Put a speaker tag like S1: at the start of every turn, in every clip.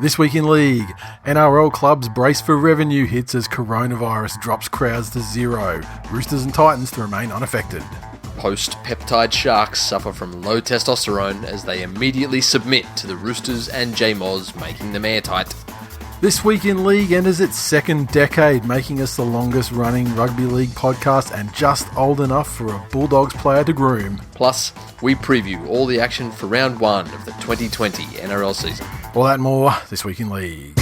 S1: This week in league, NRL clubs brace for revenue hits as coronavirus drops crowds to zero. Roosters and Titans to remain unaffected.
S2: Post-peptide sharks suffer from low testosterone as they immediately submit to the Roosters and J-Moz, making them airtight.
S1: This week in league enters its second decade, making us the longest running rugby league podcast and just old enough for a Bulldogs player to groom.
S2: Plus, we preview all the action for round one of the 2020 NRL season.
S1: All that and more this week in league.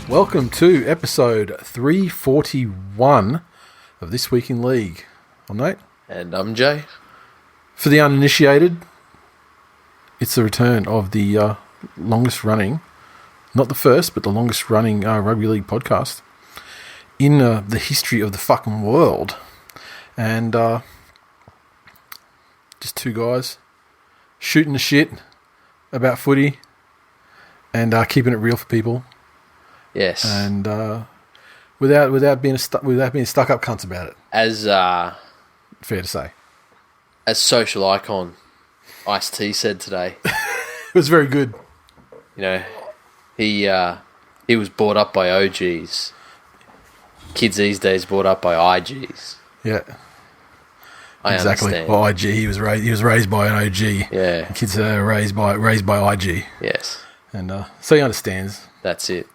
S1: Welcome to episode 341 of This Week in League. I'm Nate.
S2: And I'm Jay.
S1: For the uninitiated, it's the return of the longest running, not the first, but the longest running rugby league podcast in the history of the fucking world. And just two guys shooting the shit about footy and keeping it real for people.
S2: Yes,
S1: and without being stuck up cunts about it.
S2: As
S1: fair to say,
S2: as social icon Ice-T said today,
S1: it was very good.
S2: You know, he was brought up by OGs. Kids these days brought up by IGs.
S1: Yeah,
S2: exactly.
S1: Understand. Well, IG, he was raised by an OG.
S2: Yeah,
S1: kids are raised by IG.
S2: Yes,
S1: and so he understands.
S2: That's it.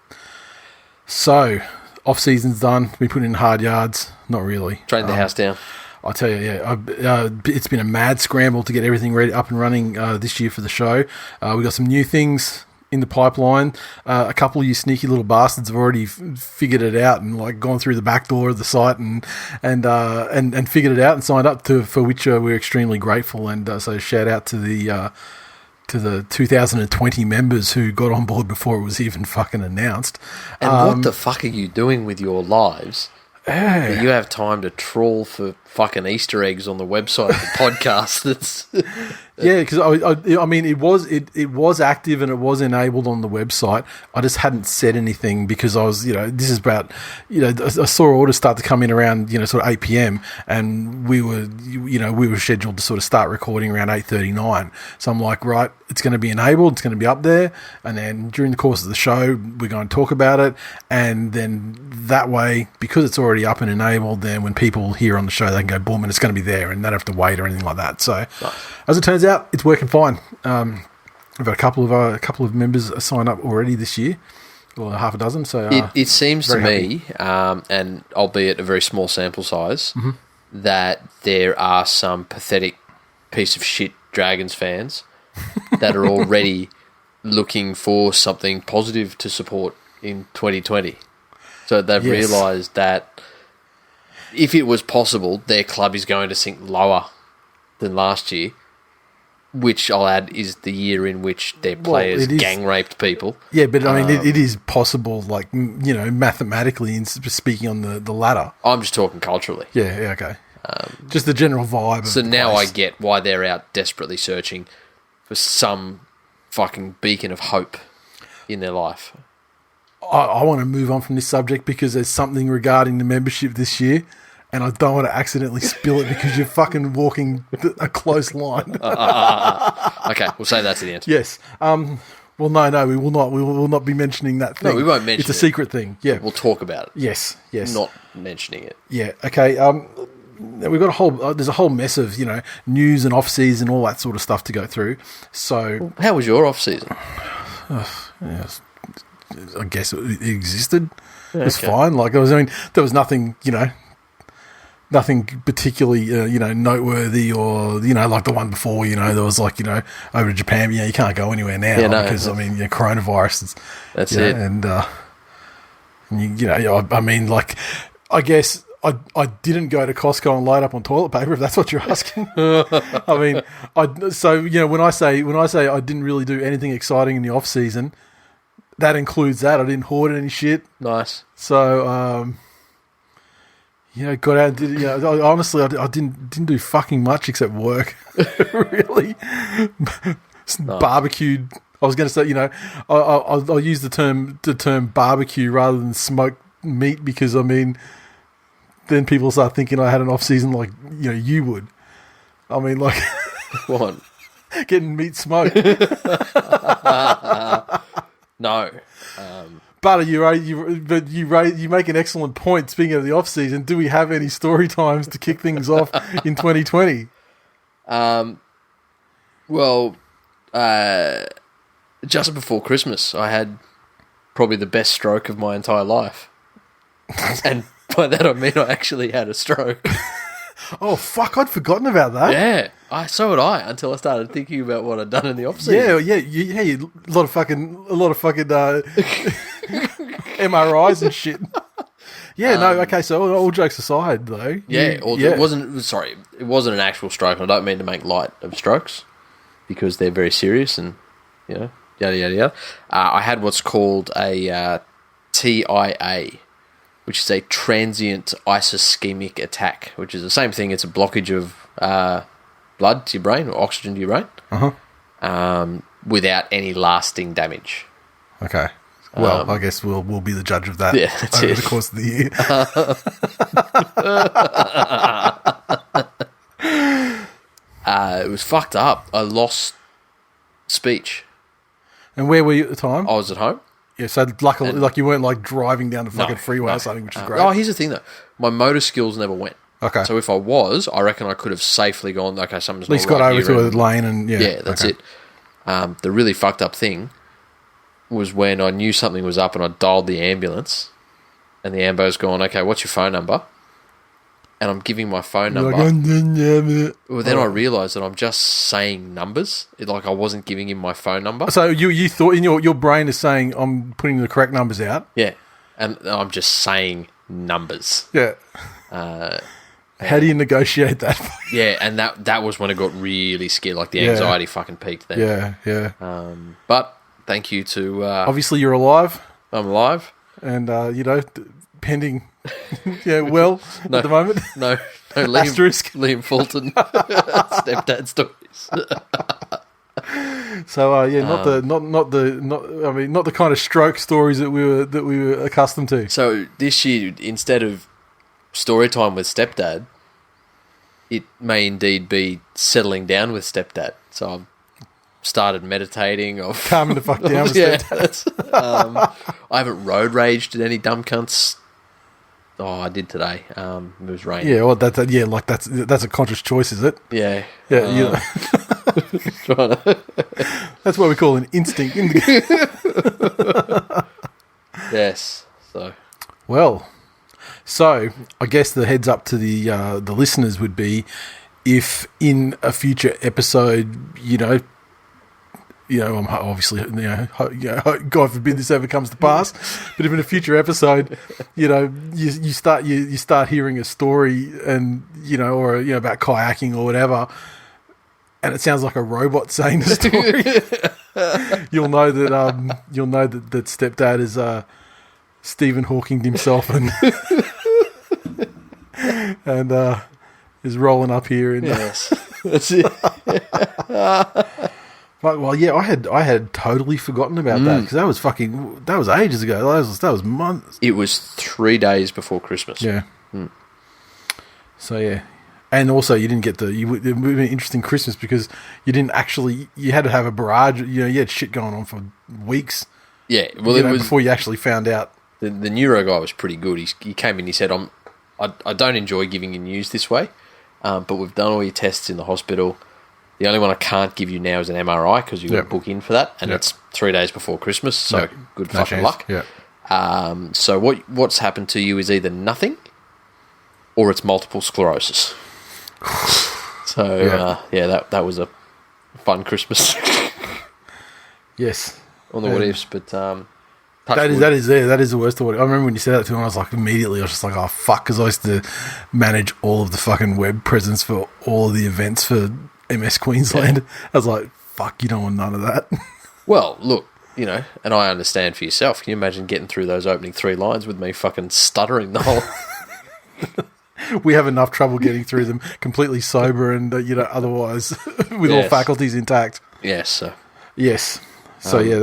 S1: So, off-season's done. We put in hard yards. Not really.
S2: Trained the house down.
S1: I tell you, yeah. It's been a mad scramble to get everything ready, up and running this year for the show. We got some new things in the pipeline. A couple of you sneaky little bastards have already figured it out and like gone through the back door of the site and figured it out and signed up for which we're extremely grateful. And so shout out to the 2020 members who got on board before it was even fucking announced.
S2: And what the fuck are you doing with your lives? That you have time to trawl for fucking Easter eggs on the website of the podcast. That's
S1: yeah, because I mean it was active and it was enabled on the website. I just hadn't said anything because I was, this is about, I saw orders start to come in around, sort of 8 p.m. and we were scheduled to sort of start recording around 8:39. So I'm like, right, it's going to be enabled, it's going to be up there, and then during the course of the show we're going to talk about it, and then that way, because it's already up and enabled, then when people hear on the show they can go boom and it's going to be there and they don't have to wait or anything like that. So as it turns out, it's working fine. We've got a couple of members signed up already this year, or half a dozen. So
S2: it seems to me, and albeit a very small sample size, that there are some pathetic piece of shit Dragons fans that are already looking for something positive to support in 2020. So they've realised that if it was possible, their club is going to sink lower than last year, which I'll add is the year in which their players gang raped people.
S1: Yeah, but I mean, it is possible, like, mathematically, in speaking on the ladder.
S2: I'm just talking culturally.
S1: Yeah, okay. Just the general vibe.
S2: So now I get why they're out desperately searching for some fucking beacon of hope in their life.
S1: I want to move on from this subject because there's something regarding the membership this year, and I don't want to accidentally spill it because you're fucking walking a close line.
S2: Okay, we'll say that to the end.
S1: Yes. Well, no, we will not. We will not be mentioning that thing.
S2: No, we won't mention it.
S1: It's a secret thing. Yeah,
S2: we'll talk about it.
S1: Yes.
S2: Not mentioning it.
S1: Yeah. Okay. We've got a whole. There's a whole mess of news and off season, all that sort of stuff to go through. So,
S2: how was your off season?
S1: Yes. I guess it existed. It was fine. Like there was nothing, nothing particularly, noteworthy or, like the one before, there was like, over to Japan, you can't go anywhere now because coronavirus.
S2: That's it.
S1: And, I mean, like, I guess I didn't go to Costco and load up on toilet paper, if that's what you're asking. I mean, when I say I didn't really do anything exciting in the off season, that includes that. I didn't hoard any shit.
S2: Nice.
S1: So, got out and did. Honestly, I didn't do fucking much except work. Really, barbecued I was going to say, I'll use the term barbecue rather than smoked meat because, I mean, then people start thinking I had an off-season like, you would. I mean, like...
S2: What?
S1: Getting meat smoked.
S2: No.
S1: But you make an excellent point. Speaking of the off-season, do we have any story times to kick things off in 2020?
S2: Well, just before Christmas, I had probably the best stroke of my entire life. And by that I mean I actually had a stroke.
S1: Oh, fuck, I'd forgotten about that.
S2: Yeah, so had I, until I started thinking about what I'd done in the off-season.
S1: Yeah, a lot of fucking MRIs and shit. Yeah, no, okay, so all jokes aside, though.
S2: It wasn't an actual stroke, and I don't mean to make light of strokes, because they're very serious and, yada, yada, yada. I had what's called a TIA, which is a transient ischemic attack, which is the same thing. It's a blockage of blood to your brain, or oxygen to your brain, without any lasting damage.
S1: Okay. Well, I guess we'll be the judge of that over the course of the
S2: year. It was fucked up. I lost speech.
S1: And where were you at the time?
S2: I was at home.
S1: Yeah, so luckily, you weren't like driving down the fucking freeway or something, which is great.
S2: Oh, here's the thing though. My motor skills never went.
S1: Okay.
S2: So if I was, I reckon I could have safely gone, okay, something's
S1: at least got over to a lane and
S2: that's it. The really fucked up thing was when I knew something was up and I dialed the ambulance and the ambo's gone, okay, what's your phone number? And I'm giving my phone number. Well, then I realised that I'm just saying numbers. I wasn't giving him my phone number.
S1: So you thought in your brain is saying I'm putting the correct numbers out.
S2: Yeah, and I'm just saying numbers.
S1: Yeah. How do you negotiate that?
S2: Yeah, and that was when it got really scared. Like the anxiety fucking peaked then.
S1: Yeah.
S2: But thank you to.
S1: Obviously, you're alive.
S2: I'm alive,
S1: and pending. At the moment.
S2: No, Liam Fulton, Stepdad stories.
S1: So not the kind of stroke stories that we were accustomed to.
S2: So this year, instead of story time with Stepdad, it may indeed be settling down with Stepdad. So I've started meditating.
S1: Calming the fuck down with Stepdad.
S2: I haven't road raged at any dumb cunts. Oh, I did today. It was raining.
S1: Yeah, well, that's a conscious choice, is it?
S2: Yeah.
S1: Yeah. That's what we call an instinct.
S2: Yes.
S1: So I guess the heads up to the listeners would be, if in a future episode, I'm obviously, God forbid this ever comes to pass, but if in a future episode, you start hearing a story and, or, about kayaking or whatever, and it sounds like a robot saying the story, you'll know that Stepdad is Stephen Hawking himself and is rolling up here.
S2: Yes, that's it.
S1: But, well, yeah, I had totally forgotten about that because that was ages ago. That was months.
S2: It was 3 days before Christmas.
S1: Yeah. So yeah, and also you didn't get it would have been an interesting Christmas because you had to have a barrage. You had shit going on for weeks.
S2: Yeah, well, it was
S1: before you actually found out.
S2: The neuro guy was pretty good. He came in. He said, I don't enjoy giving you news this way, but we've done all your tests in the hospital. The only one I can't give you now is an MRI because you've got to book in for that, and it's 3 days before Christmas, so good fucking luck.
S1: Yeah.
S2: So what's happened to you is either nothing or it's multiple sclerosis. So, that was a fun Christmas.
S1: Yes.
S2: On the what-ifs, but...
S1: that is the worst of what... I remember when you said that to me, I was like, immediately, I was just like, oh, fuck, because I used to manage all of the fucking web presence for all of the events for MS Queensland. Yeah. I was like, fuck, you don't want none of that.
S2: Well, look, and I understand for yourself. Can you imagine getting through those opening 3 lines with me fucking stuttering the whole...
S1: We have enough trouble getting through them completely sober and, otherwise with all faculties intact.
S2: Yes, sir.
S1: Yes. So yeah,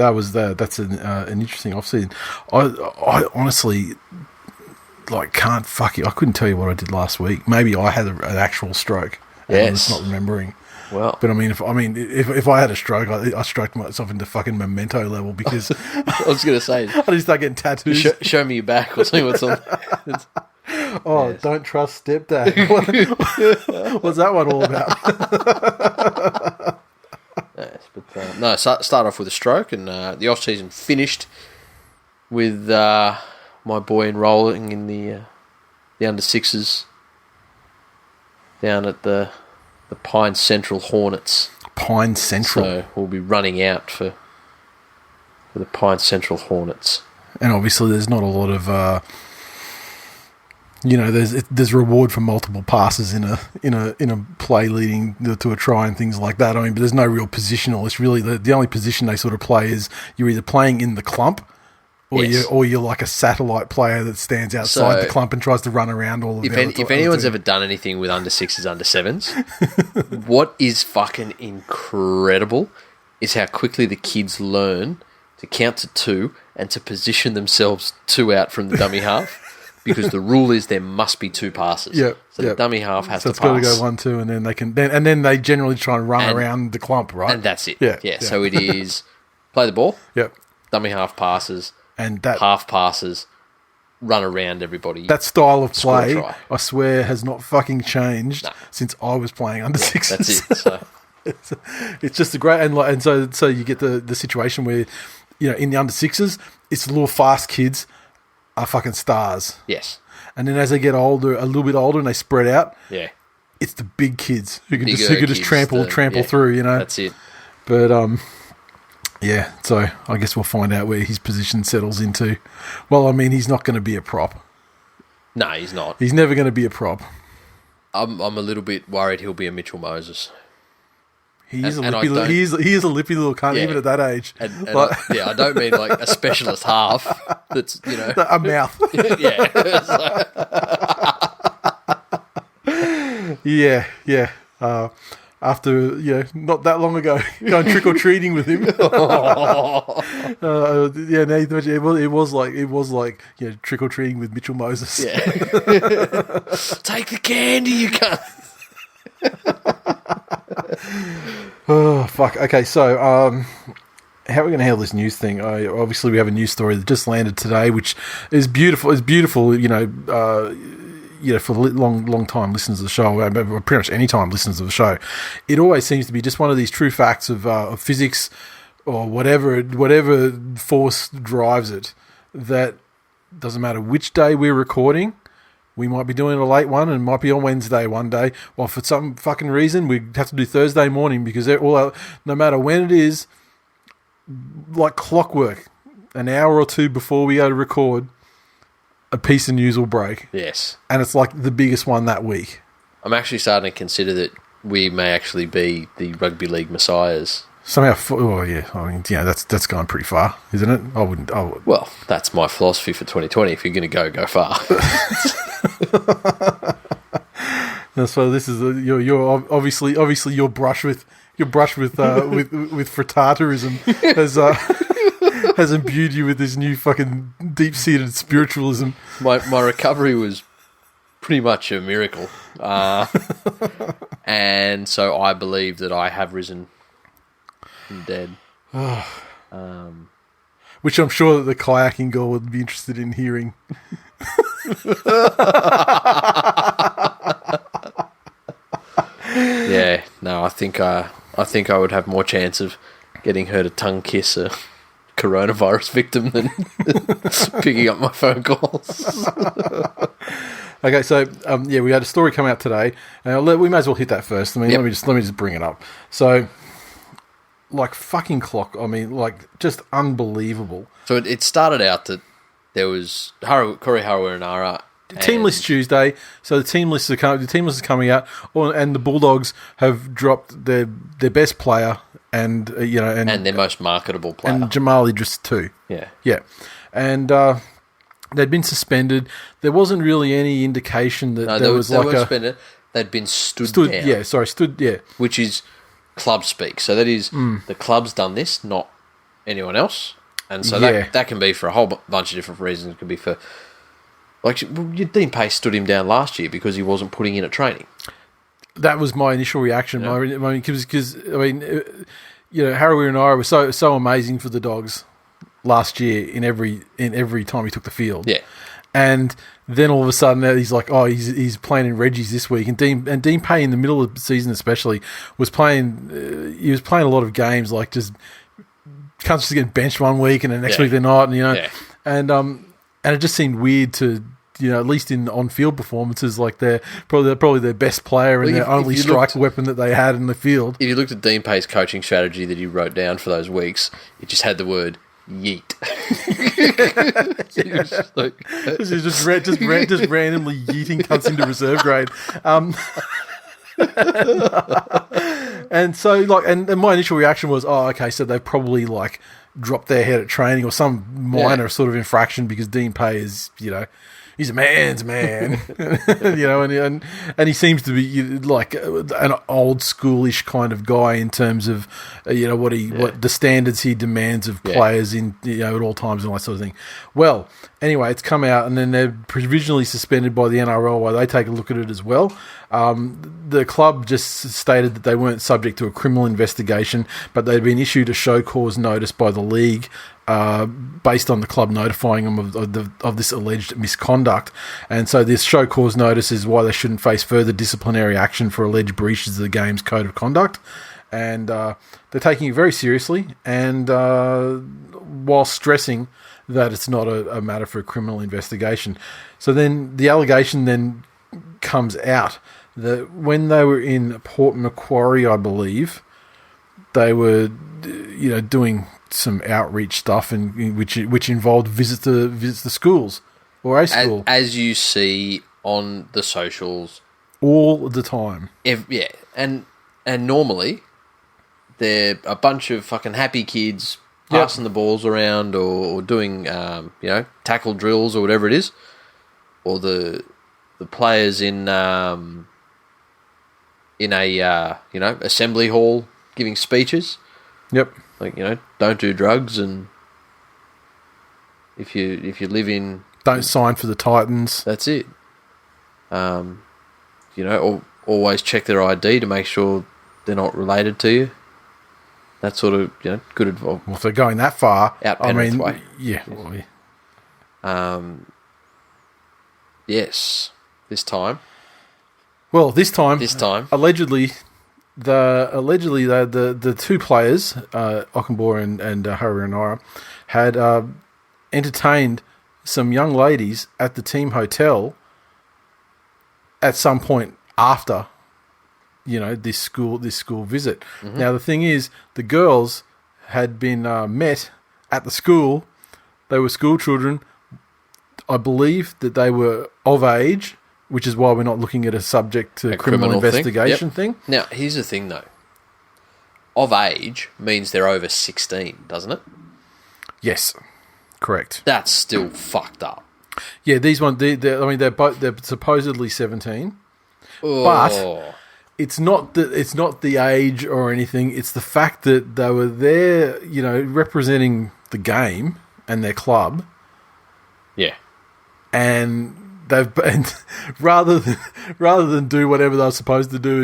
S1: that's an interesting off-season. I honestly can't I couldn't tell you what I did last week. Maybe I had an actual stroke. And I'm just not remembering.
S2: Well,
S1: but if I had a stroke, I stroked myself into fucking memento level because
S2: I was going to say,
S1: I just start getting tattoos.
S2: Show me your back. We'll see what's on.
S1: Don't trust Stepdad. What's that one all about?
S2: Yes, but start off with a stroke, and the off season finished with my boy enrolling in the under sixes down at the Pine Central Hornets. Pine Central. So we'll be running out for the Pine Central Hornets.
S1: And obviously, there's not a lot of there's reward for multiple passes in a play leading to a try and things like that. But there's no real positional. It's really the only position they sort of play is you're either playing in the clump, or you're like a satellite player that stands outside the clump and tries to run around all of it.
S2: If anyone's ever done anything with under sixes, under sevens, what is fucking incredible is how quickly the kids learn to count to 2 and to position themselves 2 out from the dummy half. Because the rule is there must be 2 passes. So the dummy half has to pass. So
S1: it's got to go 1, 2, and then they can. Then they generally try and run around the clump, right?
S2: And that's it. Yeah. So it is play the ball. Dummy half passes. And that half passes, run around everybody.
S1: That style of play, I swear, has not fucking changed since I was playing under sixes.
S2: That's it. So
S1: it's just a great and so you get the situation where in the under sixes, it's the little fast kids are fucking stars.
S2: Yes.
S1: And then as they get older, a little bit older, and they spread out, it's the big kids who can just trample through,
S2: That's it.
S1: But so I guess we'll find out where his position settles into. Well, he's not going to be a prop.
S2: No, he's not.
S1: He's never going to be a prop.
S2: I'm a little bit worried he'll be a Mitchell Moses.
S1: He is a lippy little cunt, even at that age.
S2: I don't mean like a specialist half that's,
S1: a mouth. After, not that long ago, going trick-or-treating with him. It was like trick-or-treating with Mitchell Moses.
S2: Yeah. Take the candy, you cunt.
S1: Oh, fuck. Okay, so how are we going to handle this news thing? Obviously, we have a news story that just landed today, which is beautiful. It's beautiful, for long time listeners of the show, pretty much any time listeners of the show. It always seems to be just one of these true facts of physics or whatever force drives it, that doesn't matter which day we're recording. We might be doing a late one and it might be on Wednesday one day. Well, for some fucking reason, we have to do Thursday morning because no matter when it is, like clockwork, an hour or 2 before we go to record, a piece of news will break.
S2: Yes.
S1: And it's like the biggest one that week.
S2: I'm actually starting to consider that we may actually be the rugby league messiahs.
S1: Somehow, that's going pretty far, isn't it? I wouldn't.
S2: Well, that's my philosophy for 2020. If you're going to go far.
S1: So this is you're obviously your brush with fratatarism has imbued you with this new fucking deep-seated spiritualism.
S2: My recovery was pretty much a miracle, and so I believe that I have risen from the dead.
S1: Which I'm sure that the kayaking girl would be interested in hearing.
S2: Yeah, no, I think I would have more chance of getting her to tongue kiss a coronavirus victim than picking up my phone calls.
S1: Okay, so we had a story come out today. We may as well hit that first. Let me just bring it up. So, fucking clock. Just unbelievable.
S2: So it started out that there was Corey Harawira-Naera.
S1: Team list Tuesday, so the team list is coming out, and the Bulldogs have dropped their best player and their
S2: most marketable player,
S1: and Jamal Idris too.
S2: Yeah,
S1: and they'd been suspended. There wasn't really any indication that they weren't
S2: suspended. They'd been stood down.
S1: Yeah,
S2: which is club speak. So that is the club's done this, not anyone else. And so
S1: Yeah.
S2: that can be for a whole bunch of different reasons. It could be for... Like, Dean Pace stood him down last year because he wasn't putting in at training.
S1: That was my initial reaction.
S2: Yeah.
S1: Because Harry and I were so amazing for the Dogs last year in every time he took the field.
S2: Yeah.
S1: And then all of a sudden he's like, oh, he's playing in Reggie's this week, and Dean Pay in the middle of the season especially was playing. He was playing a lot of games, like just can't just get benched one week and the next week they're not, and it just seemed weird to. At least in on-field performances, like they're probably their best player and their only strike weapon that they had in the field.
S2: If you looked at Dean Pay's coaching strategy that he wrote down for those weeks, it just had the word yeet.
S1: just randomly yeeting cunts into reserve grade. And so, and my initial reaction was, oh, okay, so they've probably dropped their head at training or some minor sort of infraction because Dean Pay is, he's a man's man, and he seems to be like an old schoolish kind of guy in terms of what the standards he demands of players in at all times and all that sort of thing. Well, anyway, it's come out and then they're provisionally suspended by the NRL while they take a look at it as well. The club just stated that they weren't subject to a criminal investigation, but they'd been issued a show cause notice by the league. Based on the club notifying them of this alleged misconduct. And so this show cause notice is why they shouldn't face further disciplinary action for alleged breaches of the game's code of conduct. And they're taking it very seriously, and while stressing that it's not a matter for a criminal investigation. So then the allegation then comes out that when they were in Port Macquarie, I believe, they were doing some outreach stuff, and which involved visits to schools or a school,
S2: as you see on the socials
S1: all the time.
S2: And normally they're a bunch of fucking happy kids passing the balls around or doing tackle drills or whatever it is, or the players in a assembly hall giving speeches.
S1: Yep.
S2: Don't do drugs, and if you live in...
S1: Don't sign for the Titans.
S2: That's it. Always check their ID to make sure they're not related to you. That sort of, good advice.
S1: Well, if they're going that far,
S2: out Penrith way.
S1: Yeah.
S2: Yes. This time.
S1: Well, this time, allegedly, the two players, Ockenbaugh and Haranara, had entertained some young ladies at the team hotel at some point after, this school visit. Mm-hmm. Now the thing is, the girls had been met at the school. They were school children. I believe that they were of age, which is why we're not looking at a subject to criminal investigation thing.
S2: Now, here's the thing, though. Of age means they're over 16, doesn't it?
S1: Yes, correct.
S2: That's still fucked up.
S1: Yeah, these ones. They're supposedly 17, but it's not the age or anything. It's the fact that they were there, representing the game and their club.
S2: Yeah,
S1: and rather than do whatever they're supposed to do,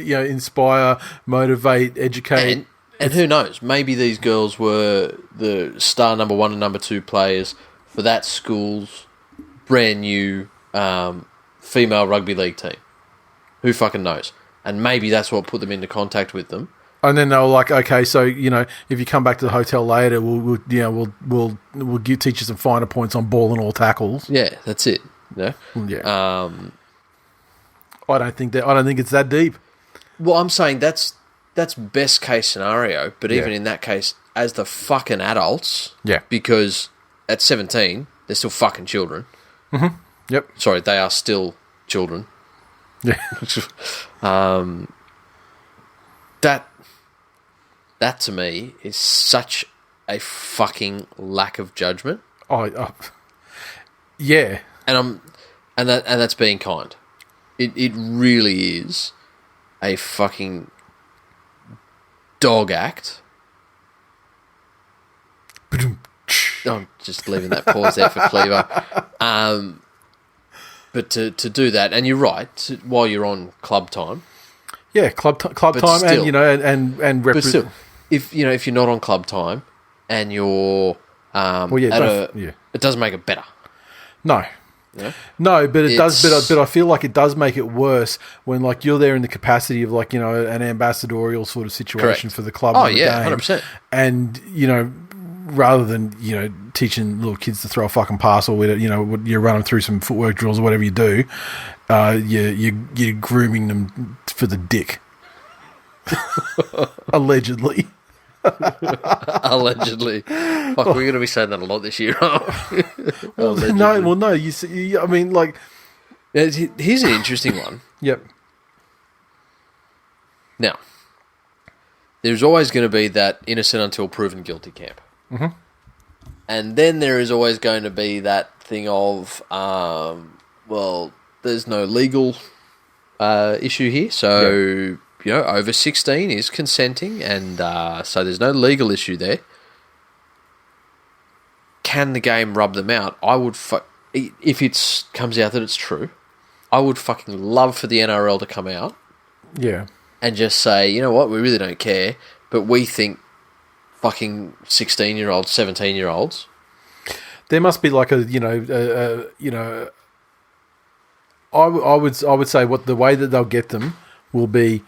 S1: inspire, motivate, educate,
S2: and who knows? Maybe these girls were the star number 1 and number 2 players for that school's brand new female rugby league team. Who fucking knows? And maybe that's what put them into contact with them.
S1: And then they were like, okay, so if you come back to the hotel later, we'll teach you some finer points on ball and all tackles.
S2: Yeah, that's it. Yeah.
S1: I don't think it's that deep.
S2: Well, I'm saying that's best case scenario, but even in that case, as the fucking adults, because at 17 they're still fucking children.
S1: Mm-hmm. Yep.
S2: Sorry, they are still children.
S1: Yeah.
S2: That to me is such a fucking lack of judgment.
S1: Yeah.
S2: And that's being kind. It really is a fucking dog act I'm just leaving that pause there for Cleaver. But to do that, and you're right, while you're on club time.
S1: Yeah, club time,
S2: still,
S1: and
S2: but still, if you're not on club time and you're it doesn't make it better.
S1: No.
S2: Yeah?
S1: No, but it does. But I feel like it does make it worse when like you're there in the capacity of like an ambassadorial sort of situation
S2: Correct.
S1: for the club.
S2: Oh
S1: and the
S2: yeah,
S1: game.
S2: 100%.
S1: And rather than teaching little kids to throw a fucking pass or you run them through some footwork drills or whatever you do, you're grooming them for the dick, allegedly.
S2: Allegedly. Fuck, we're going to be saying that a lot this year.
S1: No. You see, I mean, like,
S2: here's an interesting one.
S1: Yep.
S2: Now, there's always going to be that innocent until proven guilty camp.
S1: Mm-hmm.
S2: And then there is always going to be that thing of, there's no legal issue here, so over 16 is consenting, and so there's no legal issue there. Can the game rub them out? I would, if it comes out that it's true, I would fucking love for the NRL to come out, and just say, you know what, we really don't care, but we think fucking 16-year-olds, 17-year-olds.
S1: There must be like I would say what the way that they'll get them will be.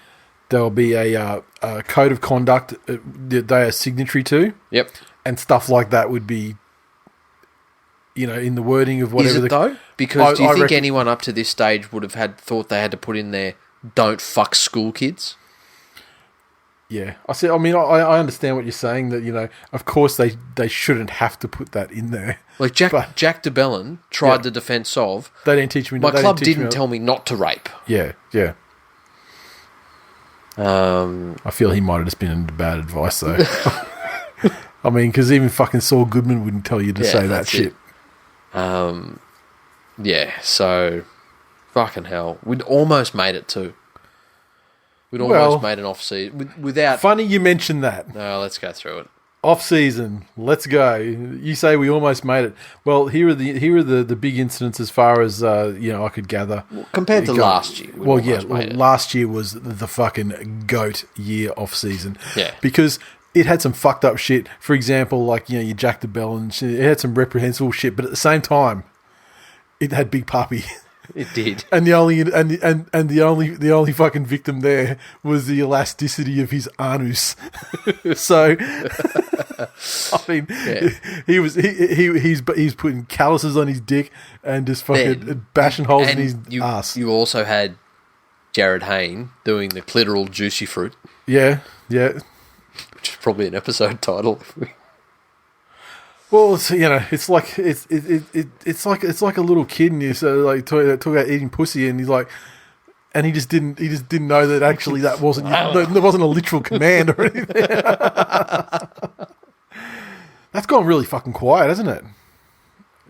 S1: There'll be a code of conduct that they are signatory to.
S2: Yep.
S1: And stuff like that would be, in the wording of whatever.
S2: Is it though? Because do you think anyone up to this stage would have thought they had to put in there, don't fuck school kids?
S1: Yeah. I understand what you're saying, that, of course they shouldn't have to put that in there.
S2: Like Jack DeBellin tried the defence of,
S1: they didn't teach me.
S2: My club didn't tell me not to rape.
S1: Yeah, yeah. I feel he might have just been bad advice, though. I mean, because even fucking Saul Goodman wouldn't tell you to say that shit.
S2: So fucking hell. We'd almost made it too. We'd almost made an off-season without...
S1: Funny you mentioned that.
S2: No, let's go through it.
S1: Off-season, let's go. You say we almost made it. Well, here are the big incidents as far as I could gather.
S2: Well, compared to last year.
S1: Last year was the fucking GOAT year off-season.
S2: Yeah.
S1: Because it had some fucked up shit. For example, like, you Jack DeBell and shit. It had some reprehensible shit, but at the same time, it had Big Puppy.
S2: It did.
S1: And the only fucking victim there was the elasticity of his anus. So I mean, he's putting calluses on his dick and just fucking bashing holes in his ass.
S2: You also had Jared Hayne doing the clitoral juicy fruit.
S1: Yeah, yeah.
S2: Which is probably an episode title.
S1: Well, it's like it's like a little kid, and you talk about eating pussy, and he's like, and he just didn't know that actually that wasn't there wasn't a literal command or anything. That's gone really fucking quiet, hasn't it?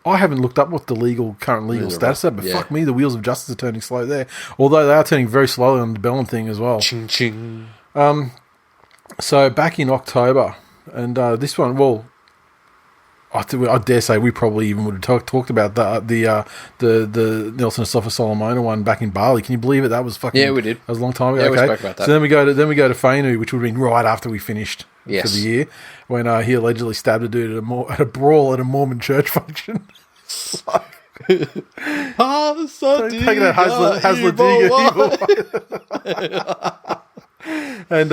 S1: I haven't looked up what the current legal status is, but fuck me, the wheels of justice are turning slow there. Although they are turning very slowly on the Bellin thing as well.
S2: Ching ching.
S1: So back in October, and this one, well, I dare say we probably even would have talked about the Nelson Asafa Solomona one back in Bali. Can you believe it? That was fucking...
S2: Yeah, we did.
S1: That was a long time ago.
S2: Yeah, we spoke about that.
S1: So then we go to Fainu, which would have been right after we finished for the year, when he allegedly stabbed a dude at a brawl at a Mormon church function. Taking that Hasler and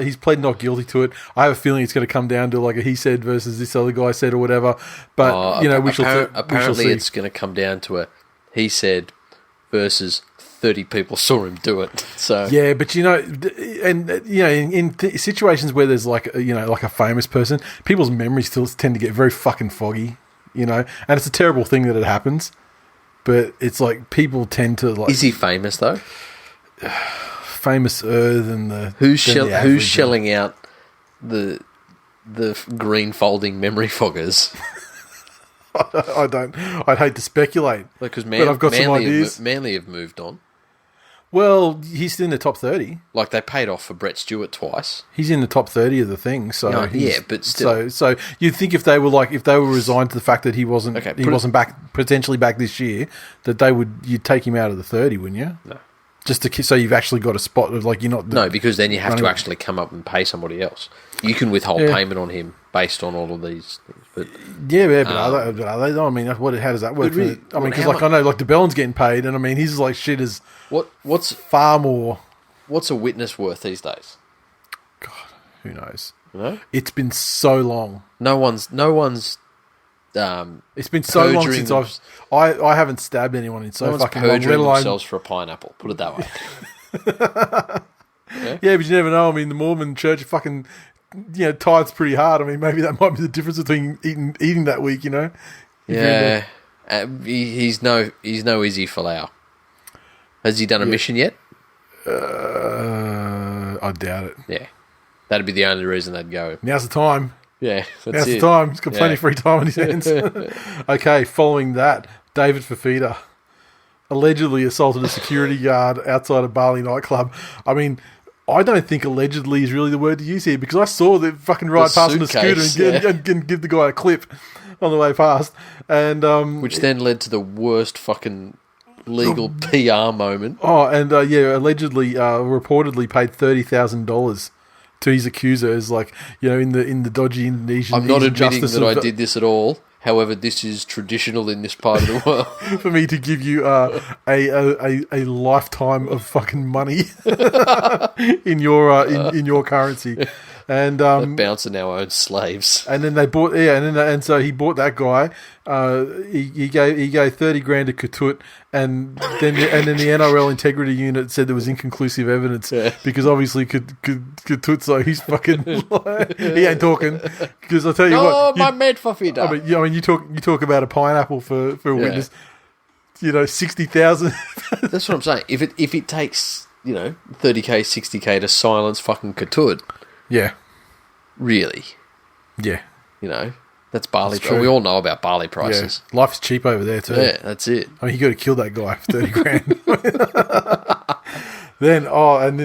S1: he's pled not guilty to it. I have a feeling it's going to come down to like a he said versus this other guy said or whatever. But
S2: apparently it's going to come down to a he said versus 30 people saw him do it. So
S1: yeah, but in situations where there's like a famous person, people's memories still tend to get very fucking foggy. And it's a terrible thing that it happens. But it's like people tend to like.
S2: Is he famous though?
S1: Famouser than the
S2: who's shelling out the green folding memory foggers?
S1: I don't. I'd hate to speculate,
S2: because
S1: but I've got some ideas.
S2: Manly have moved on.
S1: Well, he's in the top 30.
S2: Like, they paid off for Brett Stewart twice.
S1: He's in the top 30 of the thing. So
S2: No, yeah, but still.
S1: So you'd think if they were resigned to the fact that he wasn't potentially back this year, that you'd take him out of the 30, wouldn't you?
S2: No.
S1: Just so you've actually got a spot of, like, you're not...
S2: No, because then you have to actually come up and pay somebody else. You can withhold payment on him based on all of these things. But
S1: but are they? I mean, how does that work?
S2: Really,
S1: I mean, because I know, like, the Bellon's getting paid, and I mean, he's like shit as
S2: what's
S1: far more.
S2: What's a witness worth these days?
S1: God, who knows?
S2: No?
S1: It's been so long.
S2: No one's.
S1: It's been so long since I haven't stabbed anyone in so fucking long.
S2: Perjuring themselves for a pineapple. Put it that way.
S1: Yeah, but you never know. I mean, the Mormon Church fucking, tithes pretty hard. I mean, maybe that might be the difference between eating that week.
S2: Yeah, he's no Izzy Folau. Has he done a mission yet?
S1: I doubt it.
S2: Yeah, that'd be the only reason they'd go.
S1: Now's the time.
S2: Yeah,
S1: now's the time. He's got plenty of free time on his hands. Okay, following that, David Fafita allegedly assaulted a security guard outside a Bali nightclub. I mean, I don't think allegedly is really the word to use here, because I saw the fucking ride past on the scooter and give the guy a clip on the way past. And
S2: which then led to the worst fucking legal PR moment.
S1: Oh, and allegedly, reportedly paid $30,000 to his accuser, as like, in the dodgy Indonesian.
S2: I'm not admitting that I did this at all. However, this is traditional in this part of the world.
S1: For me to give you a lifetime of fucking money in your currency. And
S2: bouncing our own slaves.
S1: And then they bought and so he bought that guy. He gave $30,000 to Katut, and then the NRL integrity unit said there was inconclusive evidence because obviously Katut, so he's fucking he ain't talking, because I'll tell you what.
S2: My mate for feeder.
S1: I mean, you talk about a pineapple for a witness. 60,000.
S2: That's what I'm saying. If it takes $30,000, $60,000 to silence fucking Katut.
S1: Yeah.
S2: Really?
S1: Yeah.
S2: That's barley. We all know about barley prices.
S1: Yeah. Life's cheap over there too.
S2: Yeah, that's it.
S1: I mean, you got to kill that guy for $30,000. Then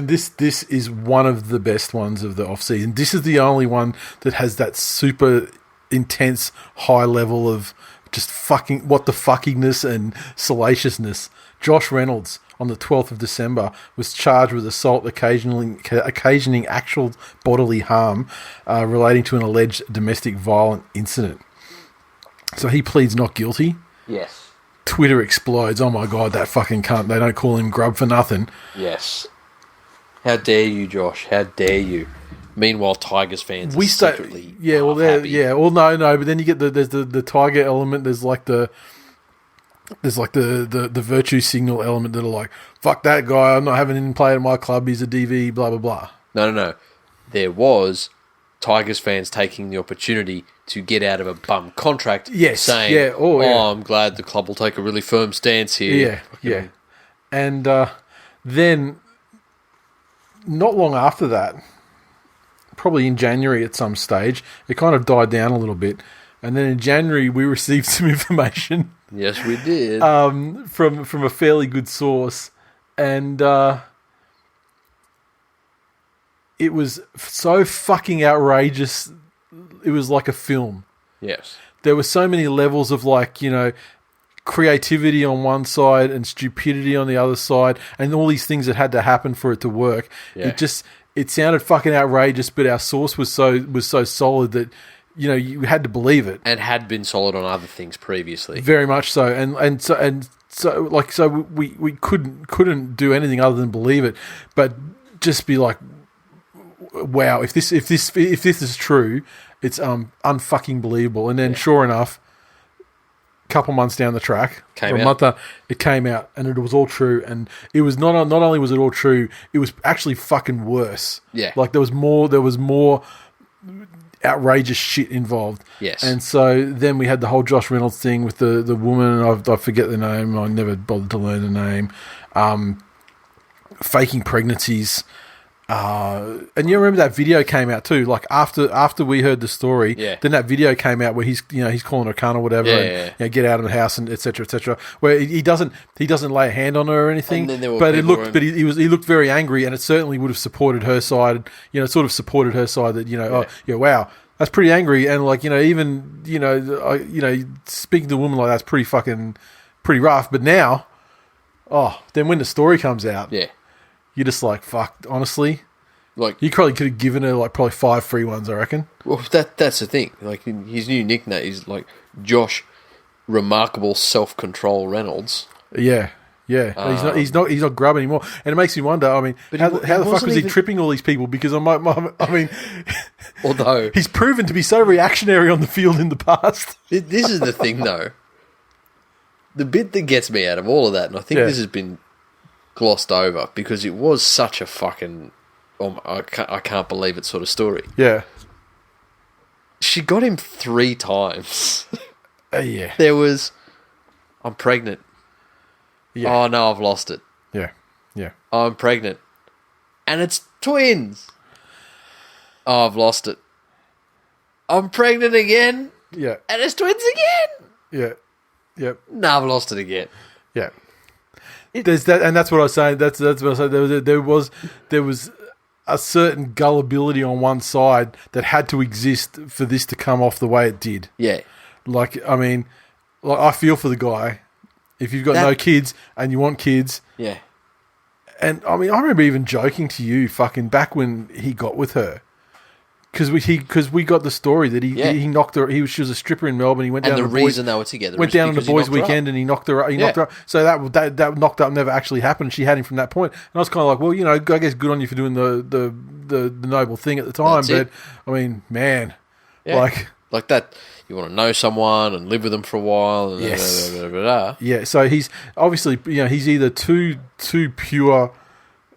S1: this is one of the best ones of the off-season. This is the only one that has that super intense high level of just fucking what the fuckingness and salaciousness. Josh Reynolds, on the 12th of December, was charged with assault occasioning actual bodily harm relating to an alleged domestic violent incident. So he pleads not guilty.
S2: Yes.
S1: Twitter explodes. Oh my God, that fucking cunt. They don't call him grub for nothing.
S2: Yes. How dare you, Josh? How dare you? Meanwhile, Tigers fans are secretly happy.
S1: Yeah, well, no, but then you get there's the Tiger element, there's the virtue signal element that are like, fuck that guy, I'm not having him play at my club, he's a DV, blah, blah, blah.
S2: No. There was Tigers fans taking the opportunity to get out of a bum contract, saying, I'm glad the club will take a really firm stance here.
S1: Yeah. And then, not long after that, probably in January at some stage, it kind of died down a little bit. And then in January, we received some information.
S2: Yes, we did.
S1: From a fairly good source. And it was so fucking outrageous. It was like a film.
S2: Yes.
S1: There were so many levels of creativity on one side and stupidity on the other side, and all these things that had to happen for it to work. Yeah. It sounded fucking outrageous, but our source was so solid that you had to believe it,
S2: and had been solid on other things previously.
S1: Very much so, so we couldn't do anything other than believe it, but just be like, wow, if this is true, it's unfucking believable. And then sure enough, a couple months down the track, it came out, and it was all true. And it was not only was it all true, it was actually fucking worse. Yeah, like there was more outrageous shit involved.
S2: Yes.
S1: And so then we had the whole Josh Reynolds thing with the woman, I forget the name, I never bothered to learn the name, faking pregnancies, And you remember that video came out too, like after we heard the story, then that video came out where he's calling her a cunt or whatever, get out of the house and etc. Where he doesn't lay a hand on her or anything, but he looked very angry, and it certainly would have supported her side, sort of supported her side that wow, that's pretty angry, and like even speaking to a woman like that's pretty rough, but now, then when the story comes out, you're just like, fuck, honestly.
S2: Like,
S1: you probably could have given her like probably 5 free ones, I reckon.
S2: Well, that's the thing. Like, his new nickname is like Josh Remarkable Self-Control Reynolds.
S1: Yeah. He's not grub anymore, and it makes me wonder. I mean, how the fuck was he tripping all these people? Because I mean,
S2: although
S1: he's proven to be so reactionary on the field in the past.
S2: This is the thing, though. The bit that gets me out of all of that, and I think this has been glossed over because it was such a fucking I can't believe it sort of story.
S1: Yeah.
S2: She got him 3 times.
S1: Yeah.
S2: There was, I'm pregnant.
S1: Yeah.
S2: Oh, no, I've lost it.
S1: Yeah. Yeah.
S2: Oh, I'm pregnant. And it's twins. Oh, I've lost it. I'm pregnant again.
S1: Yeah.
S2: And it's twins again.
S1: Yeah. Yep.
S2: No, I've lost it again.
S1: Yeah. There's that, and that's what I was saying. That's what I was saying. There was a certain gullibility on one side that had to exist for this to come off the way it did.
S2: Yeah.
S1: Like, I mean, like I feel for the guy. If you've got no kids and you want kids.
S2: Yeah.
S1: And, I mean, I remember even joking to you fucking back when he got with her. Because we got the story that he knocked her. She was a stripper in Melbourne. He went down.
S2: And
S1: the
S2: reason they were together.
S1: Went down on the boys' weekend and he knocked her up. He knocked her up. So that knocked up never actually happened. She had him from that point. And I was kind of like, well, I guess good on you for doing the noble thing at the time. But I mean, man, like
S2: that. You want to know someone and live with them for a while. And
S1: yes.
S2: Blah, blah, blah, blah.
S1: Yeah. So he's obviously he's either too pure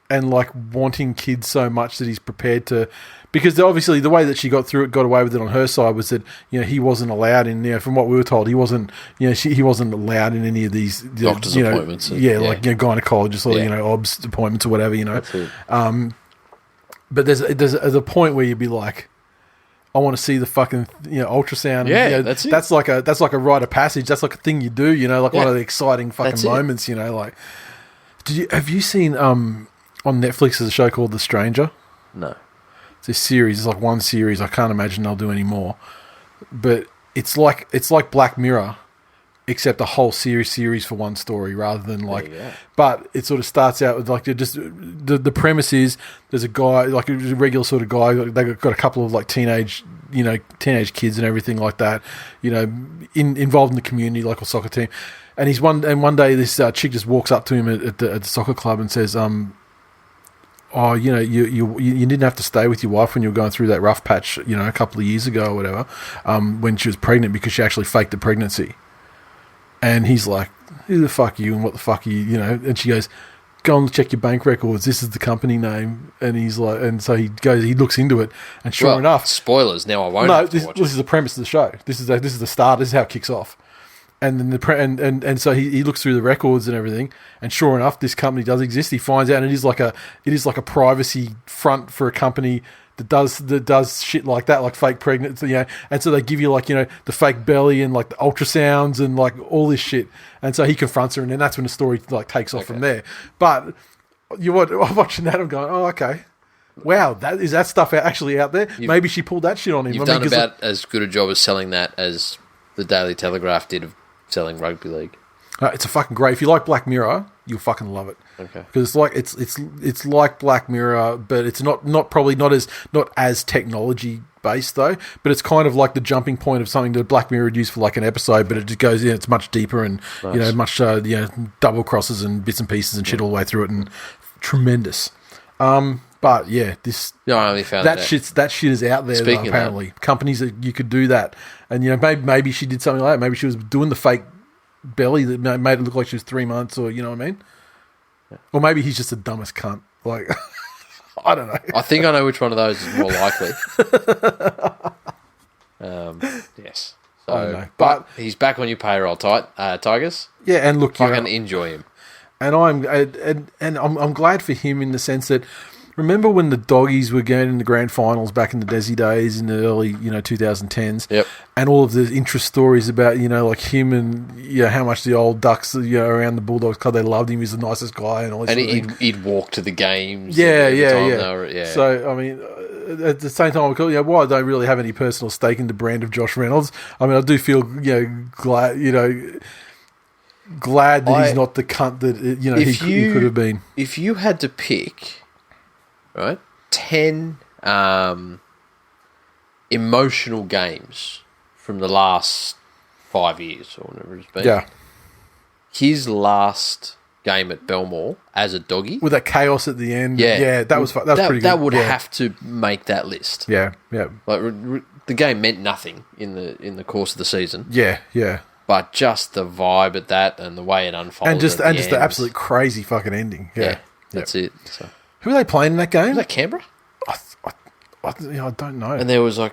S1: and like wanting kids so much that he's prepared to. Because obviously the way that she got away with it on her side was that he wasn't allowed in. From what we were told, he wasn't. He wasn't allowed in any of these
S2: doctor's appointments.
S1: Like gynecologists or OBS appointments or whatever. But there's a point where you'd be like, I want to see the fucking ultrasound.
S2: Yeah, that's it.
S1: That's like a rite of passage. That's like a thing you do. Like one of the exciting fucking moments. Like, have you seen on Netflix there's a show called The Stranger?
S2: No.
S1: It's a series. It's like one series. I can't imagine they'll do any more. But it's like Black Mirror, except a whole series for one story rather than like. But it sort of starts out with like just the premise is there's a guy like a regular sort of guy. They got a couple of like teenage kids and everything like that. Involved in the community, local soccer team. And one day this chick just walks up to him at the soccer club and says, oh, you didn't have to stay with your wife when you were going through that rough patch, a couple of years ago or whatever, when she was pregnant because she actually faked the pregnancy. And he's like, who the fuck are you and what the fuck are you, And she goes, go and check your bank records. This is the company name. And he's like, and so he looks into it, and sure enough,
S2: spoilers. Now I won't.
S1: No, this is the premise of the show. This is the start. This is how it kicks off. And then and so he looks through the records and everything, and sure enough, this company does exist. He finds out, and it is like a privacy front for a company that does shit like that, like fake pregnancy, And so they give you like the fake belly and like the ultrasounds and like all this shit. And so he confronts her, and then that's when the story like takes off from there. But I'm watching that, I'm going, oh, okay. Wow, is that stuff actually out there? Maybe she pulled that shit on him.
S2: You've done about as good a job of selling that as the Daily Telegraph did of selling rugby league.
S1: It's a fucking great. If you like Black Mirror, you'll fucking love it.
S2: Okay.
S1: Because it's like Black Mirror, but it's not as technology based though. But it's kind of like the jumping point of something that Black Mirror would use for like an episode, but it just goes in. It's much deeper and
S2: nice.
S1: Much double crosses and bits and pieces and shit all the way through it, and tremendous. But yeah,
S2: I only found
S1: that shit is out there. Speaking apparently, companies that you could do that, and maybe she did something like that. Maybe she was doing the fake belly that made it look like she was 3 months, or you know what I mean? Yeah. Or maybe he's just the dumbest cunt. Like, I don't know.
S2: I think I know which one of those is more likely. Yes. So,
S1: I don't know.
S2: But he's back on your payroll, Tigers.
S1: Yeah, and look,
S2: I can enjoy him.
S1: And I'm glad for him in the sense that remember when the doggies were going in the grand finals back in the Desi days in the early 2010s?
S2: Yep.
S1: And all of the interest stories about like him and how much the old Ducks around the Bulldogs club, they loved him. He's the nicest guy and all this.
S2: And he'd walk to the games.
S1: Yeah. So I mean, at the same time, while I don't really have any personal stake in the brand of Josh Reynolds, I mean, I do feel glad that he's not the cunt that he could have been.
S2: If you had to pick, right, 10 emotional games from the last 5 years or whatever it's been, his last game at Belmore as a doggy
S1: with that chaos at the end, that was pretty good.
S2: That would have to make that list.
S1: Yeah.
S2: Like the game meant nothing in the course of the season.
S1: Yeah.
S2: But just the vibe at that and the way it unfolded,
S1: and just the absolute crazy fucking ending. Yeah.
S2: That's it. So.
S1: Who were they playing in that game?
S2: Was that Canberra?
S1: I don't know.
S2: And there was I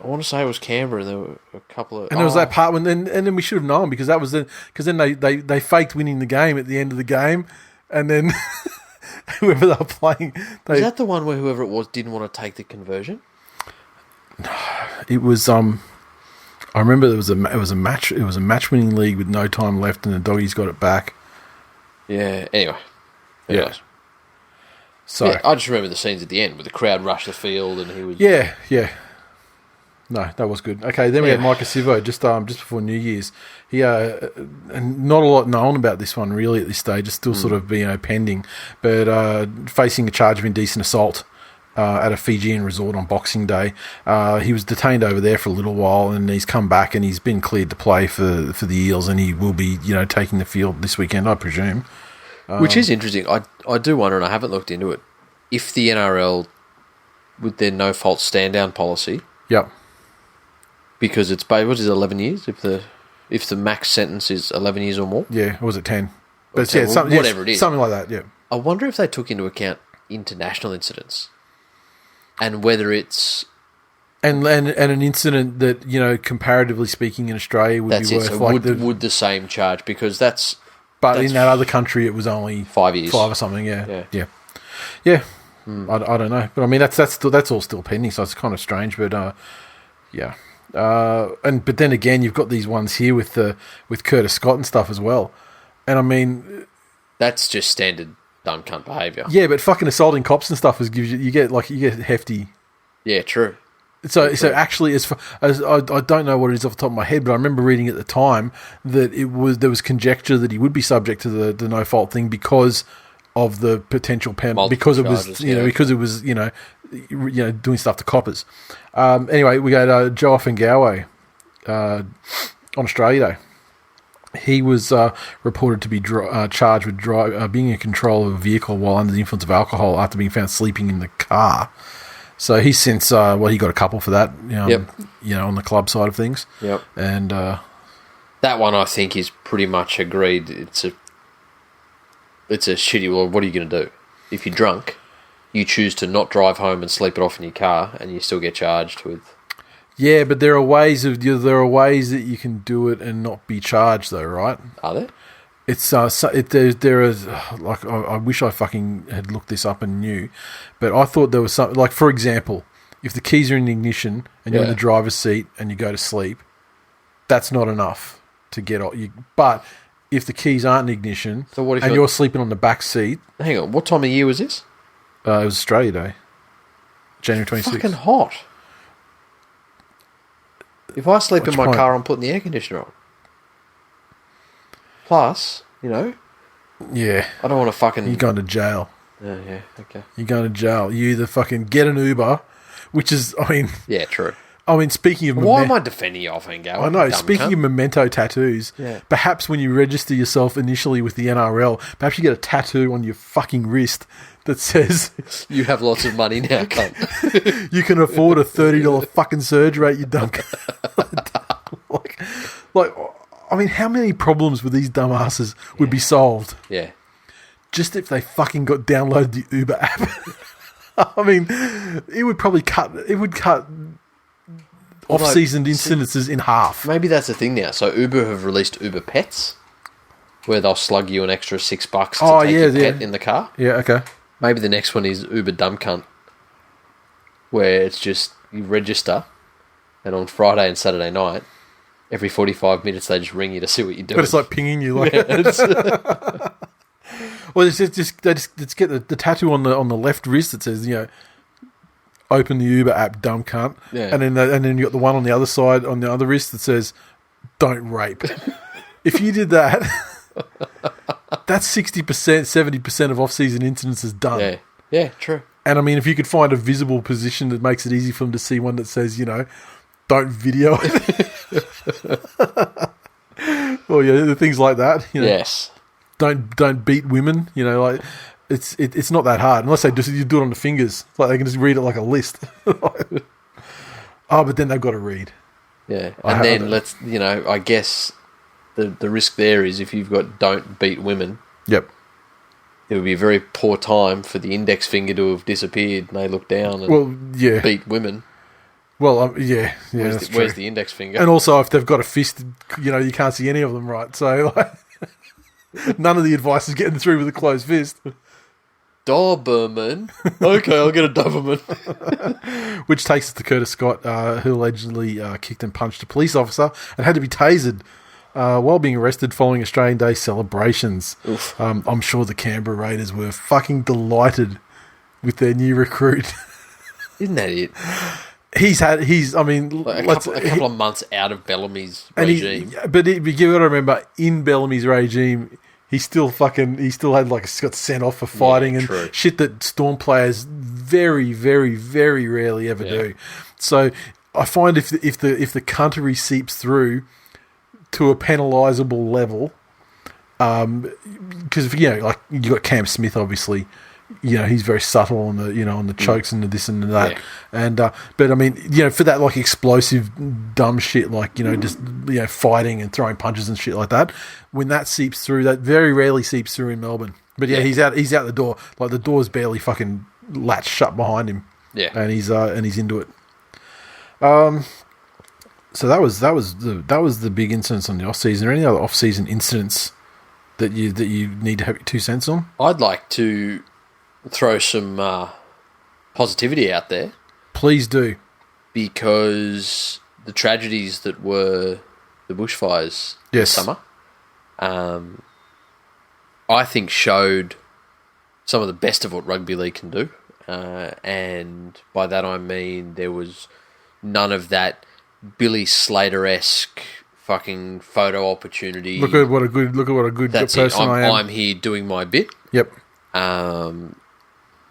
S2: want to say it was Canberra. There were a couple of,
S1: and there was that part when then we should have known because that was because then they faked winning the game at the end of the game, and then whoever they were playing,
S2: was that the one where whoever it was didn't want to take the conversion?
S1: It was I remember it was a match. It was a match-winning league with no time left, and the doggies got it back.
S2: Yeah. Anyway.
S1: Yeah. So
S2: I just remember the scenes at the end where the crowd rushed the field and he was.
S1: Yeah. No, that was good. Okay, then we had Micah Sivo just before New Year's. He and not a lot known about this one really at this stage. It's still sort of pending, but facing a charge of indecent assault. At a Fijian resort on Boxing Day. He was detained over there for a little while and he's come back and he's been cleared to play for the Eels and he will be, taking the field this weekend, I presume.
S2: Which is interesting. I do wonder, and I haven't looked into it, if the NRL, with their no-fault stand-down policy...
S1: Yep.
S2: Because it's, what is it, 11 years? If the max sentence is 11 years or more?
S1: Yeah, or was it 10?
S2: But 10, whatever it is.
S1: Something like that, yeah.
S2: I wonder if they took into account international incidents. And whether it's...
S1: And an incident that, comparatively speaking in Australia would be worth...
S2: So would the same charge, because that's...
S1: But in that other country it was only...
S2: 5 years.
S1: 5 or something, yeah. Yeah. I don't know. But I mean, that's all still pending, so it's kind of strange, but yeah. But then again, you've got these ones here with Curtis Scott and stuff as well. And I mean...
S2: That's just standard... dumb cunt behaviour.
S1: Yeah, but fucking assaulting cops and stuff gives you get hefty.
S2: Yeah, true.
S1: So actually, as I don't know what it is off the top of my head, but I remember reading at the time that there was conjecture that he would be subject to the no fault thing because of the potential penalty, because it was doing stuff to coppers. Anyway, we got Joe Offengawe on Australia Day. He was reported to be charged with being in control of a vehicle while under the influence of alcohol after being found sleeping in the car. So he's since, he got a couple for that, on the club side of things.
S2: Yep.
S1: And
S2: that one I think is pretty much agreed. It's a shitty, well, what are you going to do? If you're drunk, you choose to not drive home and sleep it off in your car and you still get charged with...
S1: Yeah, but there are ways that you can do it and not be charged, though, right?
S2: Are there?
S1: It's there is like I wish I fucking had looked this up and knew, but I thought there was something like, for example, if the keys are in the ignition and you're in the driver's seat and you go to sleep, that's not enough to get off. But if the keys aren't in ignition and you're sleeping on the back seat,
S2: hang on, what time of year was this?
S1: It was Australia Day, January 26th.
S2: Fucking hot. If I sleep in my car, I'm putting the air conditioner on. Plus,
S1: yeah,
S2: I don't want to fucking...
S1: You're going to jail.
S2: Yeah, okay.
S1: You're going to jail. You either fucking get an Uber, which is, I mean...
S2: Yeah, true.
S1: I mean, speaking of...
S2: Why am I defending you, Offengawe?
S1: I know, speaking of memento tattoos, perhaps when you register yourself initially with the NRL, perhaps you get a tattoo on your fucking wrist that says...
S2: You have lots of money now, cunt.
S1: You can afford a $30 fucking surge rate, you dumb like, I mean, how many problems with these dumbasses would be solved?
S2: Yeah.
S1: Just if they fucking got downloaded the Uber app. I mean, it would cut off-season incidences in half.
S2: Maybe that's the thing now. So Uber have released Uber Pets, where they'll slug you an extra $6 to take your pet in the car.
S1: Yeah, okay.
S2: Maybe the next one is Uber Dumb Cunt, where it's just you register, and on Friday and Saturday night, every 45 minutes they just ring you to see what you're doing.
S1: But it's like pinging you, like. Well, they just get the tattoo on the left wrist that says, open the Uber app, dumb cunt.
S2: Yeah.
S1: And then you got the one on the other side on the other wrist that says, don't rape. If you did that, that's 60%, 70% of off-season incidences done.
S2: Yeah. Yeah, true.
S1: And I mean, if you could find a visible position that makes it easy for them to see one that says, don't video it. Well, the things like that.
S2: Yes.
S1: Don't beat women. Like it's not that hard unless you do it on the fingers. Like they can just read it like a list. But then they've got to read.
S2: Yeah, and then I guess the risk there is if you've got don't beat women.
S1: Yep.
S2: It would be a very poor time for the index finger to have disappeared and they look down and beat women.
S1: Well, that's true.
S2: Where's the index finger?
S1: And also, if they've got a fist, you can't see any of them, right? So, none of the advice is getting through with a closed fist.
S2: Doberman. Okay, I'll get a Doberman.
S1: Which takes us to Curtis Scott, who allegedly kicked and punched a police officer and had to be tasered while being arrested following Australian Day celebrations. I'm sure the Canberra Raiders were fucking delighted with their new recruit.
S2: Isn't that it?
S1: A
S2: couple of months out of Bellamy's regime.
S1: But you've got to remember, in Bellamy's regime, he still had got sent off for fighting and
S2: true.
S1: Shit that Storm players very, very, very rarely ever do. So I find if the country seeps through to a penalisable level, because like you got Cam Smith, obviously. He's very subtle on the chokes and the this and the that, and but I mean, for that like explosive dumb shit, like just fighting and throwing punches and shit like that, when that seeps through, that very rarely seeps through in Melbourne. But he's out the door, like the door's barely fucking latched shut behind him. Yeah, and he's into it. So that was the big incidents on the off season. Are there any other off season incidents that you need to have your 2 cents on?
S2: I'd like to throw some positivity out there.
S1: Please do.
S2: Because the tragedies that were the bushfires this summer, I think showed some of the best of what rugby league can do. And by that I mean there was none of that Billy Slater-esque fucking photo opportunity. Look at what a good
S1: person I am.
S2: I'm here doing my bit.
S1: Yep.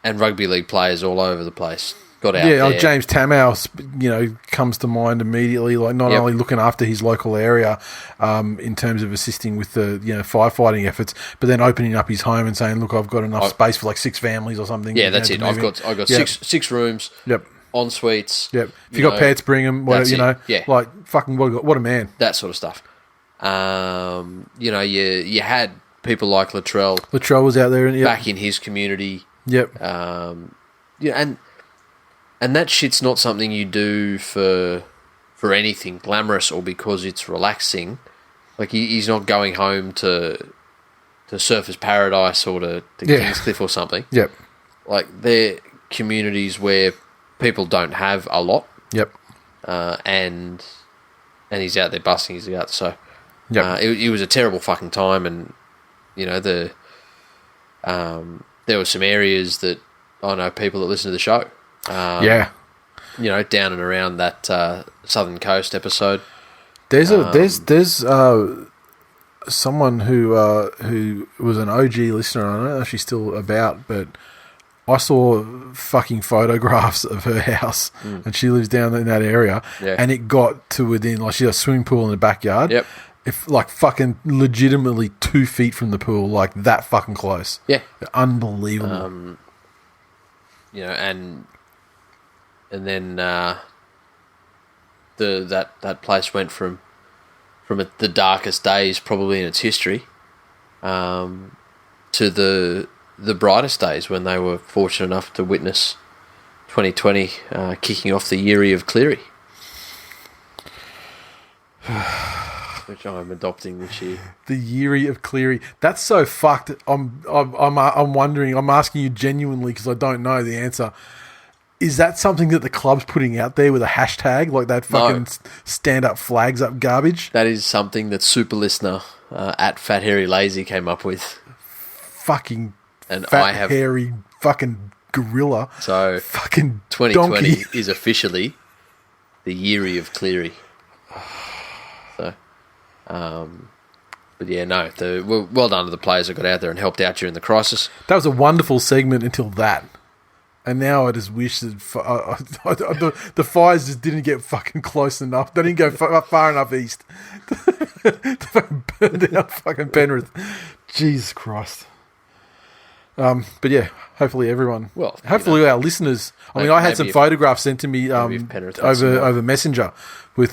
S2: And rugby league players all over the place got out there.
S1: Yeah, James Tamhouse, comes to mind immediately. Like not only looking after his local area, in terms of assisting with the firefighting efforts, but then opening up his home and saying, "Look, I've got enough space for like 6 families or something."
S2: Yeah, that's it. I've got six rooms.
S1: Yep.
S2: En suites.
S1: Yep. If you got pets, bring them. Whatever, like fucking what a man.
S2: That sort of stuff. You had people like Latrell.
S1: Latrell was out there
S2: back in his community.
S1: Yep.
S2: And that shit's not something you do for anything glamorous or because it's relaxing. Like he's not going home to Surfers Paradise or to Kingscliff or something.
S1: Yep.
S2: Like they're communities where people don't have a lot.
S1: Yep.
S2: And he's out there busting his guts. So
S1: it
S2: was a terrible fucking time, and there were some areas that I know people that listen to the show. Down and around that Southern Coast episode.
S1: There's someone who was an OG listener. I don't know if she's still about, but I saw fucking photographs of her house, and she lives down in that area, and it got to within, like, she has a swimming pool in the backyard.
S2: Yep.
S1: If like fucking legitimately 2 feet from the pool, like that fucking close.
S2: Yeah.
S1: Unbelievable.
S2: And then that place went from the darkest days probably in its history to the brightest days when they were fortunate enough to witness 2020 kicking off the Yeary of Cleary. which I'm adopting this year.
S1: The Yeary of Cleary. That's so fucked. I'm wondering. I'm asking you genuinely because I don't know the answer. Is that something that the club's putting out there with a hashtag like that? Fucking stand up flags up garbage.
S2: That is something that super listener at Fat Hairy Lazy came up with.
S1: Fucking
S2: and
S1: fat hairy fucking gorilla.
S2: So
S1: fucking
S2: 2020
S1: donkey.
S2: is officially the Yeary of Cleary. So, but yeah, no. Well done to the players that got out there and helped out during the crisis.
S1: That was a wonderful segment until that. And now I just wish that the fires just didn't get fucking close enough. They didn't go far enough east. They burned out fucking Penrith. Jesus Christ. But yeah, hopefully everyone.
S2: Well,
S1: hopefully our listeners. I mean, I had some photographs sent to me over Messenger with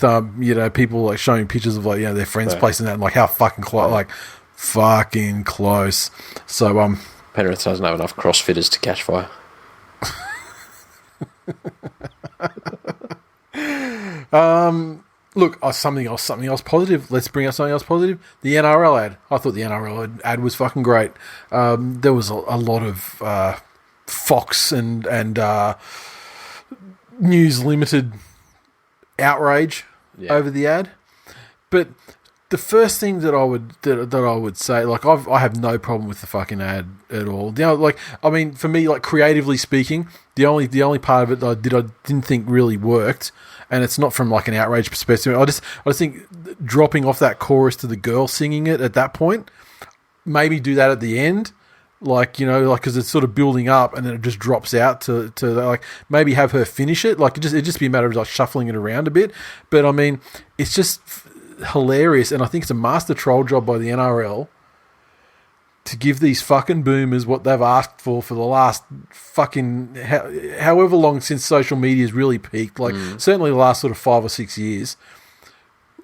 S1: people like showing pictures of like their friends' place and that, and like how fucking close, fucking close. So
S2: Penrith doesn't have enough CrossFitters to catch fire.
S1: Look, something else positive. Let's bring up something else positive. The NRL ad. I thought the NRL ad was fucking great. There was a lot of Fox and News Limited outrage over the ad, but the first thing that I would say, like I have no problem with the fucking ad at all. For me, like creatively speaking, the only part of it that I didn't think really worked, and it's not from like an outrage perspective. I just think dropping off that chorus to the girl singing it at that point, maybe do that at the end, because it's sort of building up and then it just drops out to like maybe have her finish it. Like it just be a matter of like shuffling it around a bit. But I mean, it's just hilarious, and I think it's a master troll job by the NRL to give these fucking boomers what they've asked for the last fucking however long since social media has really peaked, certainly the last sort of 5 or 6 years.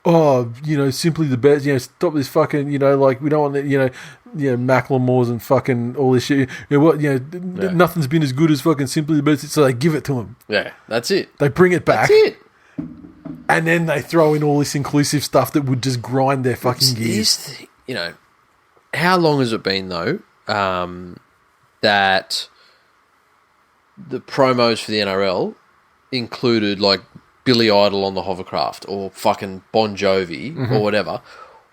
S1: Simply the best, stop this fucking, we don't want that, Macklemore's and fucking all this shit. Nothing's been as good as fucking Simply the Best, so they give it to them.
S2: Yeah, that's it.
S1: They bring it back.
S2: That's it.
S1: And then they throw in all this inclusive stuff that would just grind their fucking gears.
S2: How long has it been, though, that the promos for the NRL included, like, Billy Idol on the hovercraft or fucking Bon Jovi or whatever?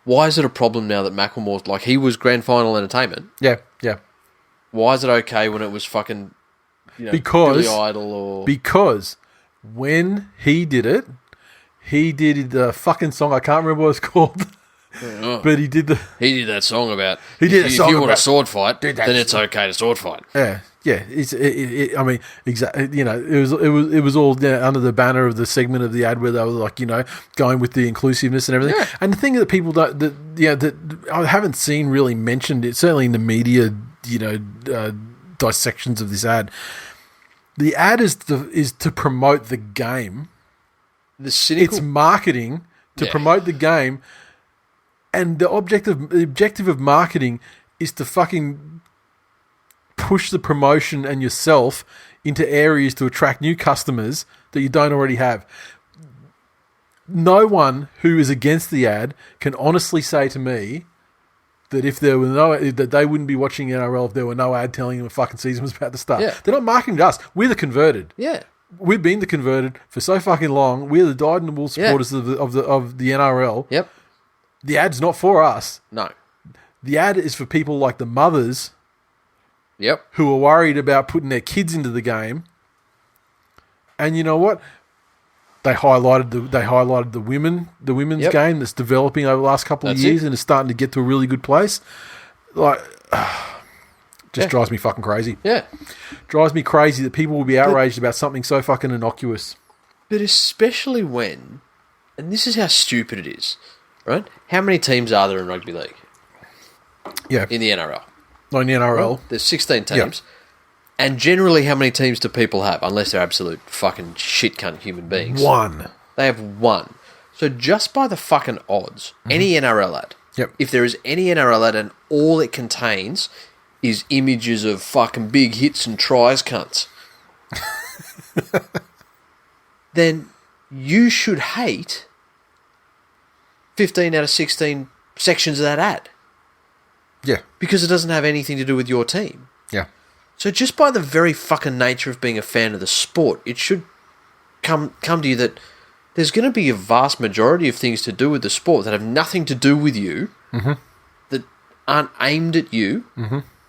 S2: Why is it a problem now that Macklemore's, like, he was grand final entertainment?
S1: Yeah.
S2: Why is it okay when it was fucking,
S1: because,
S2: Billy Idol or...
S1: Because when he did it, he did the fucking song, I can't remember what it's called, but he did
S2: that song about...
S1: If
S2: you want a sword fight, then it's okay to sword fight.
S1: Yeah. I mean, exactly. It was all under the banner of the segment of the ad where they were like, going with the inclusiveness and everything. Yeah. And the thing that people don't, that I haven't seen really mentioned, it certainly in the media, dissections of this ad. The ad is to promote the game. It's marketing to promote the game, and the objective of marketing is to fucking push the promotion and yourself into areas to attract new customers that you don't already have. No one who is against the ad can honestly say to me that if there were that they wouldn't be watching NRL if there were no ad telling them a fucking season was about to start. Yeah. They're not marketing to us. We're the converted.
S2: Yeah.
S1: We've been the converted for so fucking long. We're the dyed-in-the-wool supporters of the NRL.
S2: Yep.
S1: The ad's not for us.
S2: No.
S1: The ad is for people like the mothers.
S2: Yep.
S1: Who are worried about putting their kids into the game. And you know what? They highlighted the women's game that's developing over the last couple of years and is starting to get to a really good place. Like, drives me fucking crazy.
S2: Yeah.
S1: Drives me crazy that people will be outraged about something so fucking innocuous.
S2: But especially when, and this is how stupid it is, right? How many teams are there in rugby league?
S1: Yeah.
S2: In the NRL.
S1: Not in the NRL.
S2: Well, there's 16 teams. Yeah. And generally, how many teams do people have? Unless they're absolute fucking shit cunt human beings.
S1: One.
S2: They have one. So just by the fucking odds, any NRL ad, if there is any NRL ad and all it contains is images of fucking big hits and tries cunts, then you should hate 15 out of 16 sections of that ad.
S1: Yeah.
S2: Because it doesn't have anything to do with your team.
S1: Yeah.
S2: So just by the very fucking nature of being a fan of the sport, it should come to you that there's going to be a vast majority of things to do with the sport that have nothing to do with you, that aren't aimed at you,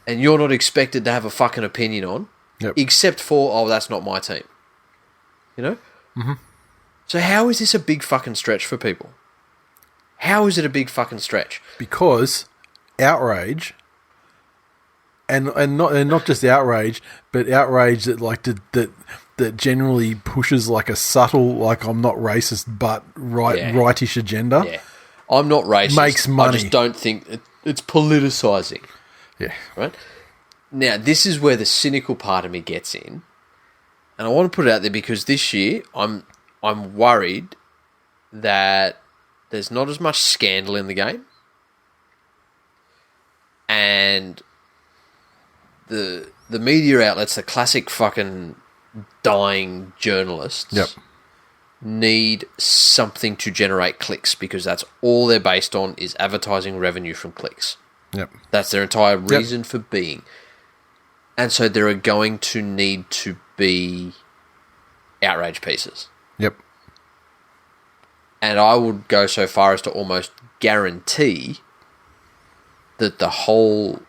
S2: and you're not expected to have a fucking opinion on, except for, oh, that's not my team. You know? So how is this a big fucking stretch for people? How is it a big fucking stretch?
S1: Because outrage, and not just outrage, but outrage that generally pushes like a subtle, like I'm not racist, but rightish agenda.
S2: Yeah, I'm not racist.
S1: Makes money.
S2: I just don't think it's politicizing.
S1: Yeah.
S2: Right? Now, this is where the cynical part of me gets in. And I want to put it out there because this year I'm worried that there's not as much scandal in the game. And the media outlets, the classic fucking dying journalists, need something to generate clicks because that's all they're based on is advertising revenue from clicks.
S1: Yep.
S2: That's their entire reason for being. And so there are going to need to be outrage pieces.
S1: Yep.
S2: And I would go so far as to almost guarantee that the whole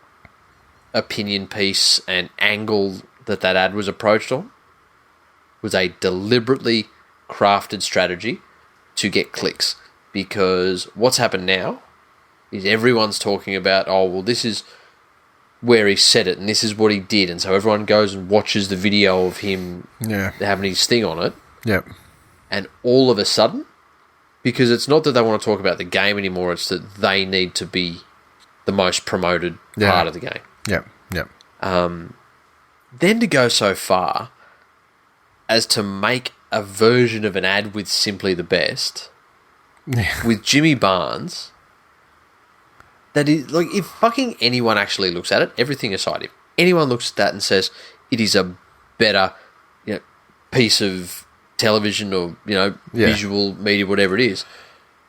S2: opinion piece and angle that ad was approached on was a deliberately crafted strategy to get clicks. Because what's happened now is everyone's talking about, oh, well, this is where he said it and this is what he did. And so everyone goes and watches the video of him having his thing on it.
S1: Yep.
S2: And all of a sudden, because it's not that they want to talk about the game anymore, it's that they need to be the most promoted part of the game.
S1: Yep. Yep.
S2: Then to go so far as to make a version of an ad with Simply the Best with Jimmy Barnes, that is, like, if fucking anyone actually looks at it, everything aside, if anyone looks at that and says it is a better, piece of television or, visual media, whatever it is,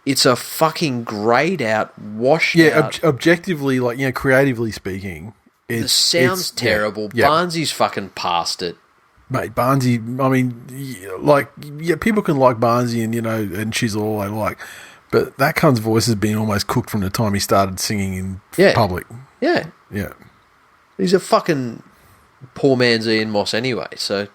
S2: it's a fucking grayed out, washed out.
S1: Objectively, creatively speaking,
S2: the sound's terrible. Barnsley's fucking past it.
S1: Mate, Barnsley, I mean, people can like Barnsley and Chisel all they like, but that cunt's voice has been almost cooked from the time he started singing in public.
S2: Yeah.
S1: Yeah.
S2: He's a fucking poor man's Ian Moss anyway, so...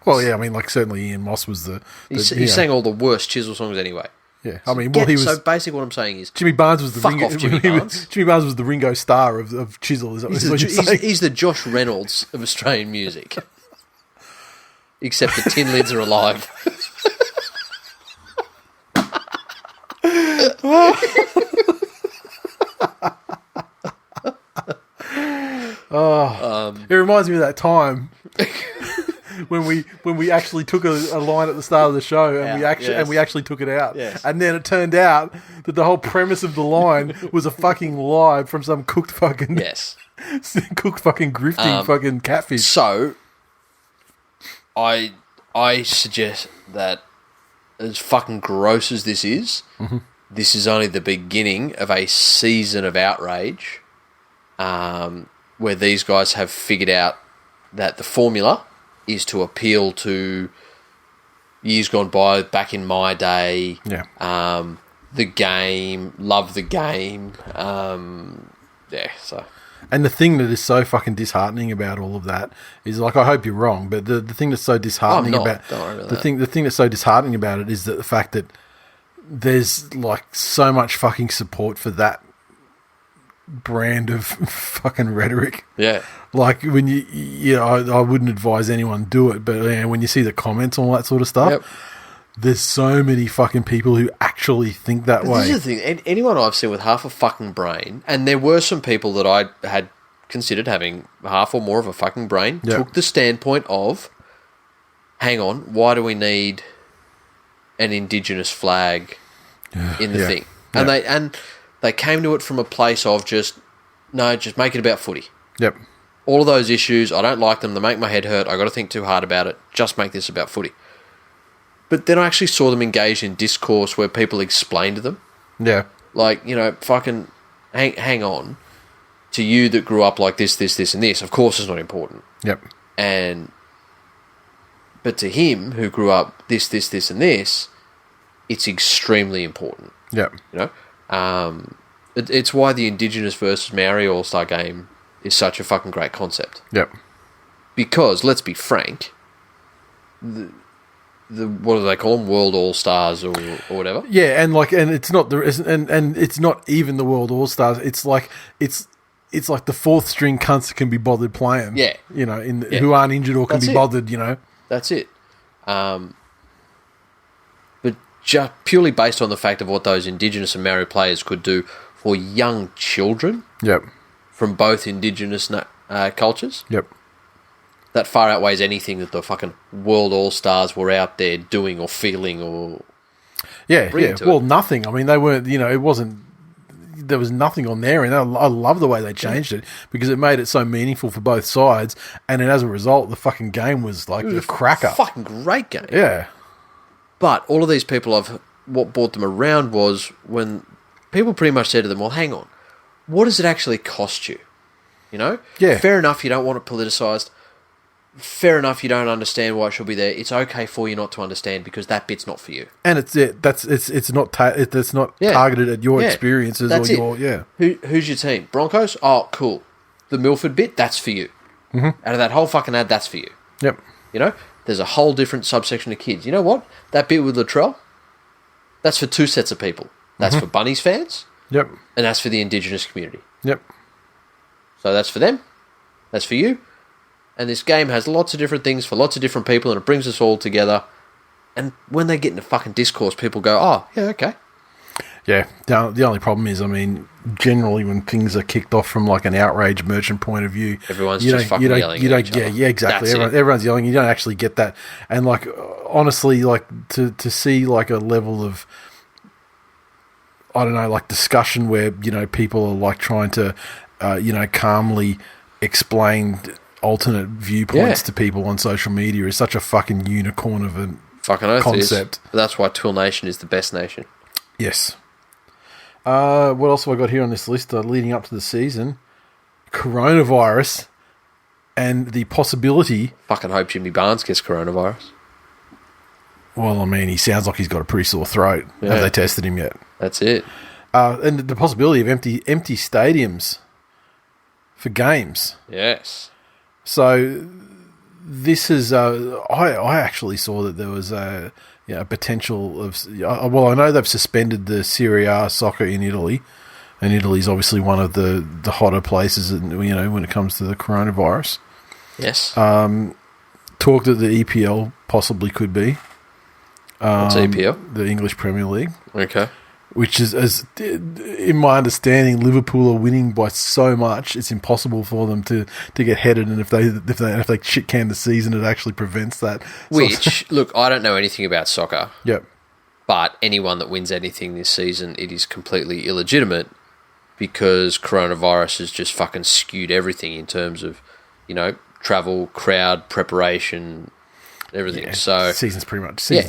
S1: Well, yeah, I mean, certainly Ian Moss was
S2: he sang all the worst Chisel songs anyway.
S1: Yeah, I mean, he was...
S2: So basically what I'm saying is...
S1: Jimmy Barnes was the
S2: Fuck off, Jimmy Barnes.
S1: Jimmy Barnes was the Ringo Starr of Chisel, is that what you're saying?
S2: He's the Josh Reynolds of Australian music. Except the tin lids are alive.
S1: It reminds me of that time when we actually took a line at the start of the show and we actually took it out.
S2: Yes.
S1: And then it turned out that the whole premise of the line was a fucking lie from some cooked fucking cooked fucking grifting fucking catfish.
S2: So I suggest that, as fucking gross as this is, this is only the beginning of a season of outrage, where these guys have figured out that the formula is to appeal to years gone by, back in my day, the game, love the game, so...
S1: And the thing that is so fucking disheartening about all of that is, I hope you're wrong, but the thing that's so disheartening
S2: Don't worry about that.
S1: the thing that's so disheartening about it is that the fact that there's so much fucking support for that brand of fucking rhetoric.
S2: Yeah.
S1: When I wouldn't advise anyone do it, but when you see the comments and all that sort of stuff, there's so many fucking people who actually think that way.
S2: This is the thing. Anyone I've seen with half a fucking brain, and there were some people that I had considered having half or more of a fucking brain, took the standpoint of, hang on, why do we need an Indigenous flag in the thing? And they came to it from a place of just make it about footy.
S1: Yep.
S2: All of those issues, I don't like them. They make my head hurt. I got to think too hard about it. Just make this about footy. But then I actually saw them engage in discourse where people explained to them.
S1: Yeah.
S2: Like, fucking hang on. To you that grew up like this, and this, of course it's not important.
S1: Yep.
S2: But to him, who grew up this, and this, it's extremely important.
S1: Yep.
S2: It's why the Indigenous versus Maori All-Star game is such a fucking great concept.
S1: Yep.
S2: Because, let's be frank, the what do they call them? World All-Stars or whatever?
S1: Yeah, and it's not and it's not even the World All-Stars. It's like the fourth string cunts that can be bothered playing.
S2: Yeah.
S1: Who aren't injured or can be bothered,
S2: That's it. But just purely based on the fact of what those Indigenous and Maori players could do for young children.
S1: Yep.
S2: From both Indigenous cultures.
S1: Yep.
S2: That far outweighs anything that the fucking World All-Stars were out there doing or feeling or...
S1: Yeah. Well, nothing. I mean, they weren't, it wasn't... There was nothing on there, and I love the way they changed it because it made it so meaningful for both sides, and then as a result, the fucking game was like a cracker.
S2: Fucking great game.
S1: Yeah.
S2: But all of these people, what brought them around was when people pretty much said to them, well, hang on, what does it actually cost you? Yeah. Fair enough, you don't want it politicized. Fair enough, you don't understand why it should be there. It's okay for you not to understand because that bit's not for you.
S1: And it's not targeted at your experiences
S2: that's
S1: or
S2: your Who's your team? Broncos? Oh, cool. The Milford bit, that's for you.
S1: Mm-hmm.
S2: Out of that whole fucking ad, that's for you.
S1: Yep.
S2: There's a whole different subsection of kids. You know what? That bit with Latrell, that's for two sets of people. That's for Bunnies fans.
S1: Yep.
S2: And that's for the Indigenous community.
S1: Yep.
S2: So that's for them. That's for you. And this game has lots of different things for lots of different people, and it brings us all together. And when they get into fucking discourse, people go, oh, yeah, okay.
S1: Yeah, the only problem is, I mean, generally when things are kicked off from like an outrage merchant point of view,
S2: everyone's just fucking yelling at each other.
S1: Yeah, exactly. Everyone's yelling. You don't actually get that. And like, honestly, like to see like a level of, I don't know, like discussion where, people are like trying to, calmly explain alternate viewpoints to people on social media is such a fucking unicorn of a concept.
S2: But that's why TWIL Nation is the best nation.
S1: Yes. What else have I got here on this list leading up to the season? Coronavirus and the possibility...
S2: Fucking hope Jimmy Barnes gets coronavirus.
S1: Well, I mean, he sounds like he's got a pretty sore throat. Yeah. Have they tested him yet?
S2: That's it.
S1: And the possibility of empty stadiums for games.
S2: Yes.
S1: So this is... I actually saw that there was a potential of... Well, I know they've suspended the Serie A soccer in Italy, and Italy's obviously one of the hotter places, when it comes to the coronavirus.
S2: Yes.
S1: Talk that the EPL possibly could be.
S2: What's EPL?
S1: The English Premier League.
S2: Okay.
S1: Which is, as in my understanding, Liverpool are winning by so much, it's impossible for them to get headed. And if they shit can the season, it actually prevents that.
S2: Which, look, I don't know anything about soccer.
S1: Yep.
S2: But anyone that wins anything this season, it is completely illegitimate because coronavirus has just fucking skewed everything in terms of, travel, crowd, preparation, everything.
S1: Yeah.
S2: So
S1: season's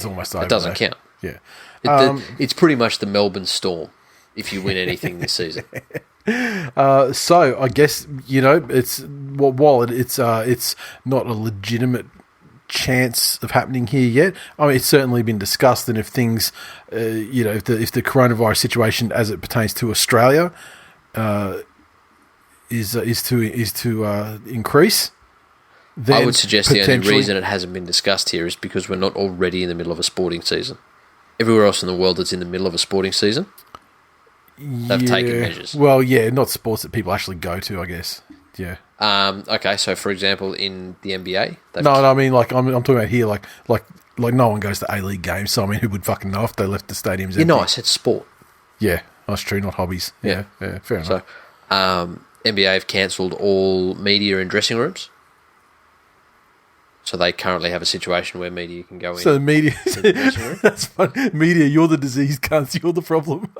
S1: almost over.
S2: It doesn't count.
S1: Yeah.
S2: It's pretty much the Melbourne Storm if you win anything this season.
S1: So I guess it's while it's not a legitimate chance of happening here yet. I mean, it's certainly been discussed, and if things, if the coronavirus situation as it pertains to Australia is to increase.
S2: I would suggest the only reason it hasn't been discussed here is because we're not already in the middle of a sporting season. Everywhere else in the world that's in the middle of a sporting season, they've taken measures.
S1: Well, yeah, not sports that people actually go to, I guess. Yeah.
S2: Okay, so for example, in the NBA,
S1: I mean, like I'm talking about here, like no one goes to A-League games. So I mean, who would fucking know if they left the stadiums empty?
S2: No, I said sport.
S1: Yeah, that's true. Not hobbies. Yeah, fair enough.
S2: So, NBA have cancelled all media in dressing rooms. So they currently have a situation where media can go in.
S1: So the media, that's fun. Media, you're the disease, cunts. You're the problem.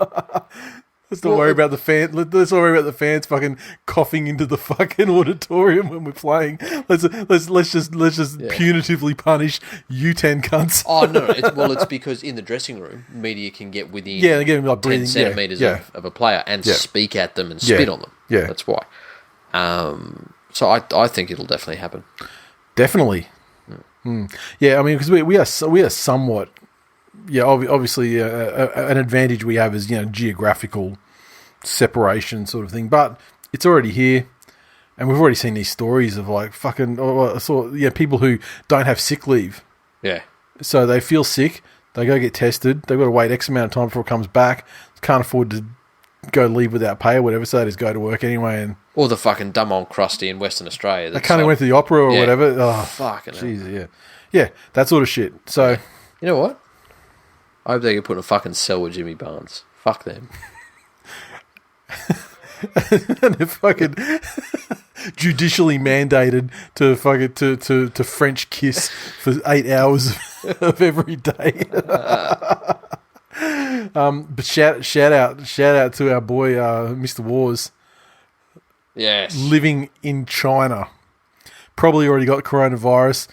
S1: Let's not worry about the fan. Let's not worry about the fans fucking coughing into the fucking auditorium when we're playing. Let's just punitively punish you 10 cunts.
S2: Oh no! It's because in the dressing room, media can get within
S1: they're getting like
S2: 10 centimeters of a player and speak at them and spit on them.
S1: Yeah,
S2: that's why. So I think it'll definitely happen.
S1: Definitely. Yeah, I mean, because we are somewhat. Yeah, obviously, an advantage we have is geographical separation sort of thing, but it's already here, and we've already seen these stories of like fucking people who don't have sick leave.
S2: Yeah,
S1: so they feel sick, they go get tested, they've got to wait X amount of time before it comes back. Can't afford to go leave without pay or whatever, so they just go to work anyway. And
S2: or the fucking dumb old crusty in Western Australia.
S1: They kind of went to the opera or whatever. Oh,
S2: fucking
S1: Jesus, yeah, that sort of shit. So
S2: you know what? I hope they get put in a fucking cell with Jimmy Barnes. Fuck them.
S1: And they're fucking judicially mandated to fucking to French kiss for 8 hours of every day. But shout out to our boy Mr. Wars.
S2: Yes.
S1: Living in China. Probably already got coronavirus.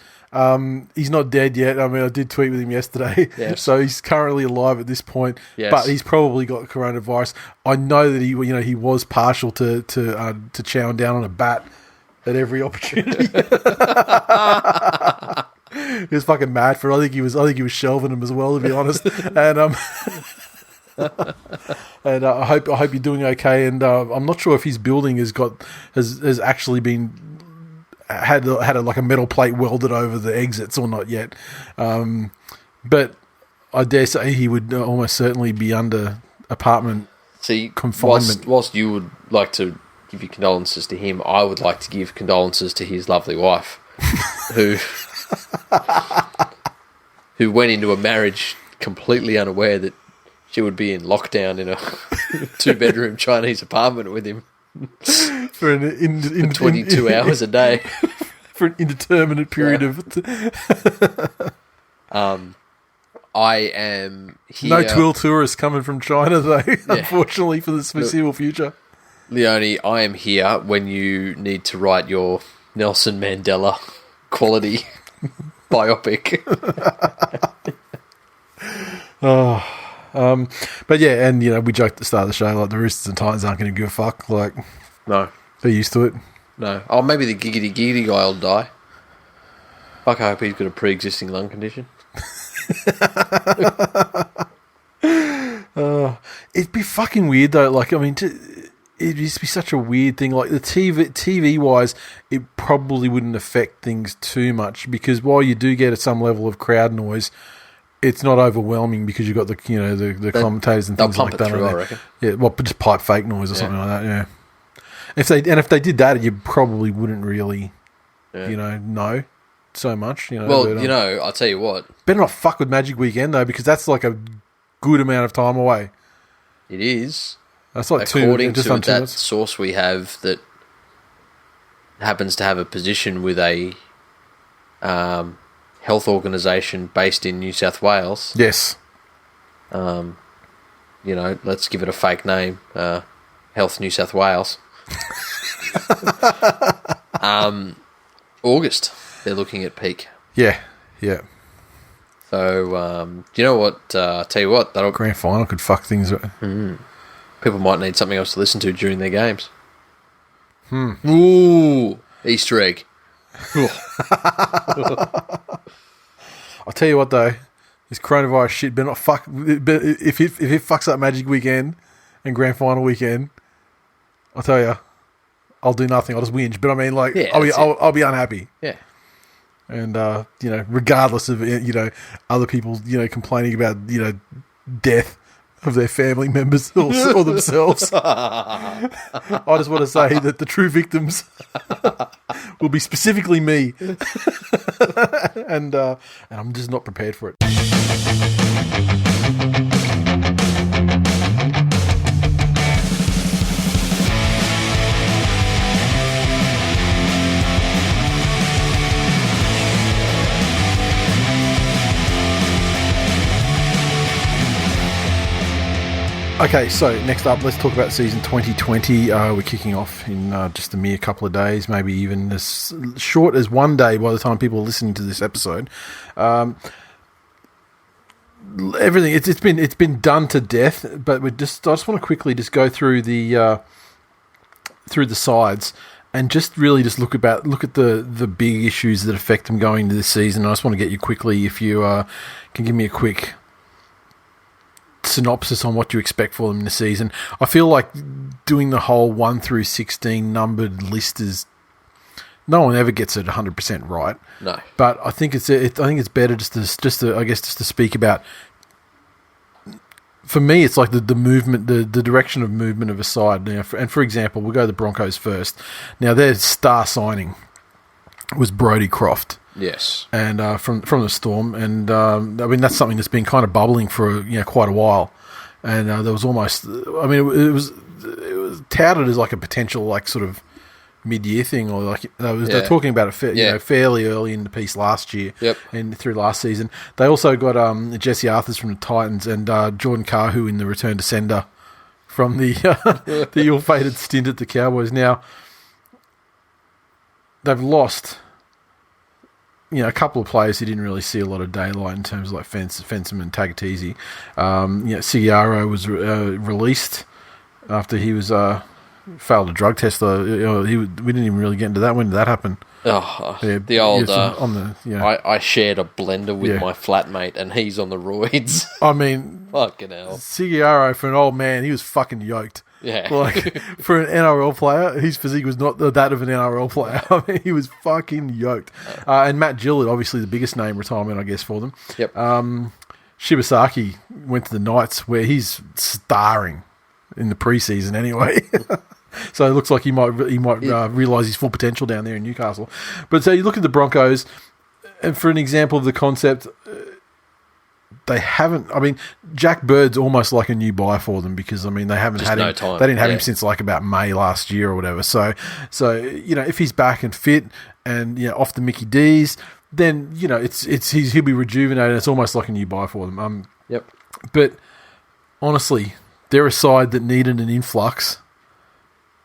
S1: He's not dead yet. I mean, I did tweet with him yesterday.
S2: Yes.
S1: So he's currently alive at this point.
S2: Yes.
S1: But he's probably got coronavirus. I know that he was partial to chowing down on a bat at every opportunity. He was fucking mad for it. I think he was shelving him as well, to be honest. And and I hope you're doing okay. And I'm not sure if his building has actually been had like a metal plate welded over the exits or not yet. But I dare say he would almost certainly be under apartment confinement.
S2: Whilst you would like to give your condolences to him, I would like to give condolences to his lovely wife, who went into a marriage completely unaware that she would be in lockdown in a 2-bedroom Chinese apartment with him
S1: for
S2: 22 hours a day
S1: for an indeterminate period of.
S2: I am here.
S1: No TWIL tourists coming from China, though. Unfortunately, for the foreseeable future.
S2: Leone, I am here when you need to write your Nelson Mandela quality biopic.
S1: But yeah, and we joked at the start of the show like the Roosters and Titans aren't going to give a fuck. Like,
S2: no,
S1: they're used to it.
S2: No. Oh, maybe the giggity guy will die. Fuck, I hope he's got a pre-existing lung condition.
S1: It'd be fucking weird though. Like, I mean, it'd just be such a weird thing. Like the TV wise, it probably wouldn't affect things too much because while you do get some level of crowd noise, it's not overwhelming because you've got the commentators and things like that.
S2: They'll pump it through, I reckon.
S1: Yeah, well, just pipe fake noise or something like that. Yeah. If they did that, you probably wouldn't really, know so much.
S2: Well, I'll tell you what.
S1: Better not fuck with Magic Weekend though, because that's like a good amount of time away.
S2: It is.
S1: That's like
S2: according to that source we have that happens to have a position with a health organisation based in New South Wales.
S1: Yes.
S2: Let's give it a fake name, Health New South Wales. August, they're looking at peak.
S1: Yeah.
S2: So, do you know what? Tell you what, that'll
S1: grand final could fuck things up.
S2: People might need something else to listen to during their games. Ooh, Easter egg.
S1: I'll tell you what though, this coronavirus shit better not fuck. If it fucks up Magic Weekend and grand final weekend, I'll tell you, I'll do nothing. I'll just whinge. But I mean, like, I'll be unhappy.
S2: Yeah.
S1: And regardless of other people complaining about death of their family members or themselves, I just want to say that the true victims will be specifically me, and I'm just not prepared for it. Okay, so next up, let's talk about season 2020. We're kicking off in just a mere couple of days, maybe even as short as one day by the time people are listening to this episode. Everything it's been done to death, but I just want to quickly just go through the sides and just look at the big issues that affect them going into this season. I just want to get you quickly, if you can give me a quick synopsis on what you expect for them in the season. I feel like doing the whole 1 through 16 numbered list is, no one ever gets it 100% right.
S2: No,
S1: but I think it's better just to speak about. For me, it's like the movement, the direction of movement of a side. Now, for example, we'll go to the Broncos first. Now, their star signing was Brodie Croft.
S2: Yes,
S1: and from the Storm, and I mean that's something that's been kind of bubbling for quite a while, and there was almost, I mean, it was touted as like a potential like sort of mid-year thing, or like they're talking about it fairly early in the piece last year, and through last season. They also got Jesse Arthurs from the Titans and Jordan Kahu in the return to sender from the the ill-fated stint at the Cowboys. Now they've lost a couple of players who didn't really see a lot of daylight in terms of like Fensom and Tagatese. Sigiaro was released after he was failed a drug test. We didn't even really get into that. When did that happen?
S2: The old I shared a blender with my flatmate and he's on the roids.
S1: I mean,
S2: fucking hell.
S1: Sigiaro, for an old man, he was fucking yoked.
S2: Yeah.
S1: Like, for an NRL player, his physique was not that of an NRL player. I mean, he was fucking yoked. And Matt Gillett, obviously the biggest name retirement, I guess, for them.
S2: Yep.
S1: Shibasaki went to the Knights, where he's starring in the preseason anyway. So it looks like he might realise his full potential down there in Newcastle. But so you look at the Broncos, and for an example of the concept, they haven't. I mean, Jack Bird's almost like a new buy for them, because I mean they haven't had him. They didn't have him since like about May last year or whatever. So if he's back and fit and off the Mickey D's, then he'll be rejuvenated. It's almost like a new buy for them.
S2: Yep.
S1: But honestly, they're a side that needed an influx.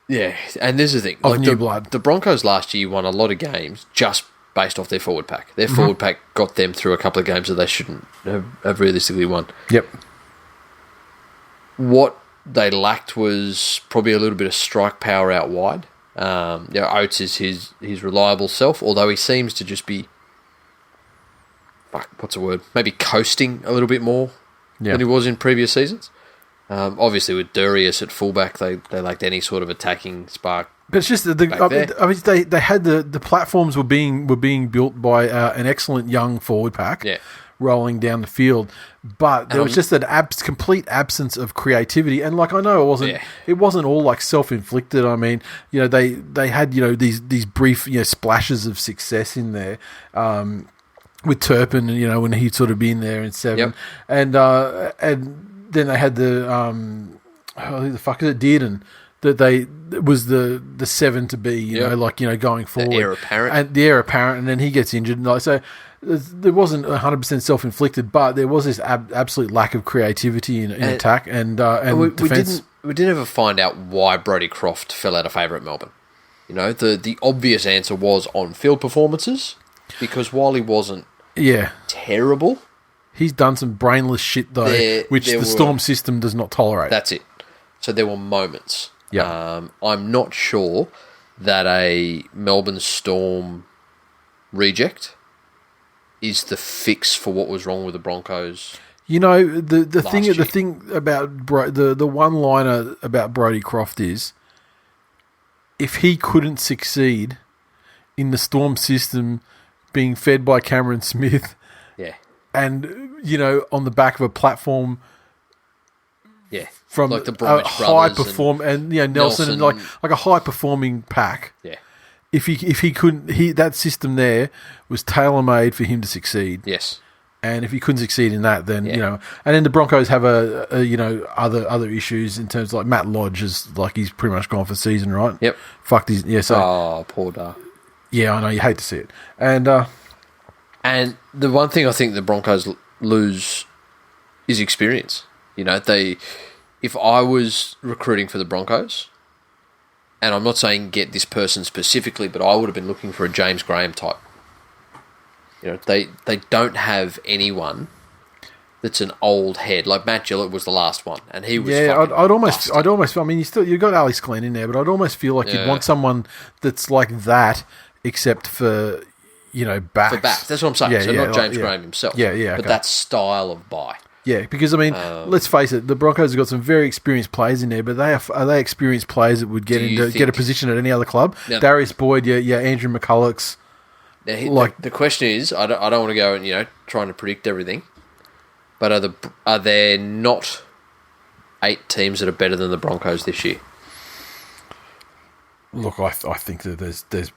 S2: Yeah, and this is the thing.
S1: Of new blood.
S2: The Broncos last year won a lot of games just based off their forward pack. Their forward pack got them through a couple of games that they shouldn't have realistically won.
S1: Yep.
S2: What they lacked was probably a little bit of strike power out wide. Oates is his reliable self, although he seems to just be, what's the word? Maybe coasting a little bit more than he was in previous seasons. Obviously, with Durius at fullback, they lacked any sort of attacking spark. But it's just they
S1: had the platforms were being built by an excellent young forward pack, rolling down the field, but there was just an complete absence of creativity. And like, I know it wasn't all like self-inflicted. I mean, they had these brief splashes of success in there. With Turpin, when he'd sort of been there in 7, and then they had who the fuck is it, Dearden, that was the 7 to be, going forward.
S2: The
S1: heir apparent, and then he gets injured. And so there wasn't 100% self-inflicted, but there was this absolute lack of creativity in attack and defence.
S2: We didn't ever find out why Brodie Croft fell out of favour at Melbourne. The obvious answer was on-field performances, because while he wasn't terrible,
S1: he's done some brainless shit though, which the Storm system does not tolerate.
S2: That's it. So there were moments.
S1: Yeah.
S2: I'm not sure that a Melbourne Storm reject is the fix for what was wrong with the Broncos.
S1: The thing about the one-liner about Brodie Croft is, if he couldn't succeed in the Storm system being fed by Cameron Smith, and on the back of a platform, from
S2: like the Bromwich
S1: high perform and Nelson and like a high performing pack.
S2: Yeah.
S1: If he couldn't, that system there was tailor made for him to succeed.
S2: Yes.
S1: And if he couldn't succeed in that, then and then the Broncos have other issues in terms of, like, Matt Lodge is like, he's pretty much gone for the season, right?
S2: Yep.
S1: Fucked his
S2: So poor Dar.
S1: Yeah, I know, you hate to see it. And
S2: the one thing I think the Broncos lose is experience. if I was recruiting for the Broncos, and I'm not saying get this person specifically, but I would have been looking for a James Graham type. They don't have anyone that's an old head. Like Matt Gillett was the last one, and he was. Yeah,
S1: I'd almost. I mean, you got Alex Glenn in there, but I'd almost feel like you'd want someone that's like that, except for backs.
S2: For backs, that's what I'm saying. So not James Graham himself.
S1: Yeah.
S2: But that style of buy.
S1: Yeah, because I mean, let's face it, the Broncos have got some very experienced players in there, but are they experienced players that would get a position at any other club? Now, Darius Boyd, Andrew McCulloch's.
S2: Now, the question is, I don't want to go and trying to predict everything, but are there not 8 teams that are better than the Broncos this year?
S1: Look, I think that there's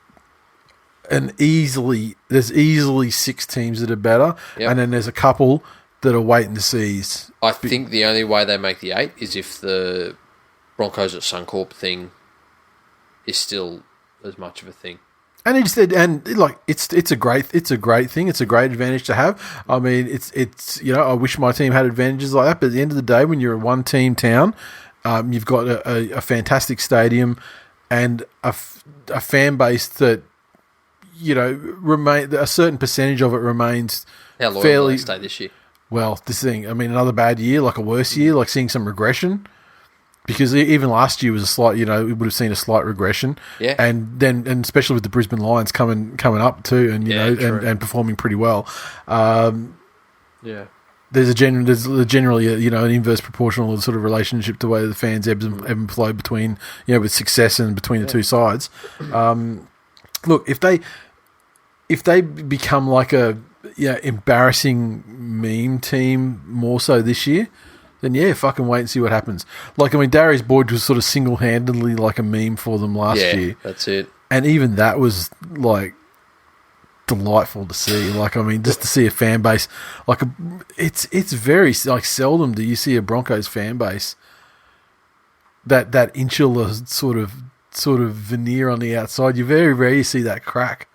S1: easily 6 teams that are better, and then there's a couple that are waiting to seize.
S2: I think the only way they make the 8 is if the Broncos at Suncorp thing is still as much of a thing.
S1: And it's a great thing. It's a great advantage to have. I mean, it's I wish my team had advantages like that. But at the end of the day, when you're a 1-team town, you've got a fantastic stadium and a fan base that remain a certain percentage of it remains.
S2: How loyal will they stay this year?
S1: Well, this thing, I mean, another bad year, like a worse year, like seeing some regression. Because even last year was a slight, we would have seen a slight regression. Yeah. And especially with the Brisbane Lions coming up too and, and performing pretty well. There's generally an inverse proportional sort of relationship to the way the fans ebb and flow between, with success and between the two sides. Look, if they become like a embarrassing meme team more so this year, then fucking wait and see what happens. Like, I mean, Darius Boyd was sort of single-handedly like a meme for them last year.
S2: Yeah, that's it.
S1: And even that was like delightful to see. Like, I mean, just to see a fan base, like it's very like seldom do you see a Broncos fan base that insular sort of veneer on the outside. You very rarely see that crack.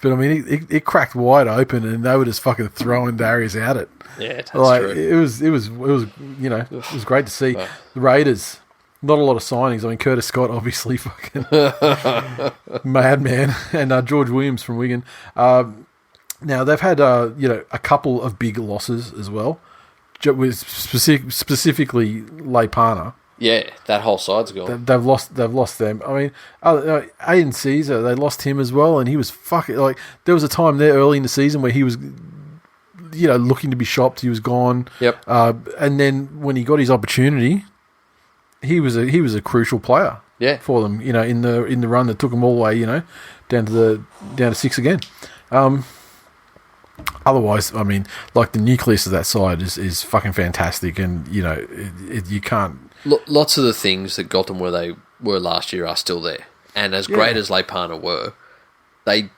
S1: But I mean, it cracked wide open, and they were just fucking throwing Darius out it.
S2: Yeah, that's true.
S1: It was great to see. The Raiders, not a lot of signings. I mean, Curtis Scott, obviously, fucking madman, and George Williams from Wigan. Now they've had a couple of big losses as well, with specifically Leipana.
S2: Yeah, that whole side's gone.
S1: They've lost them. I mean, Aiden Caesar, they lost him as well, and he was fucking like. There was a time there early in the season where he was, looking to be shopped. He was gone.
S2: Yep.
S1: And then when he got his opportunity, he was a crucial player.
S2: Yeah.
S1: For them, in the run that took them all the way, down to 6 again. Otherwise, I mean, like the nucleus of that side is fucking fantastic, and you can't.
S2: Lots of the things that got them where they were last year are still there. And as great as Leipana were, they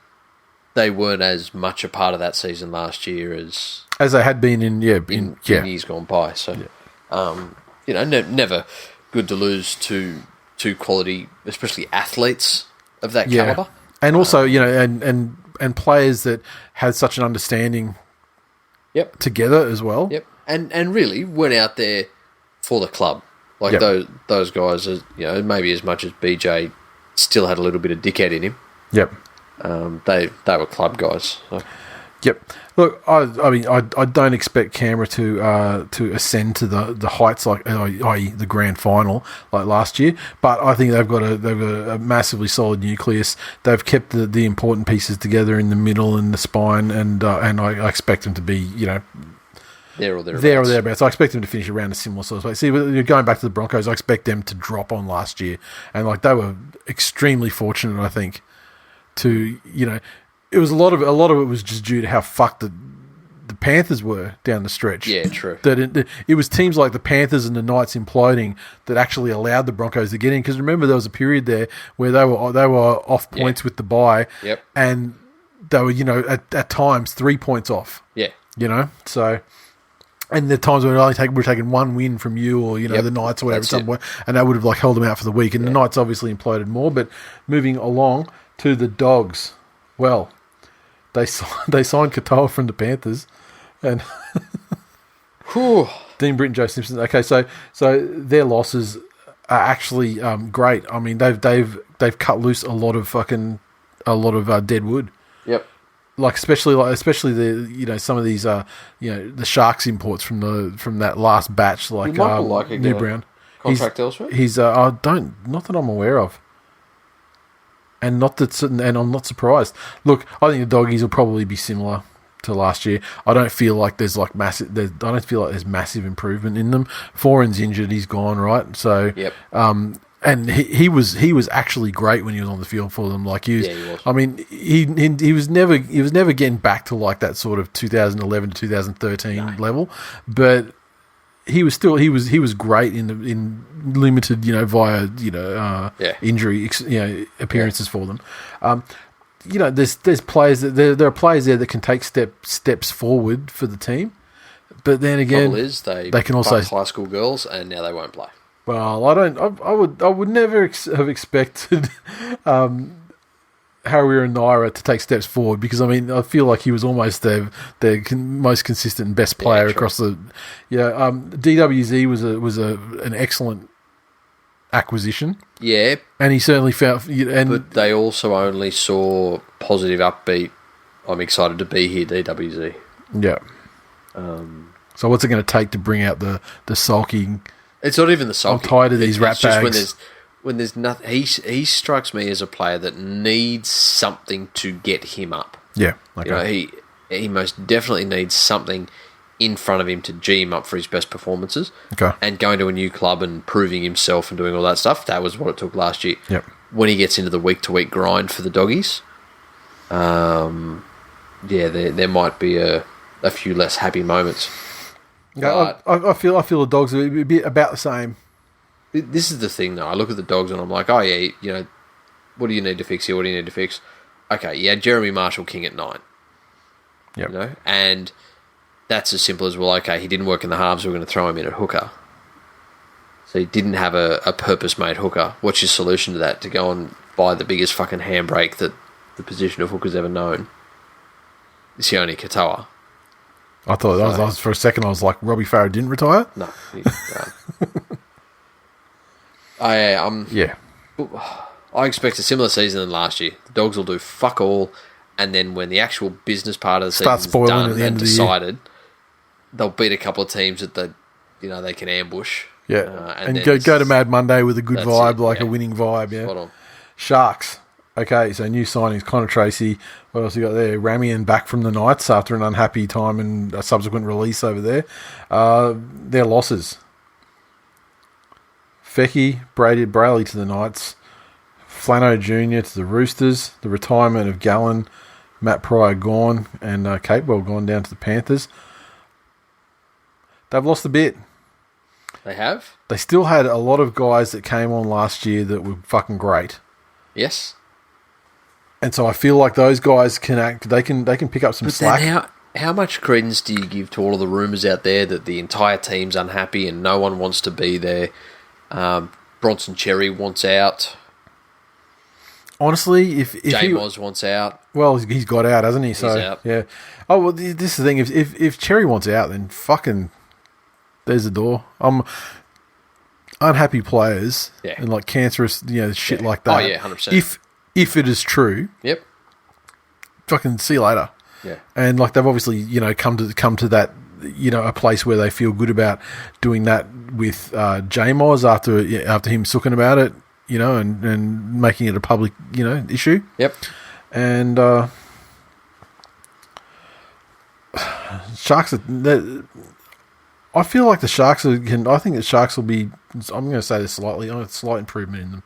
S2: weren't as much a part of that season last year as
S1: they had been in
S2: years gone by. So, never good to lose to quality, especially athletes of that caliber.
S1: And also, and players that had such an understanding together as well.
S2: Yep. And really went out there for the club. Like those guys, maybe as much as BJ still had a little bit of dickhead in him.
S1: Yep.
S2: They were club guys. So.
S1: Yep. Look, I mean, I don't expect Canberra to ascend to the heights like, i.e. the grand final like last year, but I think they've got a massively solid nucleus. They've kept the important pieces together in the middle and the spine, and I expect them to be there or thereabouts. I expect them to finish around a similar sort of place. See, going back to the Broncos, I expect them to drop on last year, and like they were extremely fortunate, I think, to it was a lot of it was just due to how fucked the Panthers were down the stretch.
S2: Yeah, true.
S1: That it was teams like the Panthers and the Knights imploding that actually allowed the Broncos to get in. Because remember, there was a period there where they were off points with the bye, and they were at times 3 points off.
S2: Yeah,
S1: so. And the times when we're taking one win from you or, the Knights or whatever, somewhere, and that would have held them out for the week. And the Knights obviously imploded more. But moving along to the Dogs, well, they signed Katoa from the Panthers, and
S2: Whew.
S1: Dean Britton, Joe Simpson. Okay, so their losses are actually great. I mean, they've cut loose a lot of dead wood.
S2: Yep.
S1: Especially the some of these the Sharks imports from that last batch, like New Brown
S2: contract elsewhere.
S1: He's not that I'm aware of. And I'm not surprised. Look, I think the Doggies will probably be similar to last year. I don't feel like there's massive improvement in them. Foran's injured, he's gone, right? So,
S2: yep.
S1: And he was actually great when he was on the field for them. Like he was. I mean, he was never getting back to like that sort of 2011 to 2013 level, but he was great in limited via injury appearances for them. There's players there are players there that can take steps forward for the team, but then again,
S2: the trouble is
S1: they can also
S2: high school girls and now they won't play.
S1: Well, I would never have expected Harrier and Naira to take steps forward, because I mean I feel like he was almost their most consistent and best player across the. DWZ was an excellent acquisition. Yeah, and he certainly found.
S2: But they also only saw positive upbeat. I'm excited to be here, DWZ.
S1: Yeah. So what's it going to take to bring out the sulking?
S2: It's not even the sulking.
S1: I'm tired of these rat bags.
S2: When there's nothing, he strikes me as a player that needs something to get him up.
S1: Yeah, okay.
S2: He most definitely needs something in front of him to G him up for his best performances.
S1: Okay.
S2: And going to a new club and proving himself and doing all that stuff, that was what it took last year.
S1: Yep.
S2: When he gets into the week-to-week grind for the Doggies, there might be a few less happy moments.
S1: Yeah, I feel the Dogs are a bit about the same.
S2: This is the thing, though. I look at the Dogs and I'm like, oh, yeah, what do you need to fix here? What do you need to fix? Okay, yeah, Jeremy Marshall King at 9.
S1: Yep.
S2: And that's as simple as, well, okay, he didn't work in the halves, we're going to throw him in at hooker. So he didn't have a purpose-made hooker. What's your solution to that? To go and buy the biggest fucking handbrake that the position of hooker's ever known? Sione Katoa.
S1: I thought that was for a second. I was like, Robbie Farah didn't retire.
S2: No.
S1: Yeah.
S2: I expect a similar season than last year. The Dogs will do fuck all, and then when the actual business part of the season is done
S1: at the end
S2: and decided, they'll beat a couple of teams that they can ambush.
S1: Yeah, and go to Mad Monday with a good vibe, a winning vibe. Yeah.
S2: Spot on.
S1: Sharks. Okay, so new signings, Connor Tracy. What else you got there? Ramian back from the Knights after an unhappy time and a subsequent release over there. Their losses. Fecky, Brayley to the Knights. Flano Jr. to the Roosters. The retirement of Gallen, Matt Pryor gone, and Capewell gone down to the Panthers. They've lost a bit.
S2: They have?
S1: They still had a lot of guys that came on last year that were fucking great.
S2: Yes.
S1: And so I feel like those guys can pick up some slack.
S2: Then how much credence do you give to all of the rumours out there that the entire team's unhappy and no one wants to be there? Bronson Cherry wants out.
S1: Honestly, if
S2: J-Moz wants out.
S1: Well, he's got out, hasn't he? So
S2: he's out.
S1: Yeah. Oh well, this is the thing. If Cherry wants out, then fucking there's the door. Unhappy players and like cancerous, shit like that.
S2: Oh yeah, 100%.
S1: If it is true,
S2: yep.
S1: Fucking see you later.
S2: Yeah.
S1: And like they've obviously, come to that, a place where they feel good about doing that with J-Moz after him sooking about it, and making it a public, issue.
S2: Yep.
S1: And Sharks I feel like the Sharks I think the Sharks will be, I'm going to say this slightly, a slight improvement in them.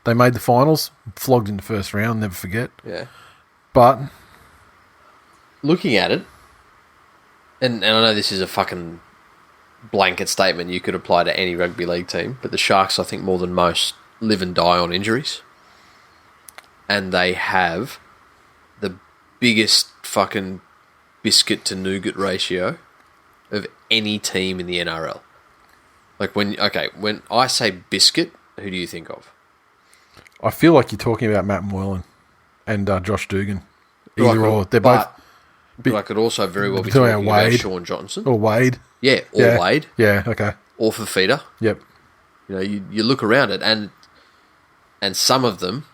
S1: They made the finals, flogged in the first round, never forget.
S2: Yeah.
S1: But
S2: looking at it, and I know this is a fucking blanket statement you could apply to any rugby league team, but the Sharks, I think more than most, live and die on injuries. And they have the biggest fucking biscuit to nougat ratio of any team in the NRL. Like when I say biscuit, who do you think of?
S1: I feel like you're talking about Matt Moylan and Josh Dugan. Either or. They're both.
S2: But I could also very well be talking about Sean Johnson.
S1: Or Wade.
S2: Yeah, or Wade.
S1: Yeah, okay.
S2: Or Fafita.
S1: Yep.
S2: You know, you look around it, and some of them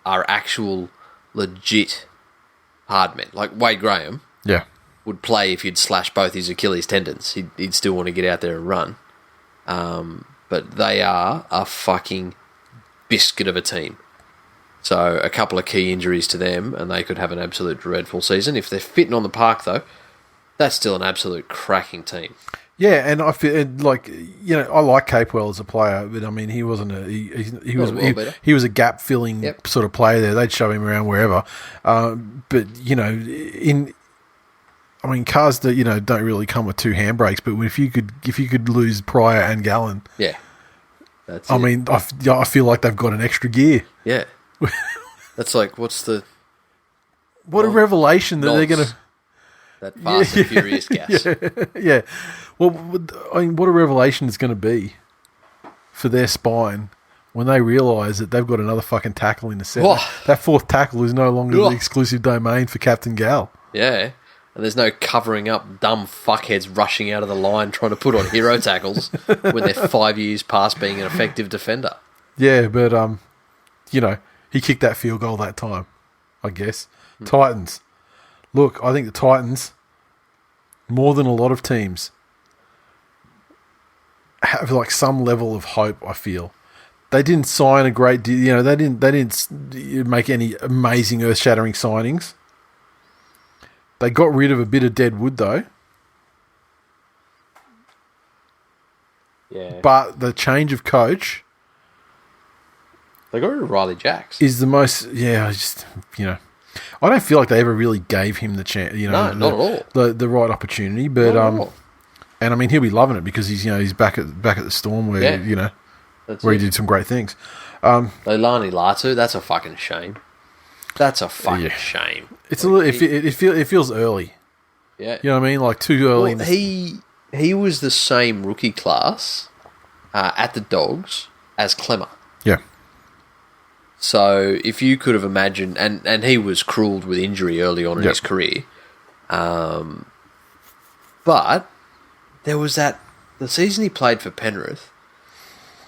S2: are actual legit hard men. Like Wade Graham would play if you'd slash both his Achilles tendons. He'd still want to get out there and run. But they are a fucking biscuit of a team. So a couple of key injuries to them, and they could have an absolute dreadful season. If they're fitting on the park, though, that's still an absolute cracking team.
S1: Yeah, and I feel like, you know, I like Capewell as a player, but I mean, he wasn't a he was a gap filling sort of player there. They'd shove him around wherever, but you know, cars that, you know, don't really come with two handbrakes. But if you could lose Pryor and Gallen,
S2: that's
S1: I mean, I feel like they've got an extra gear.
S2: Yeah, that's like a
S1: revelation that they're going to.
S2: That Fast and Furious gas.
S1: Yeah. Well, I mean, what a revelation it's going to be for their spine when they realise that they've got another fucking tackle in the centre.
S2: Oh.
S1: That fourth tackle is no longer the exclusive domain for Captain Gal.
S2: Yeah. And there's no covering up dumb fuckheads rushing out of the line trying to put on hero tackles when they're 5 years past being an effective defender.
S1: Yeah, but, you know, he kicked that field goal that time, I guess. Titans. Look, I think the Titans, more than a lot of teams, have like some level of hope. I feel they didn't sign a great deal. You know, they didn't make any amazing, earth-shattering signings. They got rid of a bit of dead wood, though.
S2: Yeah,
S1: but the change of coach,
S2: they got rid of Riley Jacks,
S1: is the most. Yeah, I don't feel like they ever really gave him the chance, you know,
S2: not at all.
S1: The right opportunity. But and I mean, he'll be loving it because he's back at the Storm where he did some great things.
S2: Leilani Latu, that's a fucking shame. That's a fucking shame.
S1: It's a little. It feels early.
S2: Yeah,
S1: you know what I mean, like too early.
S2: Well, he was the same rookie class at the Dogs as Clemmer.
S1: Yeah.
S2: So if you could have imagined, and he was cruelled with injury early on in his career, but there was the season he played for Penrith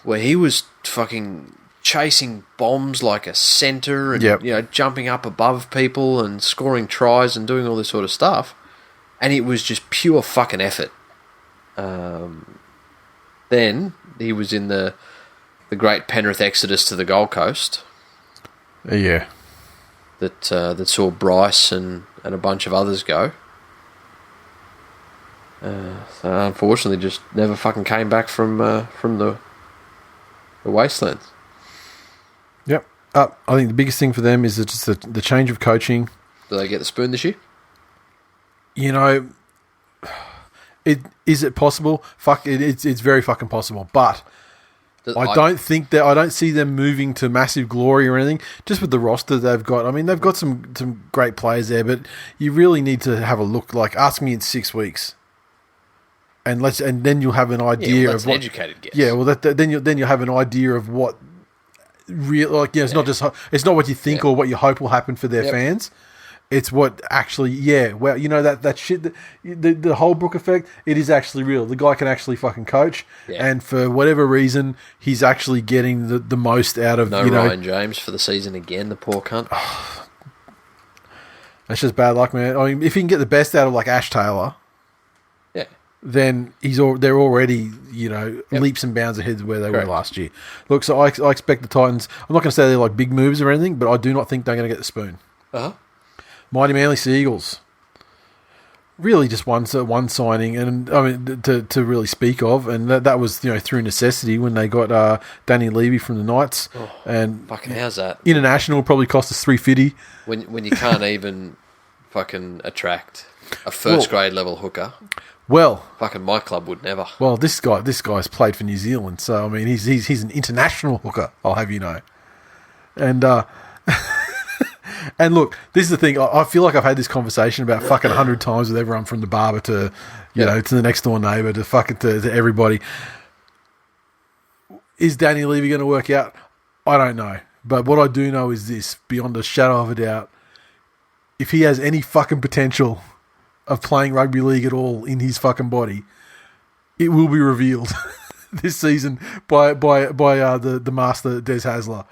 S2: where he was fucking chasing bombs like a centre and you know, jumping up above people and scoring tries and doing all this sort of stuff, and it was just pure fucking effort. Then he was in the great Penrith exodus to the Gold Coast.
S1: Yeah.
S2: That saw Bryce and a bunch of others go. So unfortunately, just never fucking came back from the wastelands.
S1: Yep. I think the biggest thing for them is just the change of coaching.
S2: Do they get the spoon this year?
S1: You know, is it possible? Fuck it. It's very fucking possible, but. I don't see them moving to massive glory or anything. Just with the roster they've got, I mean, they've got some great players there, but you really need to have a look. Like, ask me in 6 weeks, and then you'll have an idea of what. Educated guess. Yeah, well, then you'll have an idea of what real. Like, it's not what you think or what you hope will happen for their fans. It's what actually, well, you know, that shit, the Holbrook effect, it is actually real. The guy can actually fucking coach, and for whatever reason, he's actually getting the most out of,
S2: Ryan James for the season again, the poor cunt.
S1: That's just bad luck, man. I mean, if he can get the best out of, like, Ash Taylor, then they're already, leaps and bounds ahead of where they were last year. Look, so I expect the Titans, I'm not going to say they're, like, big moves or anything, but I do not think they're going to get the spoon.
S2: Uh-huh.
S1: Mighty Manly Seagulls. Really just one signing, and I mean to really speak of, and that was through necessity when they got Danny Levy from the Knights. And
S2: fucking how's that?
S1: International probably cost us $350.
S2: When you can't even fucking attract a first grade level hooker.
S1: Well,
S2: fucking my club would never.
S1: Well, this guy's played for New Zealand, so I mean he's an international hooker. I'll have you know, and. And look, this is the thing. I feel like I've had this conversation about fucking 100 times with everyone from the barber to, to the next door neighbour to fucking to everybody. Is Danny Levy going to work out? I don't know. But what I do know is this, beyond a shadow of a doubt, if he has any fucking potential of playing rugby league at all in his fucking body, it will be revealed this season by the master Des Hasler.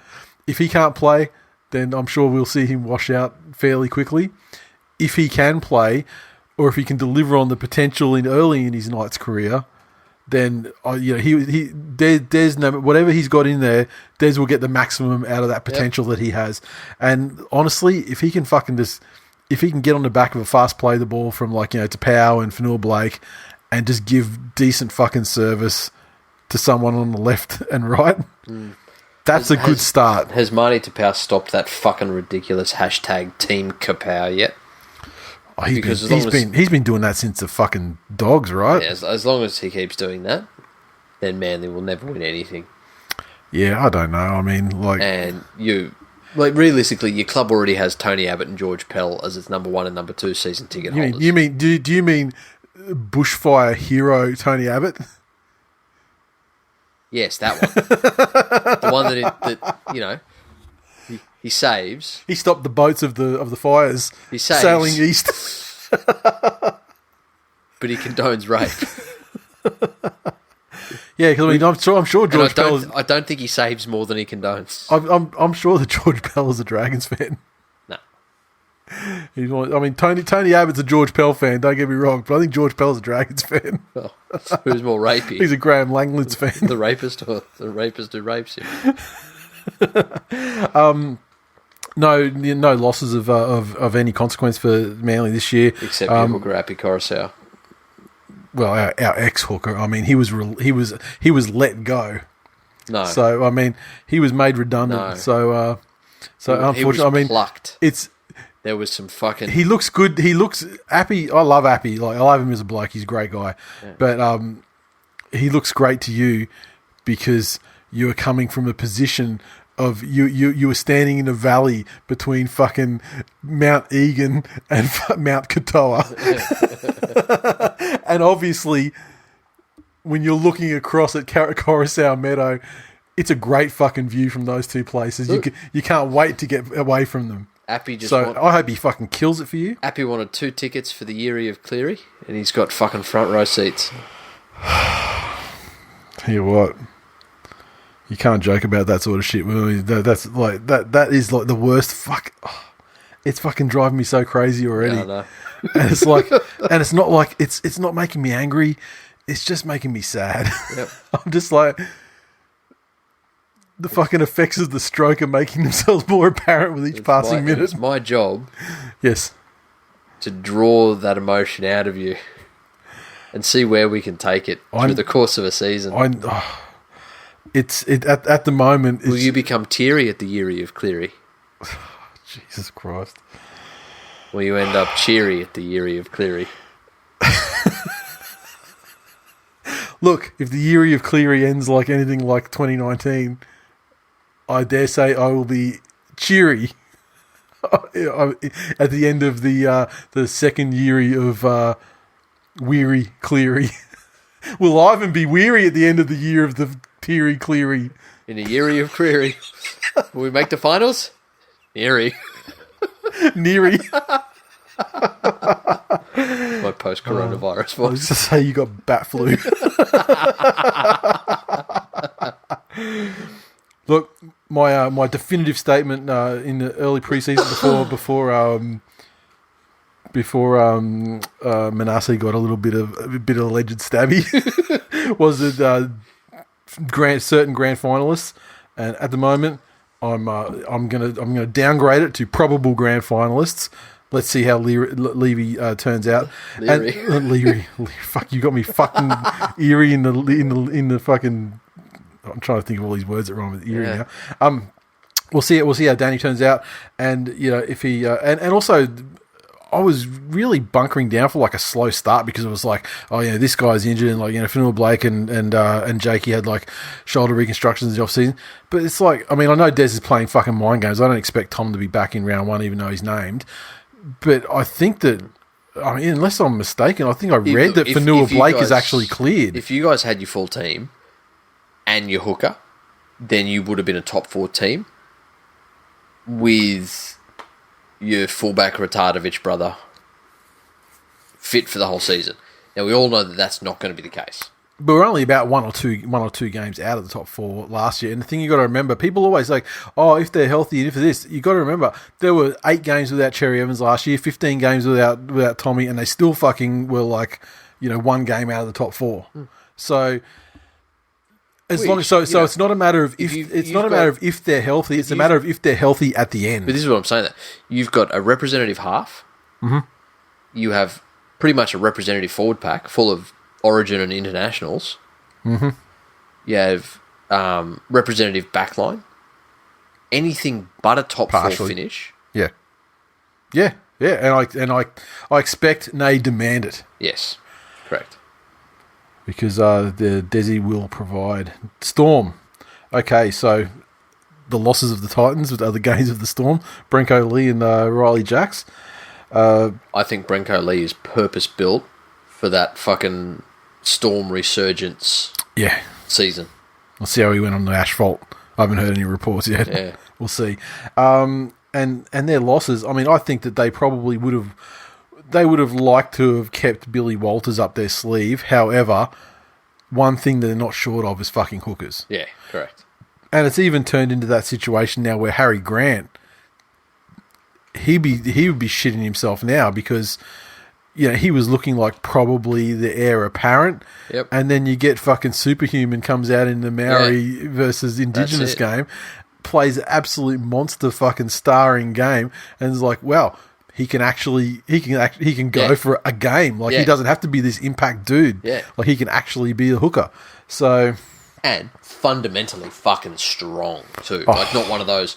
S1: If he can't play, then I'm sure we'll see him wash out fairly quickly. If he can play, or if he can deliver on the potential early in his Knights career, then Des, whatever he's got in there, Des will get the maximum out of that potential that he has. And honestly, if he can get on the back of a fast play the ball from to Powell and Fanua Blake, and just give decent fucking service to someone on the left and right, that's a good start.
S2: Has Marty Tapau stopped that fucking ridiculous hashtag Team Kapow yet?
S1: Oh, he's been doing that since the fucking Dogs, right?
S2: Yeah, as long as he keeps doing that, then Manly will never win anything.
S1: Yeah, I don't know. I mean,
S2: realistically, your club already has Tony Abbott and George Pell as its number 1 and number 2 season ticket holders.
S1: Do you mean bushfire hero Tony Abbott?
S2: Yes, that one. The one that he saves.
S1: He stopped the boats of the fires sailing east.
S2: But he condones rape.
S1: Yeah, because I'm sure George Pell.
S2: I don't think he saves more than he condones.
S1: I'm sure that George Pell is a Dragons fan.
S2: No.
S1: Tony Abbott's a George Pell fan. Don't get me wrong, but I think George Pell's a Dragons fan.
S2: Well, who's more rapey?
S1: He's a Graham Langlands fan.
S2: The rapist or the rapist who rapes him?
S1: No losses of any consequence for Manly this year,
S2: except your hooker Appy Coruscant.
S1: Well, our ex hooker. I mean, he was let go.
S2: No.
S1: So he was made redundant.
S2: No.
S1: So unfortunately,
S2: he was plucked. There was some fucking.
S1: He looks good. He looks Appy. I love Appy. I love him as a bloke. He's a great guy. Yeah. But he looks great to you because you are coming from a position of you were standing in a valley between fucking Mount Egan and Mount Katoa. And obviously, when you're looking across at Coruscant Meadow, it's a great fucking view from those two places. You can't wait to get away from them.
S2: Appy
S1: I hope he fucking kills it for you.
S2: Appy wanted 2 tickets for the Yeary of Cleary, and he's got fucking front row seats.
S1: Tell you what, you can't joke about that sort of shit. That's like that is like the worst. It's fucking driving me so crazy already.
S2: Yeah, I know.
S1: And it's like, and it's not like it's not making me angry. It's just making me sad.
S2: Yep.
S1: I'm just like, the fucking effects of the stroke are making themselves more apparent with each passing minute.
S2: It's my job,
S1: yes,
S2: to draw that emotion out of you and see where we can take it through the course of a season.
S1: At the moment.
S2: Will you become teary at the Yeary of Cleary?
S1: Jesus Christ.
S2: Will you end up cheery at the Yeary of Cleary?
S1: Look, if the Yeary of Cleary ends like anything like 2019, I dare say I will be cheery at the end of the second Yeary of Weary Cleary. Will Ivan be weary at the end of the year of the Teary Cleary?
S2: In a Yeary of Cleary. Will we make the finals? Yeary.
S1: Neary.
S2: My post-coronavirus voice.
S1: I was just say you got bat flu. Look, my definitive statement in the early preseason before Manasseh got a bit of alleged stabby was that certain grand finalists, and at the moment I'm gonna downgrade it to probable grand finalists. Let's see how Levy turns out.
S2: Leary.
S1: And Leary, fuck, you got me fucking eerie in the fucking. I'm trying to think of all these words that rhyme with eerie now. We'll see how Danny turns out, and if he and also. I was really bunkering down for like a slow start because it was like, this guy's injured, and like Fanua Blake and Jakey had like shoulder reconstructions in the off season. But it's like, I mean, I know Des is playing fucking mind games. I don't expect Tom to be back in round 1, even though he's named. But I think that, unless I'm mistaken, I think I read that Fanua Blake is actually cleared.
S2: If you guys had your full team and your hooker, then you would have been a top 4 team with your fullback Ratardovich brother fit for the whole season. Now, we all know that that's not going to be the case.
S1: But we're only about one or two games out of the top 4 last year. And the thing you got to remember, people always like, oh, if they're healthy and if this, you got to remember there were 8 games without Cherry Evans last year, 15 games without Tommy, and they still fucking were like, 1 game out of the top 4. So as long as it's not a matter of if they're healthy, it's a matter of if they're healthy at the end.
S2: But this is what I'm saying. That you've got a representative half.
S1: Mm-hmm.
S2: You have pretty much a representative forward pack full of Origin and internationals.
S1: Mm-hmm.
S2: You have representative backline. Anything but a top 4 finish.
S1: Yeah. And I expect, nay, demand it.
S2: Yes, correct.
S1: Because the Desi will provide. Storm. Okay, so the losses of the Titans are the gains of the Storm. Brenko Lee and Riley Jacks.
S2: I think Brenko Lee is purpose built for that fucking Storm resurgence season.
S1: We'll see how he went on the asphalt. I haven't heard any reports yet.
S2: Yeah.
S1: We'll see. And their losses, I mean, I think that they probably would have liked to have kept Billy Walters up their sleeve. However, one thing that they're not short of is fucking hookers.
S2: Yeah, correct.
S1: And it's even turned into that situation now where Harry Grant, he would be shitting himself now because he was looking like probably the heir apparent.
S2: Yep.
S1: And then you get fucking Superhuman comes out in the Maori versus Indigenous game, plays an absolute monster fucking starring game, and is like, wow, he can go for a game. Like he doesn't have to be this impact dude.
S2: Yeah.
S1: Like he can actually be a hooker. So
S2: and fundamentally fucking strong too. Like not one of those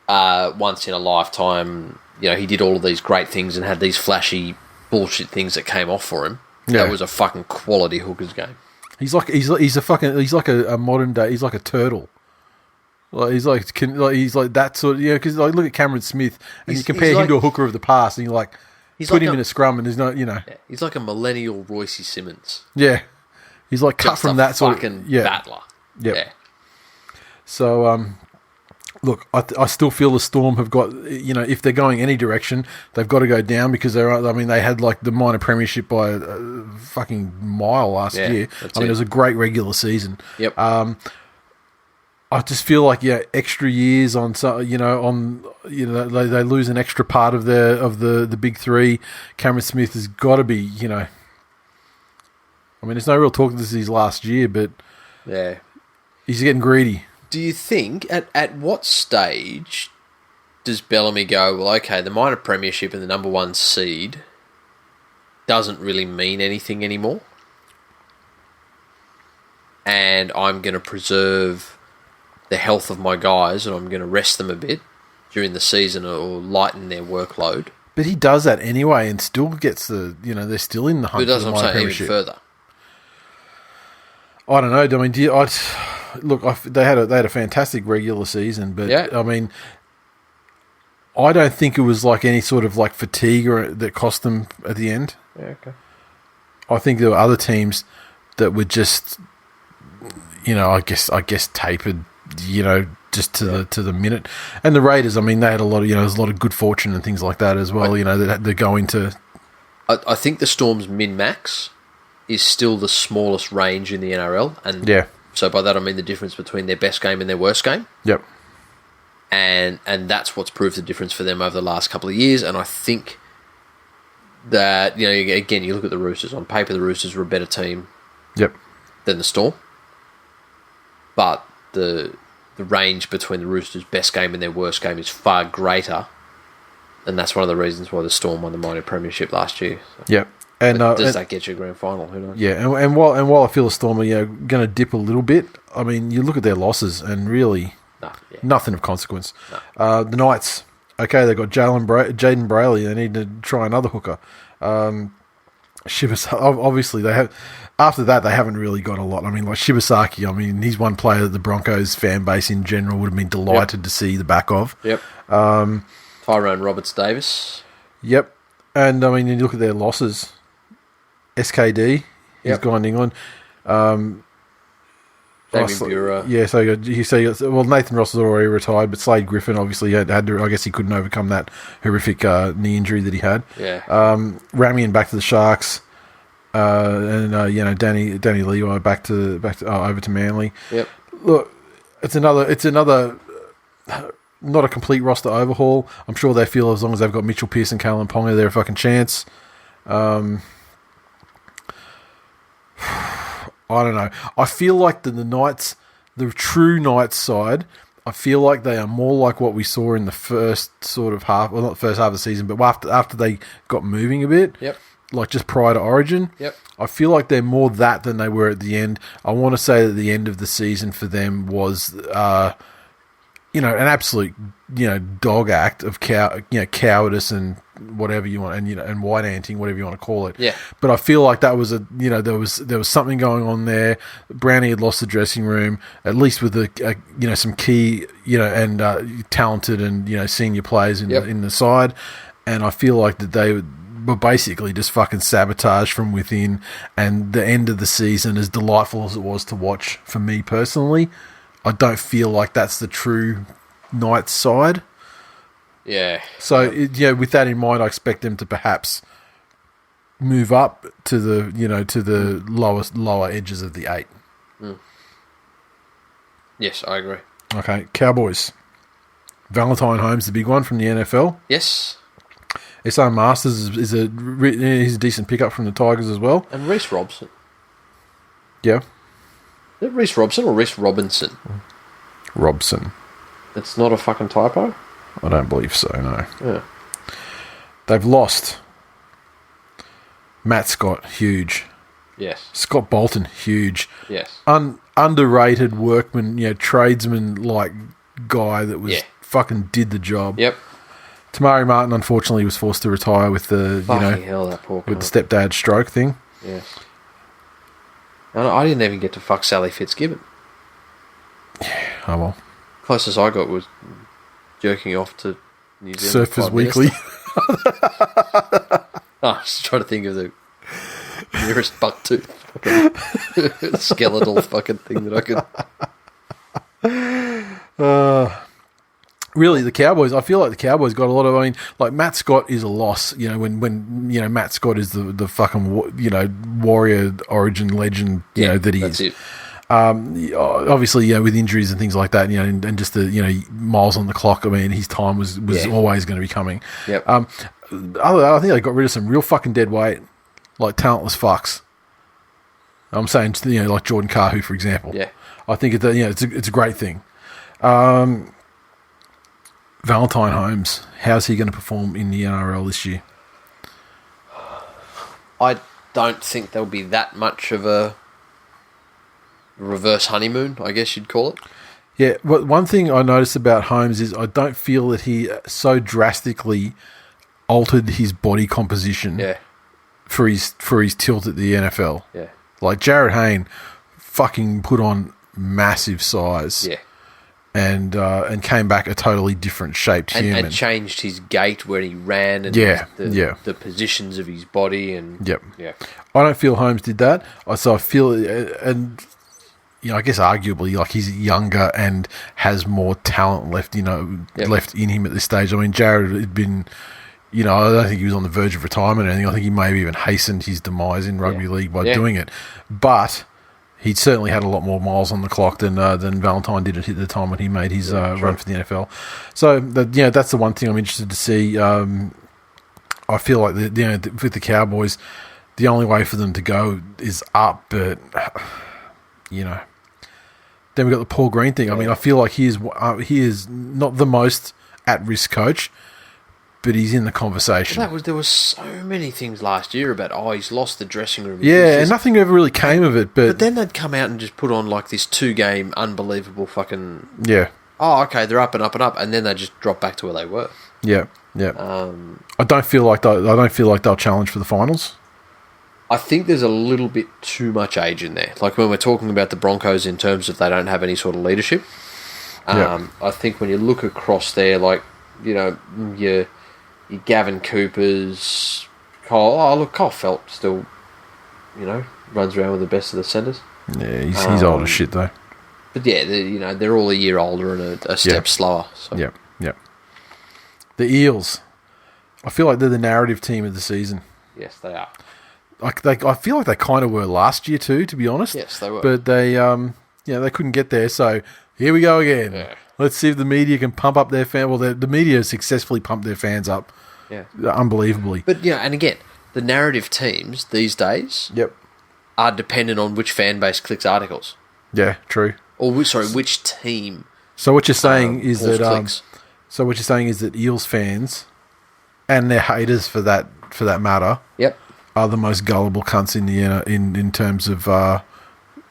S2: once in a lifetime, he did all of these great things and had these flashy bullshit things that came off for him. Yeah. That was a fucking quality hookers game. He's like
S1: a modern day. He's like a turtle. Like he's like that sort of because look at Cameron Smith and you compare him to a hooker of the past and you're like put him in a scrum and there's no
S2: he's like a millennial Royce Simmons.
S1: Yeah, he's like cut
S2: just
S1: from that sort of
S2: battler.
S1: Yep.
S2: Yeah.
S1: So look, I still feel the Storm have got, if they're going any direction, they've got to go down because they had like the minor premiership by a fucking mile last year. It was a great regular season.
S2: Yep.
S1: I just feel like extra years on they lose an extra part of the big 3. Cameron Smith has got to be there's no real talk this is his last year, but he's getting greedy.
S2: Do you think, at what stage does Bellamy go, well, okay, the minor premiership and the number 1 seed doesn't really mean anything anymore, and I'm going to preserve the health of my guys and I'm going to rest them a bit during the season or lighten their workload?
S1: But he does that anyway and still gets they're still in the hunt for the minor premiership.
S2: Even further?
S1: I don't know. I mean, they had a fantastic regular season, but I mean, I don't think it was like any sort of like fatigue that cost them at the end.
S2: Yeah, okay.
S1: I think there were other teams that were just, I guess tapered, just to the minute. And the Raiders, I mean, they had a lot of, there's a lot of good fortune and things like that as well. They're going to.
S2: I think the Storm's min-max is still the smallest range in the NRL, and so by that I mean the difference between their best game and their worst game.
S1: Yep.
S2: And that's what's proved the difference for them over the last couple of years. And I think that again, you look at the Roosters. On paper, the Roosters were a better team.
S1: Yep.
S2: Than the Storm, but the range between the Roosters' best game and their worst game is far greater, and that's one of the reasons why the Storm won the minor premiership last year. So.
S1: Yep. And
S2: does that get you a grand final? Who knows?
S1: Yeah, and while I feel the Storm are going to dip a little bit, I mean, you look at their losses and really nothing of consequence. No. The Knights, okay, they got Jaden Brayley. They need to try another hooker. Obviously, they have. After that, they haven't really got a lot. I mean, like Shibasaki, he's one player that the Broncos fan base in general would have been delighted to see the back of.
S2: Yep. Tyrone Roberts-Davis.
S1: Yep. And, I mean, you look at their losses. SKD, he's gone to England.
S2: Damien Bureau.
S1: Yeah, so you say, well, Nathan Ross is already retired, but Slade Griffin obviously had to, I guess he couldn't overcome that horrific knee injury that he had.
S2: Yeah.
S1: Ramian back to the Sharks. Danny Levi back to over to Manly.
S2: Yep.
S1: Look, it's another not a complete roster overhaul. I'm sure they feel as long as they've got Mitchell Pearce and Kalen Ponga, they're a fucking chance. I don't know. I feel like the Knights, the true Knights side, I feel like they are more like what we saw in the first sort of half, well, not the first half of the season, but after they got moving a bit.
S2: Yep.
S1: Like just prior to Origin.
S2: Yep.
S1: I feel like they're more that than they were at the end. I want to say that the end of the season for them was, an absolute, dog act of cowardice and whatever you want, and white anting, whatever you want to call it.
S2: Yeah.
S1: But I feel like that was there was something going on there. Brownie had lost the dressing room, at least with some key, and talented and senior players in the side, and I feel like that they were basically just fucking sabotaged from within. And the end of the season, as delightful as it was to watch for me personally, I don't feel like that's the true Knights side.
S2: Yeah.
S1: So with that in mind, I expect them to perhaps move up to the lower edges of the 8.
S2: Mm. Yes, I agree.
S1: Okay, Cowboys. Valentine Holmes, the big one from the NFL.
S2: Yes.
S1: SR Masters he's a decent pickup from the Tigers as well.
S2: And Reece Robson.
S1: Yeah.
S2: Is it Reece Robson or Reece Robinson?
S1: Robson.
S2: That's not a fucking typo?
S1: I don't believe so, no.
S2: Yeah.
S1: They've lost Matt Scott, huge.
S2: Yes.
S1: Scott Bolton, huge.
S2: Yes.
S1: Underrated workman, tradesman-like guy that was fucking did the job.
S2: Yep.
S1: Tamari Martin, unfortunately, was forced to retire with the
S2: hell, that poor
S1: with the stepdad stroke thing.
S2: Yes. I didn't even get to fuck Sally Fitzgibbon.
S1: Yeah, oh well.
S2: Closest I got was jerking off to New Zealand.
S1: Surfers Weekly.
S2: I was trying to think of the nearest bucktooth skeletal fucking thing that I could.
S1: Really, the Cowboys, I feel like the Cowboys got a lot of, Matt Scott is a loss, when Matt Scott is the fucking, Warrior origin legend, that he is. It. Obviously, with injuries and things like that, and just the, miles on the clock, his time was always going to be coming.
S2: Yep.
S1: I think they got rid of some real fucking dead weight, like talentless fucks. I'm saying, like Jordan Kahu, for example.
S2: Yeah.
S1: I think it's a great thing. Valentine Holmes, how's he going to perform in the NRL this year?
S2: I don't think there'll be that much of a reverse honeymoon, I guess you'd call it.
S1: Yeah, well, one thing I noticed about Holmes is I don't feel that he so drastically altered his body composition for his tilt at the NFL.
S2: Yeah.
S1: Like Jared Hayne fucking put on massive size.
S2: Yeah.
S1: And came back a totally different shaped human.
S2: And changed his gait when he ran and the positions of his body. And
S1: I don't feel Holmes did that. So I feel, and I guess arguably, like he's younger and has more talent left, left in him at this stage. Jared had been, I don't think he was on the verge of retirement or anything. I think he maybe even hastened his demise in rugby league by doing it. But he certainly had a lot more miles on the clock than Valentine did at the time when he made his run for the NFL. So that's the one thing I'm interested to see. I feel like with the Cowboys, the only way for them to go is up. But then we got the Paul Green thing. I feel like he is not the most at risk coach, but he's in the conversation.
S2: There was so many things last year about he's lost the dressing room.
S1: Yeah, and nothing ever really came of it. But
S2: then they'd come out and just put on like this 2-game unbelievable fucking.
S1: Yeah.
S2: Oh, okay, they're up and up and up, and then they just drop back to where they were.
S1: Yeah, yeah. I don't feel like they'll challenge for the finals.
S2: I think there's a little bit too much age in there. Like when we're talking about the Broncos in terms of they don't have any sort of leadership. I think when you look across there, like your Gavin Coopers, Kyle Feldt still, runs around with the best of the centres.
S1: Yeah, he's old as shit though.
S2: But yeah, they're all a year older and a step slower. So.
S1: Yeah. The Eels, I feel like they're the narrative team of the season.
S2: Yes, they are.
S1: I feel like they kind of were last year too, to be honest.
S2: Yes, they were.
S1: But they they couldn't get there. So here we go again.
S2: Yeah.
S1: Let's see if the media can pump up their fan. Well, the media successfully pumped their fans up.
S2: Yeah,
S1: unbelievably.
S2: But and again, the narrative teams these days are dependent on which fan base clicks articles.
S1: Yeah, true.
S2: Or which team.
S1: So what you're saying is that
S2: clicks.
S1: So what you're saying is that Eels fans and their haters for that matter are the most gullible cunts in the in terms of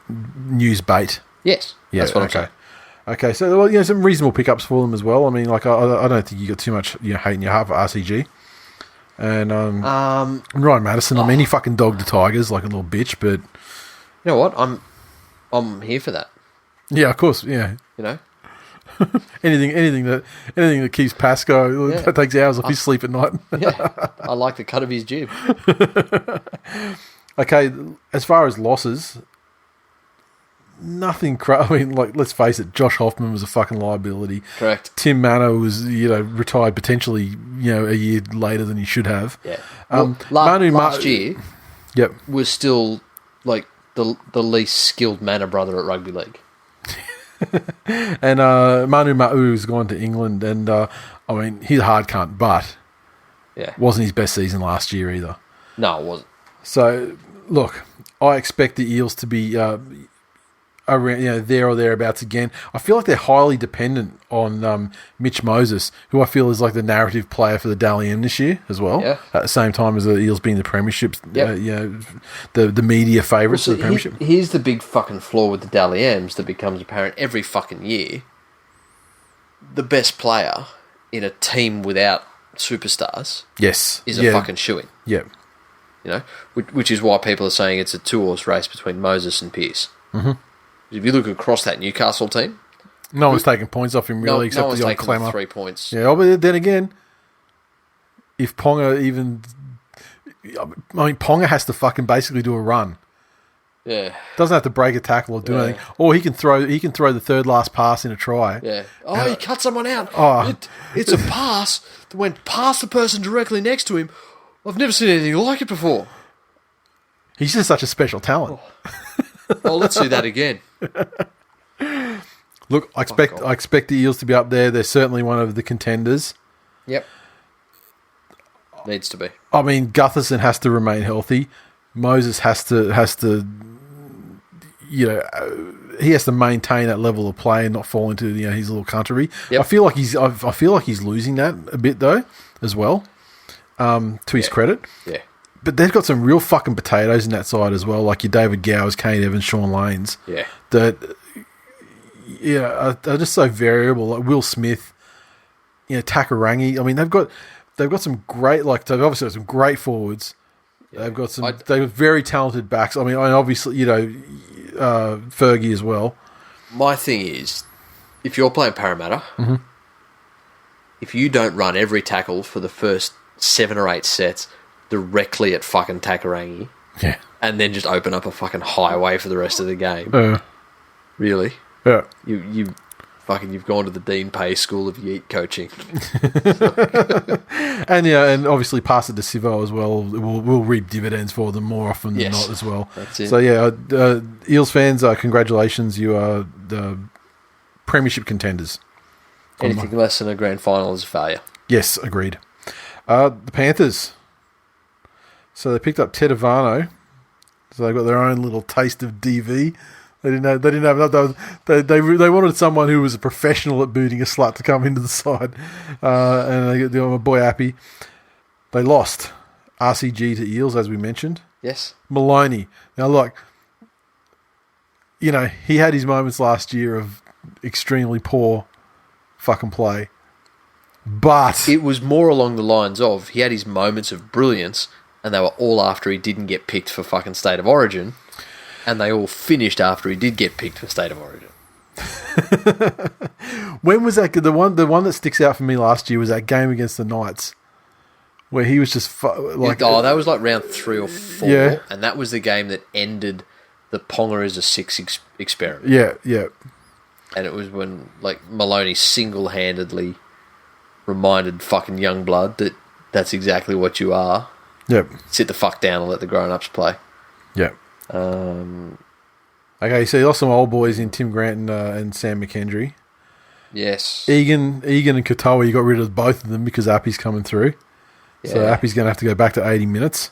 S1: news bait.
S2: Yes, that's what I'm saying.
S1: Okay, so some reasonable pickups for them as well. I mean, like I don't think you got too much hate in your heart for RCG. And Ryan Madison, I mean, he fucking dogged the Tigers like a little bitch, but
S2: you know what? I'm here for that.
S1: Yeah, of course. Yeah, anything that keeps Pascoe that takes hours off his sleep at night.
S2: I like the cut of his jib.
S1: Okay, as far as losses, nothing. I mean, like, let's face it, Josh Hoffman was a fucking liability.
S2: Correct.
S1: Tim Mano was retired potentially a year later than he should have.
S2: Yeah. Last year, was still like the least skilled Manor brother at rugby league.
S1: And Manu Ma'u's gone to England, and I mean, he's a hard cunt, but wasn't his best season last year either. No, it wasn't. So, look, I expect the Eels to be around, there or thereabouts again. I feel like they're highly dependent on Mitch Moses, who I feel is like the narrative player for the Dally M this year as well. Yeah. At the same time as the Eels being the premierships, the media favourites of the premiership.
S2: Here's the big fucking flaw with the Dally M's that becomes apparent every fucking year. The best player in a team without superstars, is a fucking shoo-in.
S1: Yeah.
S2: Which is why people are saying it's a two-horse race between Moses and Pearce. Mm-hmm. If you look across that Newcastle team,
S1: no one's taking points off him really, except the odd Clemmer.
S2: 3 points.
S1: Yeah, but then again, if Ponga Ponga has to fucking basically do a run.
S2: Yeah,
S1: doesn't have to break a tackle or do anything. Or he can throw the third last pass in a try.
S2: Yeah. Oh, he cut someone out. It's a pass that went past the person directly next to him. I've never seen anything like it before.
S1: He's just such a special talent.
S2: Oh, let's do that again.
S1: Look, I expect the Eels to be up there. They're certainly one of the contenders.
S2: Yep. Needs to be.
S1: I mean, Gutherson has to remain healthy. Moses has to he has to maintain that level of play and not fall into his little country. Yep. I feel like he's losing that a bit though, as well. To his credit. Yeah. But they've got some real fucking potatoes in that side as well, like your David Gowers, Kane Evans, Sean Lanes.
S2: Yeah.
S1: That, are just so variable. Like Will Smith, Takarangi. I mean, they've got some great, they've obviously got some great forwards. Yeah. They've got they've very talented backs. I mean, obviously, Fergie as well.
S2: My thing is, if you're playing Parramatta, if you don't run every tackle for the first 7 or 8 sets directly at fucking Takarangi, and then just open up a fucking highway for the rest of the game. Really?
S1: Yeah.
S2: You've gone to the Dean Pay School of Yeet coaching.
S1: and obviously pass it to Sivo as well. We'll reap dividends for them more often than not as well.
S2: That's it.
S1: So Eels fans, congratulations, you are the premiership contenders.
S2: Anything less than a grand final is a failure.
S1: Yes, agreed. The Panthers. So they picked up Ted Ivano. So they got their own little taste of DV. They didn't have enough. They wanted someone who was a professional at booting a slut to come into the side, and they got my boy Appy. They lost RCG to Eels, as we mentioned.
S2: Yes.
S1: Maloney. Now, he had his moments last year of extremely poor fucking play, but
S2: it was more along the lines of he had his moments of brilliance, and they were all after he didn't get picked for fucking State of Origin. And they all finished after he did get picked for State of Origin.
S1: When was that? The one that sticks out for me last year was that game against the Knights, where he was just
S2: that was like round 3 or 4, and that was the game that ended the Ponga as a 6 experiment.
S1: Yeah.
S2: And it was when Maloney single-handedly reminded fucking Youngblood that that's exactly what you are.
S1: Yep.
S2: sit the fuck down and let the grown-ups play.
S1: Yep. Okay, so you lost some old boys in Tim Grant and Sam McKendry.
S2: Yes.
S1: Egan and Katoa, you got rid of both of them because Appy's coming through.
S2: Yeah.
S1: So Appy's going to have to go back to 80 minutes.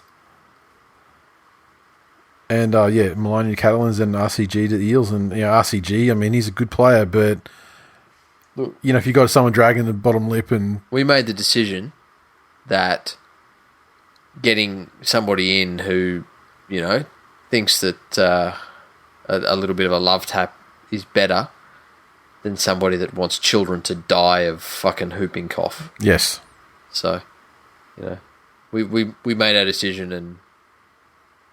S1: And, Maloney Catalans and RCG to the Eels. And, RCG, I mean, he's a good player, but,
S2: Look,
S1: if you got someone dragging the bottom lip and...
S2: We made the decision that getting somebody in who, thinks that a little bit of a love tap is better than somebody that wants children to die of fucking whooping cough.
S1: Yes.
S2: So, we made our decision and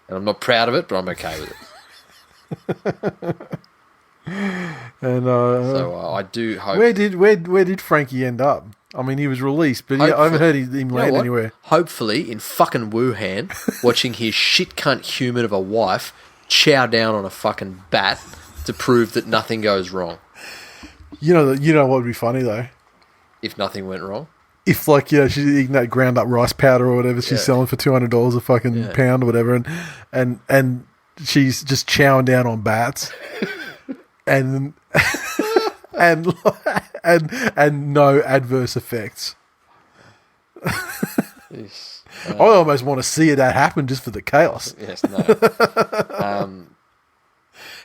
S2: I'm not proud of it, but I'm okay with it.
S1: And
S2: so I do hope.
S1: Where did Frankie end up? I mean, he was released, but I haven't heard him land anywhere.
S2: Hopefully, in fucking Wuhan, watching his shit cunt human of a wife chow down on a fucking bat to prove that nothing goes wrong.
S1: You know what would be funny though?
S2: If nothing went wrong.
S1: If she's eating that ground up rice powder or whatever she's selling for $200 a fucking pound or whatever, and she's just chowing down on bats, and and no adverse effects.
S2: Yes.
S1: I almost want to see that happen just for the chaos.
S2: Yes, no.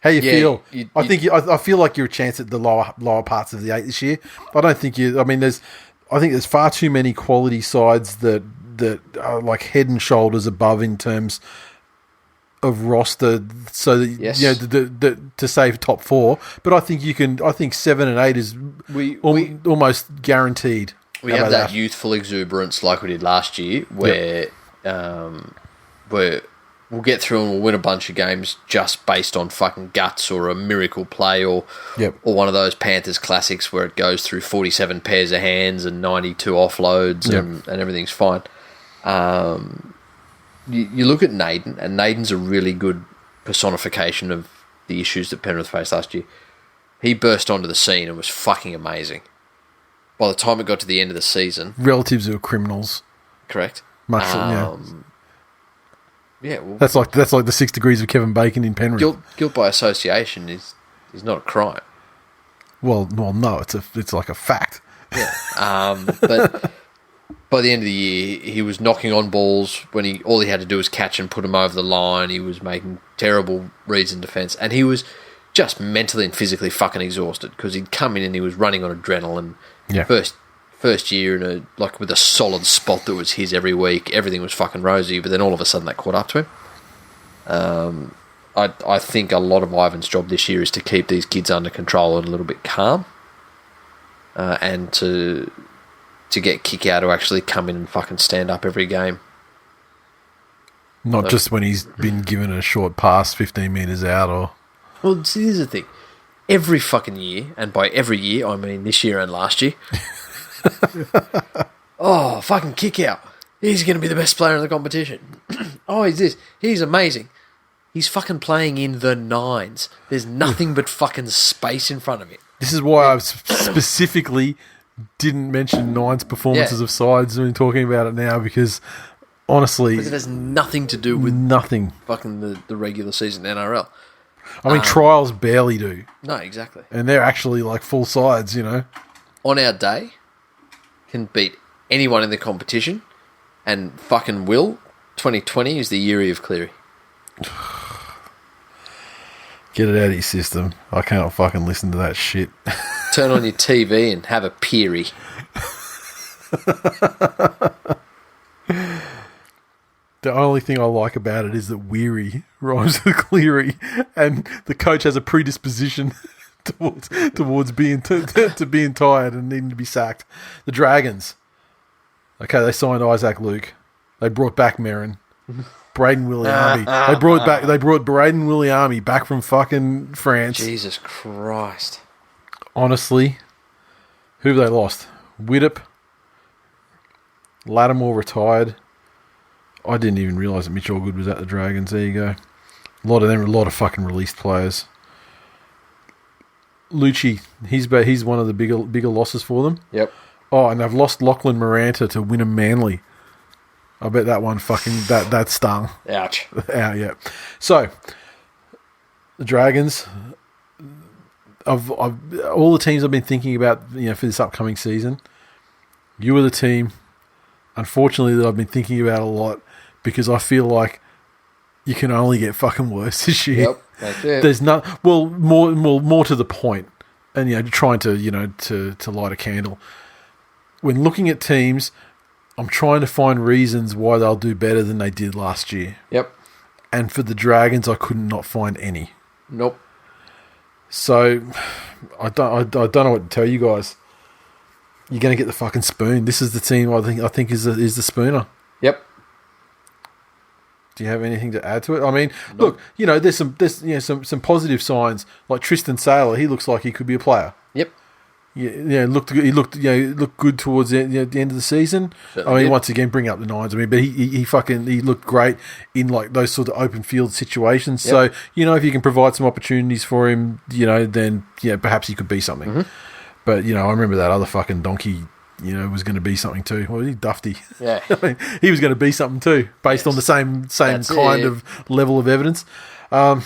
S1: How you feel? I feel like you're a chance at the lower parts of the 8 this year. I don't think you. I mean, I think there's far too many quality sides that are like head and shoulders above in terms of roster, so that to save top 4. But I think you can. I think 7 and 8 is almost guaranteed.
S2: We have that youthful exuberance like we did last year, where we'll get through and we'll win a bunch of games just based on fucking guts or a miracle play or one of those Panthers classics where it goes through 47 pairs of hands and 92 offloads and everything's fine. You look at Naden, and Naden's a really good personification of the issues that Penrith faced last year. He burst onto the scene and was fucking amazing. By the time it got to the end of the season...
S1: Relatives who are criminals.
S2: Correct.
S1: Much,
S2: yeah, well,
S1: that's like the 6 degrees of Kevin Bacon in Penrith.
S2: Guilt by association is not a crime.
S1: Well, no, it's like a fact.
S2: Yeah. But by the end of the year, he was knocking on balls when all he had to do was catch and put them over the line. He was making terrible reads in defence, and he was just mentally and physically fucking exhausted because he'd come in and he was running on adrenaline.
S1: Yeah.
S2: First year with a solid spot that was his every week, everything was fucking rosy, but then all of a sudden that caught up to him. I think a lot of Ivan's job this year is to keep these kids under control and a little bit calm, and to get Kick-Out to actually come in and fucking stand up every game.
S1: Not just when he's been given a short pass 15 metres out or...
S2: Well, see, here's the thing. Every fucking year, and by every year I mean this year and last year... Oh, fucking Kick-Out. He's going to be the best player in the competition. Oh, he's this. He's amazing. He's fucking playing in the 9s. There's nothing but fucking space in front of him.
S1: This is why I specifically didn't mention 9s performances of sides when talking about it now, because honestly...
S2: Because it has nothing to do with...
S1: Nothing.
S2: Fucking the regular season NRL.
S1: I mean, trials barely do.
S2: No, exactly.
S1: And they're actually like full sides,
S2: On our day... can beat anyone in the competition, and fucking will. 2020 is the Yeary of Cleary.
S1: Get it out of your system. I can't fucking listen to that shit.
S2: Turn on your TV and have a Peary.
S1: The only thing I like about it is that Weary rhymes with Cleary, and the coach has a predisposition towards being to being tired and needing to be sacked. The Dragons. Okay, they signed Isaac Luke. They brought back Merrin. Braden Williami. They brought Braden Williami back from fucking France.
S2: Jesus Christ.
S1: Honestly, who have they lost? Widdop. Lattimore retired. I didn't even realise that Mitch Allgood was at the Dragons. There you go. A lot of them, a lot of fucking released players. Lucci, he's one of the bigger losses for them.
S2: Yep.
S1: Oh, and they've lost Lachlan Maranta to Wynnum Manly. I bet that one that stung.
S2: Ouch.
S1: Yeah. So, the Dragons, of all the teams I've been thinking about, for this upcoming season, you were the team, unfortunately, that I've been thinking about a lot because I feel like you can only get fucking worse this year.
S2: Yep, that's it.
S1: There's more to the point, and trying to light a candle. When looking at teams, I'm trying to find reasons why they'll do better than they did last year.
S2: Yep.
S1: And for the Dragons, I could not find any.
S2: Nope.
S1: So I don't know what to tell you guys. You're going to get the fucking spoon. This is the team I think is the spooner.
S2: Yep.
S1: Do you have anything to add to it? I mean, look, there's some positive signs. Like Tristan Saylor, he looks like he could be a player.
S2: Yep.
S1: He looked good towards the end of the season. Certainly did. Once again, bring up the nines. But he looked great in like those sort of open field situations. Yep. So if you can provide some opportunities for him, then perhaps he could be something.
S2: Mm-hmm.
S1: But I remember that other fucking donkey. Was going to be something too. Well, he Dufty.
S2: Yeah,
S1: he was going to be something too, based on the same kind of level of evidence. I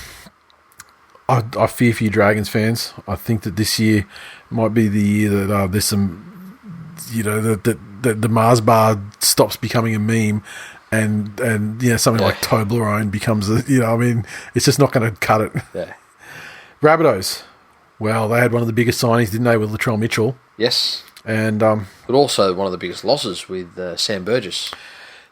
S1: fear for you, Dragons fans. I think that this year might be the year that there's some, that the Mars bar stops becoming a meme, and something like Toblerone becomes it's just not going to cut it.
S2: Yeah.
S1: Rabbitohs. Well, they had one of the biggest signings, didn't they, with Latrell Mitchell?
S2: Yes.
S1: And
S2: but also one of the biggest losses with Sam Burgess.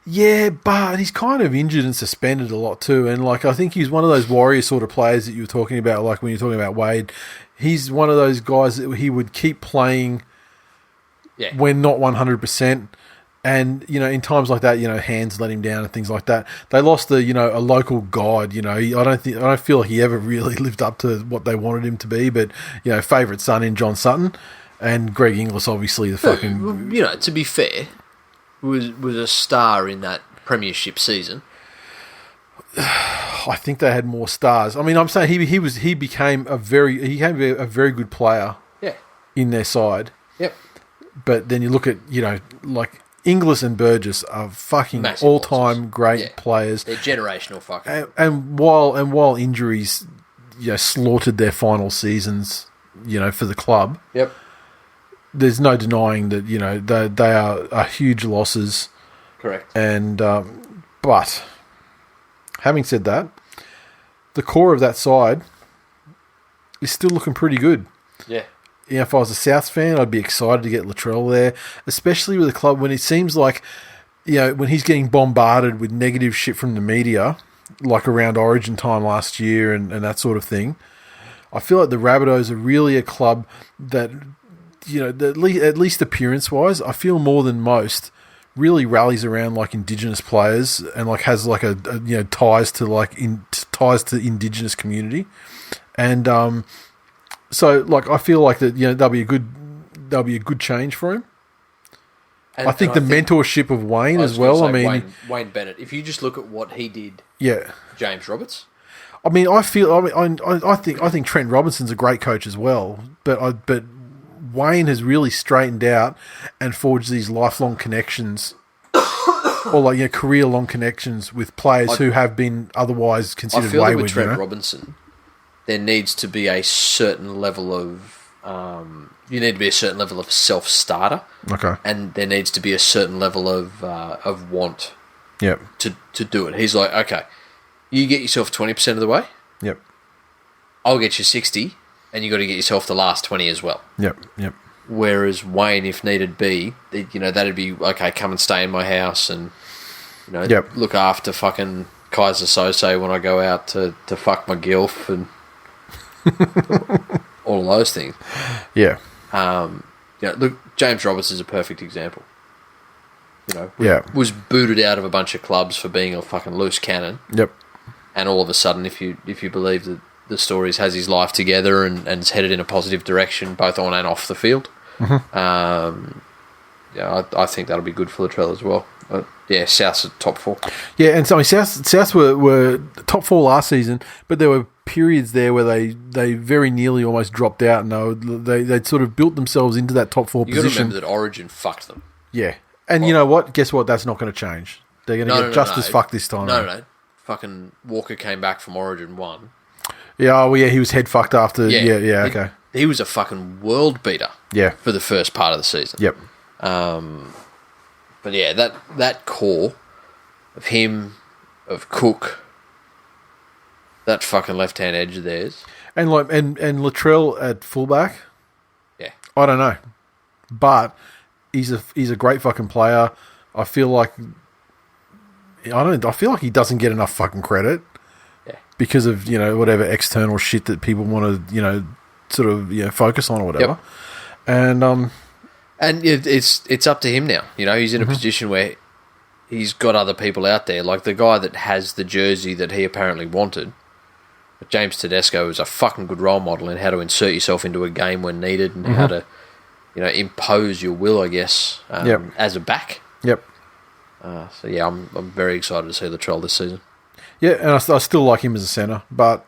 S1: Yeah, but he's kind of injured and suspended a lot too. And I think he's one of those warrior sort of players that you were talking about, like when you're talking about Wade. He's one of those guys that he would keep playing when not 100%. And, in times like that, hands let him down and things like that. They lost a local guide, I don't feel like he ever really lived up to what they wanted him to be, but, favourite son in John Sutton. And Greg Inglis, obviously, the fucking...
S2: to be fair, was a star in that premiership season.
S1: I think they had more stars. I mean, I'm saying he became a very good player.
S2: Yeah.
S1: In their side.
S2: Yep.
S1: But then you look at like Inglis and Burgess are fucking
S2: massive
S1: all-time
S2: losses.
S1: great players.
S2: They're generational fucking.
S1: And while injuries, slaughtered their final seasons, for the club.
S2: Yep.
S1: There's no denying that they are huge losses.
S2: Correct.
S1: And but having said that, the core of that side is still looking pretty good.
S2: Yeah.
S1: If I was a Souths fan, I'd be excited to get Latrell there, especially with a club when it seems like when he's getting bombarded with negative shit from the media, like around Origin time last year and that sort of thing. I feel like the Rabbitohs are really a club that. At least appearance-wise, I feel more than most really rallies around like Indigenous players and like has like a ties to Indigenous community, and so like I feel like that that'll be a good change for him. I think the mentorship of Wayne as well. I mean,
S2: Wayne Bennett. If you just look at what he did, James Roberts.
S1: I mean, I think Trent Robinson's a great coach as well, but Wayne has really straightened out and forged these lifelong connections or career-long connections with players who have been otherwise considered wayward.
S2: I feel that with Trent Robinson, there needs to be a certain level of you need to be a certain level of self-starter.
S1: Okay.
S2: And there needs to be a certain level of want.
S1: Yep.
S2: To do it. He's like, okay, you get yourself 20% of the way.
S1: Yep.
S2: I'll get you 60. And you got to get yourself the last 20 as well.
S1: Yep.
S2: Whereas Wayne, if needed be, that'd be okay. Come and stay in my house, and look after fucking Kaiser Sose when I go out to fuck my gilf and all of those things.
S1: Yeah.
S2: Look, James Roberts is a perfect example. Was booted out of a bunch of clubs for being a fucking loose cannon.
S1: Yep.
S2: And all of a sudden, if you believe that the stories has his life together and is headed in a positive direction, both on and off the field. Mm-hmm. I think that'll be good for Latrell as well. South's at top 4. Yeah,
S1: and so Souths were top 4 last season, but there were periods there where they very nearly almost dropped out, and they'd sort of built themselves into that top 4 position.
S2: You got to remember that Origin fucked them.
S1: Yeah, and you know what? Guess what? That's not going to change. They're going to get just as fucked this time.
S2: No. Fucking Walker came back from Origin 1.
S1: Yeah, he was head fucked after. Yeah, okay.
S2: He was a fucking world beater.
S1: Yeah.
S2: For the first part of the season.
S1: Yep.
S2: But yeah, that core of him, of Cook, that fucking left-hand edge of theirs. And
S1: Latrell at fullback.
S2: Yeah.
S1: I don't know. But he's a great fucking player. I feel like he doesn't get enough fucking credit.
S2: Yeah. Because
S1: of, whatever external shit that people want to, sort of, focus on or whatever. Yep.
S2: And it's up to him now. He's in a position where he's got other people out there, like the guy that has the jersey that he apparently wanted. But James Tedesco is a fucking good role model in how to insert yourself into a game when needed and how to, impose your will, I guess, as a back.
S1: Yep.
S2: So yeah, I'm very excited to see Latrell this season.
S1: Yeah, and I still like him as a centre, but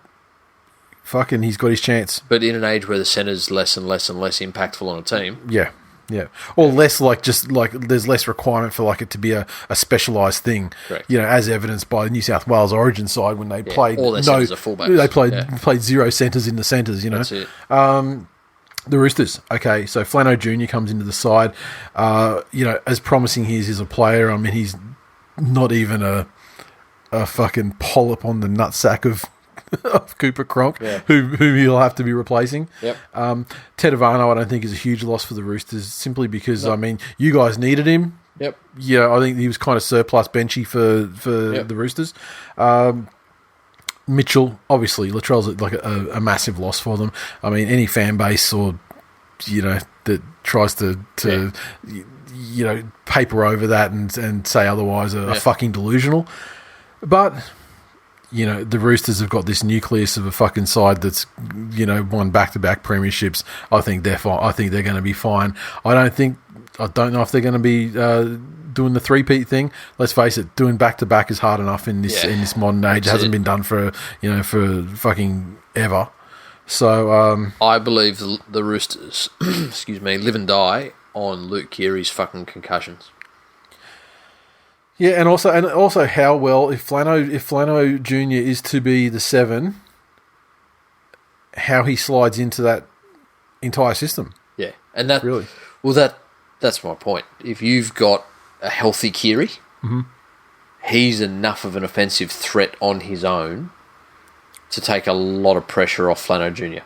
S1: fucking he's got his chance.
S2: But in an age where the centre's less and less and less impactful on a team.
S1: Yeah. Yeah, or less there's less requirement for it to be a specialised thing.
S2: Correct.
S1: As evidenced by the New South Wales Origin side when they played
S2: all their centres are fullbacks.
S1: They played zero centres in the centres.
S2: That's it.
S1: The Roosters. Okay, so Flano Jr. comes into the side. As promising he is as a player, I mean he's not even a fucking polyp on the nutsack of Cooper Cronk, who he'll have to be replacing.
S2: Yep.
S1: Tedavano, I don't think is a huge loss for the Roosters, simply because I mean you guys needed him.
S2: Yep.
S1: Yeah, I think he was kind of surplus benchy for the Roosters. Mitchell, obviously, Latrell's like a massive loss for them. I mean, any fan base or that tries to paper over that and say otherwise are fucking delusional. But the Roosters have got this nucleus of a fucking side that's, won back-to-back premierships. I think they're fine. I think they're going to be fine. I don't know if they're going to be doing the three-peat thing. Let's face it, doing back-to-back is hard enough in this modern age. It hasn't been done for fucking ever. So
S2: I believe the Roosters, excuse me, live and die on Luke Keary's fucking concussions.
S1: Yeah, and also how well if Flano Jr. is to be the 7, how he slides into that entire system.
S2: Yeah, and that's my point. If you've got a healthy Keary, he's enough of an offensive threat on his own to take a lot of pressure off Flano Jr.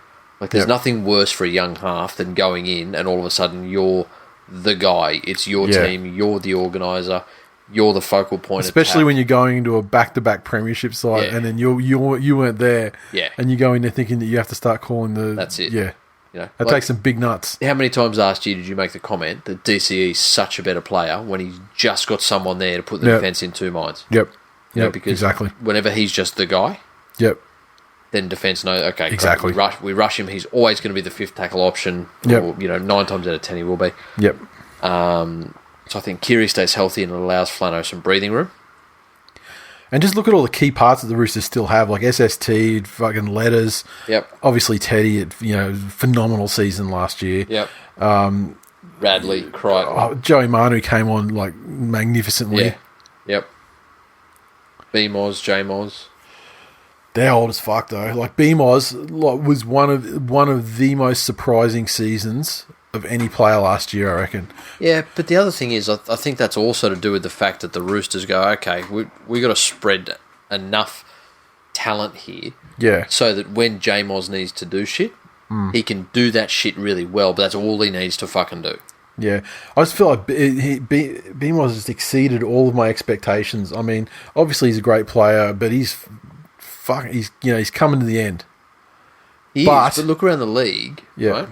S2: There's nothing worse for a young half than going in and all of a sudden you're the guy. It's your team. You're the organiser. You're the focal point.
S1: Especially when you're going into a back-to-back premiership side and then you weren't there.
S2: Yeah.
S1: And you go in there thinking that you have to start calling the...
S2: That's it.
S1: Yeah. That takes some big nuts.
S2: How many times last year did you make the comment that DCE is such a better player when he's just got someone there to put the defence in two minds?
S1: Yep.
S2: Because
S1: exactly.
S2: Whenever he's just the guy...
S1: Yep.
S2: Then defence knows, okay,
S1: exactly.
S2: We rush him. He's always going to be the fifth tackle option.
S1: Yep.
S2: Or, 9 times out of 10 he will be.
S1: Yep.
S2: So I think Keary stays healthy and it allows Flano some breathing room.
S1: And just look at all the key parts that the Roosters still have, like SST, fucking Letters.
S2: Yep.
S1: Obviously Teddy, phenomenal season last year.
S2: Yep. Radley, Crichton.
S1: Joey Manu came on magnificently.
S2: Yeah. Yep. B-Moz, J-Moz.
S1: They're old as fuck though. B-Moz was one of the most surprising seasons of any player last year, I reckon.
S2: Yeah, but the other thing is, I think that's also to do with the fact that the Roosters go, okay, we got to spread enough talent here, so that when J-Moz needs to do shit, he can do that shit really well. But that's all he needs to fucking do.
S1: Yeah, I just feel like B-Moz has exceeded all of my expectations. I mean, obviously he's a great player, but he's coming to the end.
S2: But look around the league, right?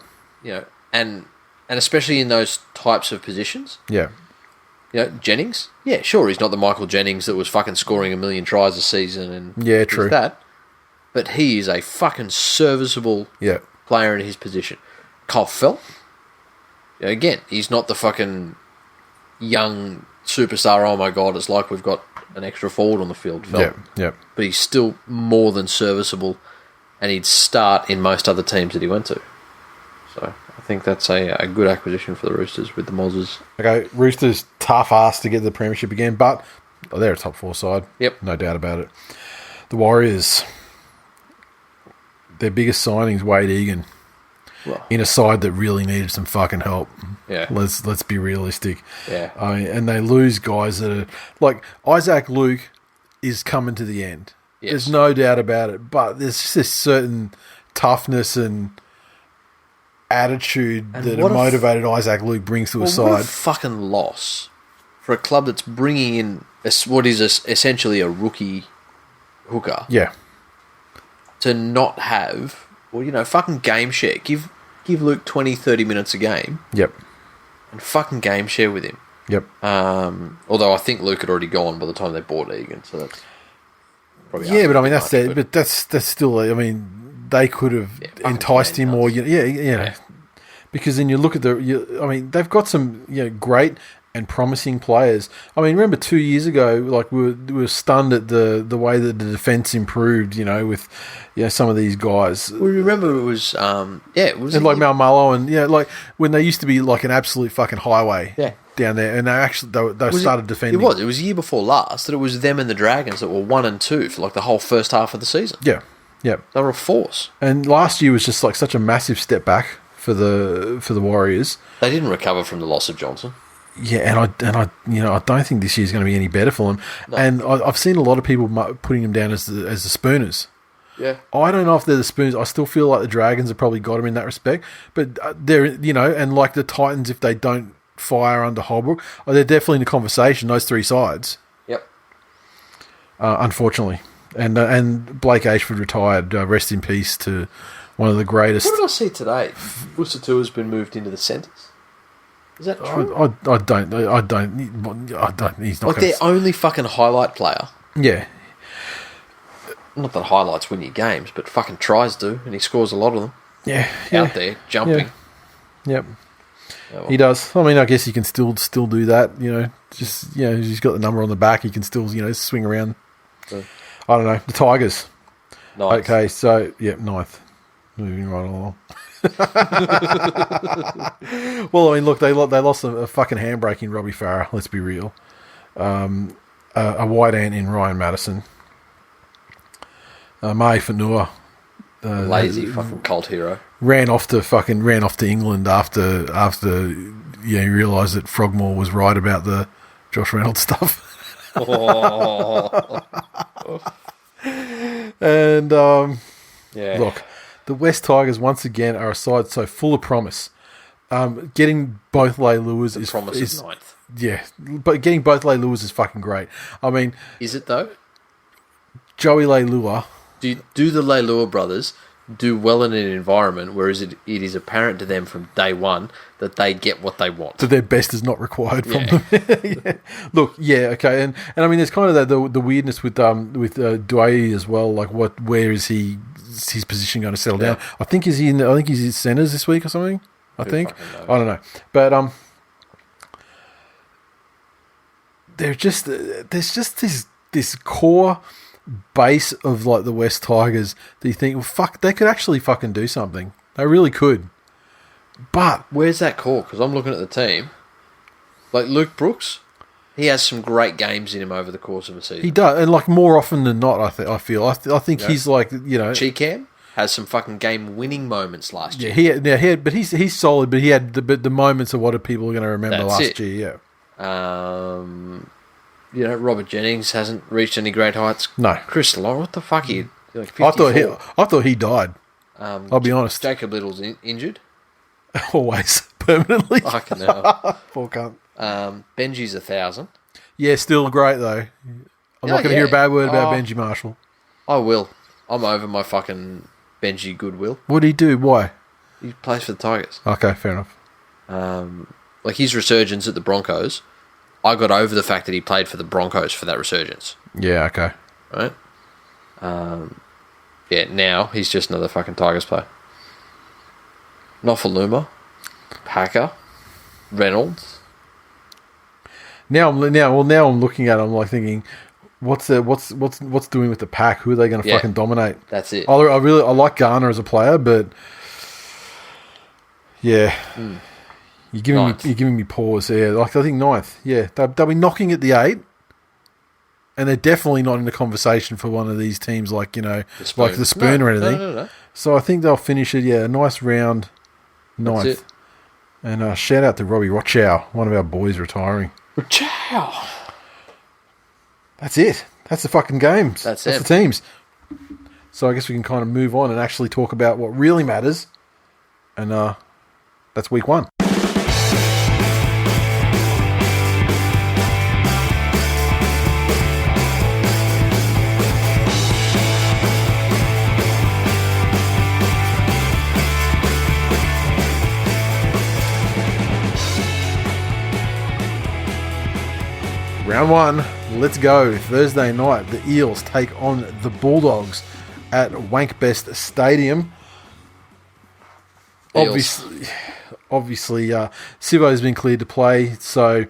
S2: And especially in those types of positions.
S1: Yeah.
S2: Jennings. Yeah, sure, he's not the Michael Jennings that was fucking scoring 1 million tries a season and
S1: true.
S2: That. But he is a fucking serviceable player in his position. Kyle Felt. Again, he's not the fucking young superstar, oh my God, it's like we've got an extra forward on the field. Felt.
S1: Yeah.
S2: But he's still more than serviceable and he'd start in most other teams that he went to. So I think that's a good acquisition for the Roosters with the Mozzes.
S1: Okay, Roosters tough ass to get the premiership again, but they're a top 4 side.
S2: Yep.
S1: No doubt about it. The Warriors, their biggest signing's Wade Egan.
S2: Well,
S1: In a side that really needed some fucking help.
S2: yeah.
S1: Let's be realistic.
S2: Yeah.
S1: And they lose guys that are like Isaac Luke is coming to the end.
S2: Yes.
S1: There's no doubt about it. But there's just this certain toughness and attitude that a motivated Isaac Luke brings to a
S2: What
S1: side.
S2: a fucking loss for a club that's bringing in what is essentially a rookie hooker.
S1: Yeah.
S2: To not have, fucking game share. Give Luke 20, 30 minutes a game.
S1: Yep.
S2: And fucking game share with him.
S1: Yep.
S2: Although I think Luke had already gone by the time they bought Egan, so that's probably
S1: But I mean that's still. I mean, they could have enticed him more. Yeah. Because then you look at they've got some great and promising players. I mean, remember 2 years ago, like we were stunned at the way that the defense improved. With some of these guys.
S2: We remember it was it was
S1: and like Malmullo and like when they used to be like an absolute fucking highway.
S2: Yeah.
S1: Down there, and they started defending.
S2: It was a year before last that it was them and the Dragons that were 1 and 2 for like the whole first half of the season.
S1: Yeah.
S2: They were a force.
S1: And last year was just like such a massive step back for the Warriors.
S2: They didn't recover from the loss of Johnson.
S1: Yeah, and I I don't think this year's going to be any better for them. No. And I've seen a lot of people putting them down as the Spooners.
S2: Yeah,
S1: I don't know if they're the Spooners. I still feel like the Dragons have probably got them in that respect. But they're and like the Titans, if they don't fire under Holbrook, they're definitely in the conversation. Those 3 sides.
S2: Yep.
S1: Unfortunately, and Blake Ashford retired. Rest in peace to one of the greatest.
S2: What did I see today? Busatu has been moved into the centres. Is that true?
S1: I don't. He's not
S2: like their only fucking highlight player.
S1: Yeah.
S2: Not that highlights win you games, but fucking tries do, and he scores a lot of them.
S1: Yeah.
S2: Out there jumping.
S1: Yeah. Yep. Oh, well. He does. I mean, I guess he can still do that. Just he's got the number on the back. He can still swing around. I don't know. The Tigers.
S2: Ninth.
S1: Okay, so ninth. Moving right along. Well, I mean, look, they lost a fucking handbrake in Robbie Farah. Let's be real. A white ant in Ryan Madison. Mai Fanua.
S2: Lazy fucking cult hero.
S1: Ran off to England after he realised that Frogmore was right about the Josh Reynolds stuff. And look, the West Tigers once again are a side so full of promise. Getting both Leiluas is
S2: ninth.
S1: Yeah, but getting both Leiluas is fucking great. I mean,
S2: is it though?
S1: Joey Leilua.
S2: Do the Leilua brothers do well in an environment where it is apparent to them from day one that they get what they want?
S1: That their best is not required from them. Yeah. Look, okay, and I mean, there's kind of the weirdness with Dwayne as well. Like, where is his position going to settle down? I think he's in centres this week or something. I think I don't know, but there's just this core base of like the West Tigers that you think, well, fuck, they could actually fucking do something. They really could. But
S2: where's that core? Because I'm looking at the team. Like Luke Brooks, he has some great games in him over the course of a season.
S1: He does, and like more often than not, I feel. I think he's like
S2: Cheekham has some fucking game-winning moments last year.
S1: Yeah, he had, but he's solid. But he had the moments of what people are going to remember last year.
S2: Yeah. Robert Jennings hasn't reached any great heights.
S1: No.
S2: Chris Law, what the fuck? He like
S1: 54. I thought he died. I'll be honest.
S2: Jacob Little's injured.
S1: Always. Permanently.
S2: Fucking hell.
S1: Poor cunt.
S2: Benji's 1,000.
S1: Yeah, still great though. I'm not going to hear a bad word about Benji Marshall.
S2: I will. I'm over my fucking Benji goodwill.
S1: What did he do? Why?
S2: He plays for the Tigers.
S1: Okay, fair enough.
S2: Like his resurgence at the Broncos, I got over the fact that he played for the Broncos for that resurgence.
S1: Yeah, okay.
S2: Right? Now he's just another fucking Tigers player. Nofaluma, Packer, Reynolds.
S1: Now I'm looking at it, I'm like thinking, what's doing with the pack? Who are they going to fucking dominate?
S2: That's it.
S1: I like Garner as a player, but yeah. You're giving me pause there. Like I think ninth. Yeah, they'll be knocking at the 8. And they're definitely not in the conversation for one of these teams like,
S2: The
S1: like the Spoon or anything.
S2: No.
S1: So I think they'll finish it, a nice round ninth.
S2: That's it.
S1: And shout out to Robbie Rochow, one of our boys retiring.
S2: Ciao.
S1: That's it. That's the fucking games.
S2: That's
S1: the teams. So I guess we can kind of move on and actually talk about what really matters. And that's week 1. Round 1, let's go. Thursday night, the Eels take on the Bulldogs at Wankbest Stadium.
S2: Eels.
S1: Obviously, Sivo's been cleared to play, so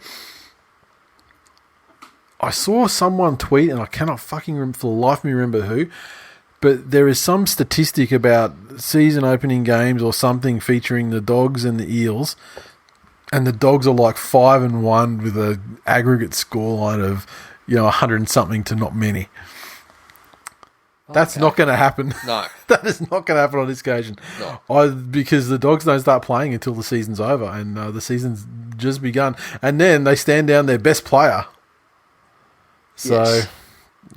S1: I saw someone tweet, and I cannot fucking remember, for the life of me remember who, but there is some statistic about season opening games or something featuring the Dogs and the Eels. And the Dogs are like 5-1 with an aggregate scoreline of, 100 and something to not many. That's not going to happen.
S2: No.
S1: That is not going to happen on this occasion.
S2: No.
S1: Because the Dogs don't start playing until the season's over, and the season's just begun. And then they stand down their best player. So,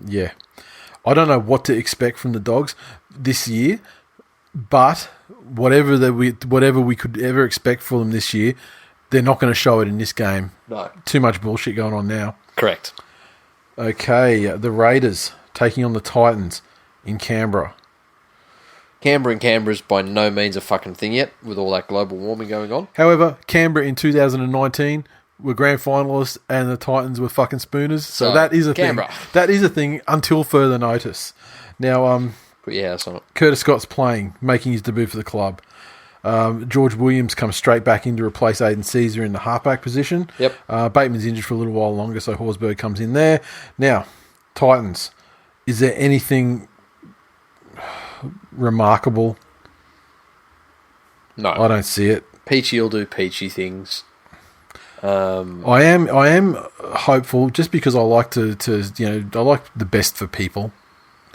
S1: yeah. I don't know what to expect from the Dogs this year, but whatever we could ever expect for them this year, they're not going to show it in this game.
S2: No.
S1: Too much bullshit going on now.
S2: Correct.
S1: Okay, the Raiders taking on the Titans in Canberra.
S2: Canberra's by no means a fucking thing yet, with all that global warming going on.
S1: However, Canberra in 2019 were grand finalists and the Titans were fucking spooners. So that is a
S2: Canberra.
S1: thing. That is a thing until further notice. Now,
S2: Put your house on it.
S1: Curtis Scott's playing, making his debut for the club. George Williams comes straight back in to replace Aiden Caesar in the halfback position.
S2: Yep.
S1: Bateman's injured for a little while longer, so Horsburgh comes in there. Now, Titans, is there anything remarkable?
S2: No.
S1: I don't see it.
S2: Peachy will do peachy things.
S1: I am hopeful just because I like I like the best for people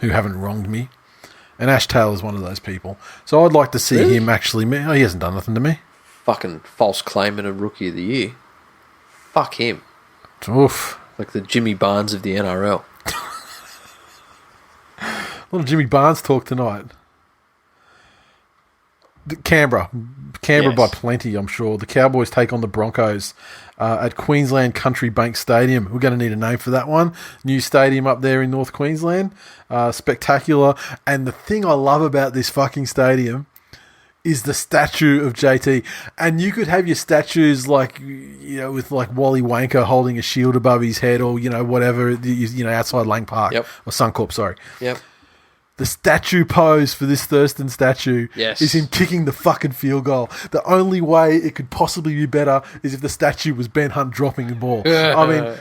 S1: who haven't wronged me. And Ash Taylor's one of those people. So I'd like to see him actually... Oh, he hasn't done nothing to me.
S2: Fucking false claim and a Rookie of the Year. Fuck him.
S1: Oof.
S2: Like the Jimmy Barnes of the NRL.
S1: A little Jimmy Barnes talk tonight. Canberra
S2: Yes.
S1: by plenty, I'm sure. The Cowboys take on the Broncos at Queensland Country Bank Stadium. We're going to need a name for that one. New stadium up there in North Queensland. Spectacular. And the thing I love about this fucking stadium is the statue of JT. And you could have your statues like, with like Wally Wanker holding a shield above his head or, whatever, outside Lang Park.
S2: Yep.
S1: Or Suncorp, sorry.
S2: Yep.
S1: The statue pose for this Thurston statue is him kicking the fucking field goal. The only way it could possibly be better is if the statue was Ben Hunt dropping the ball. I mean,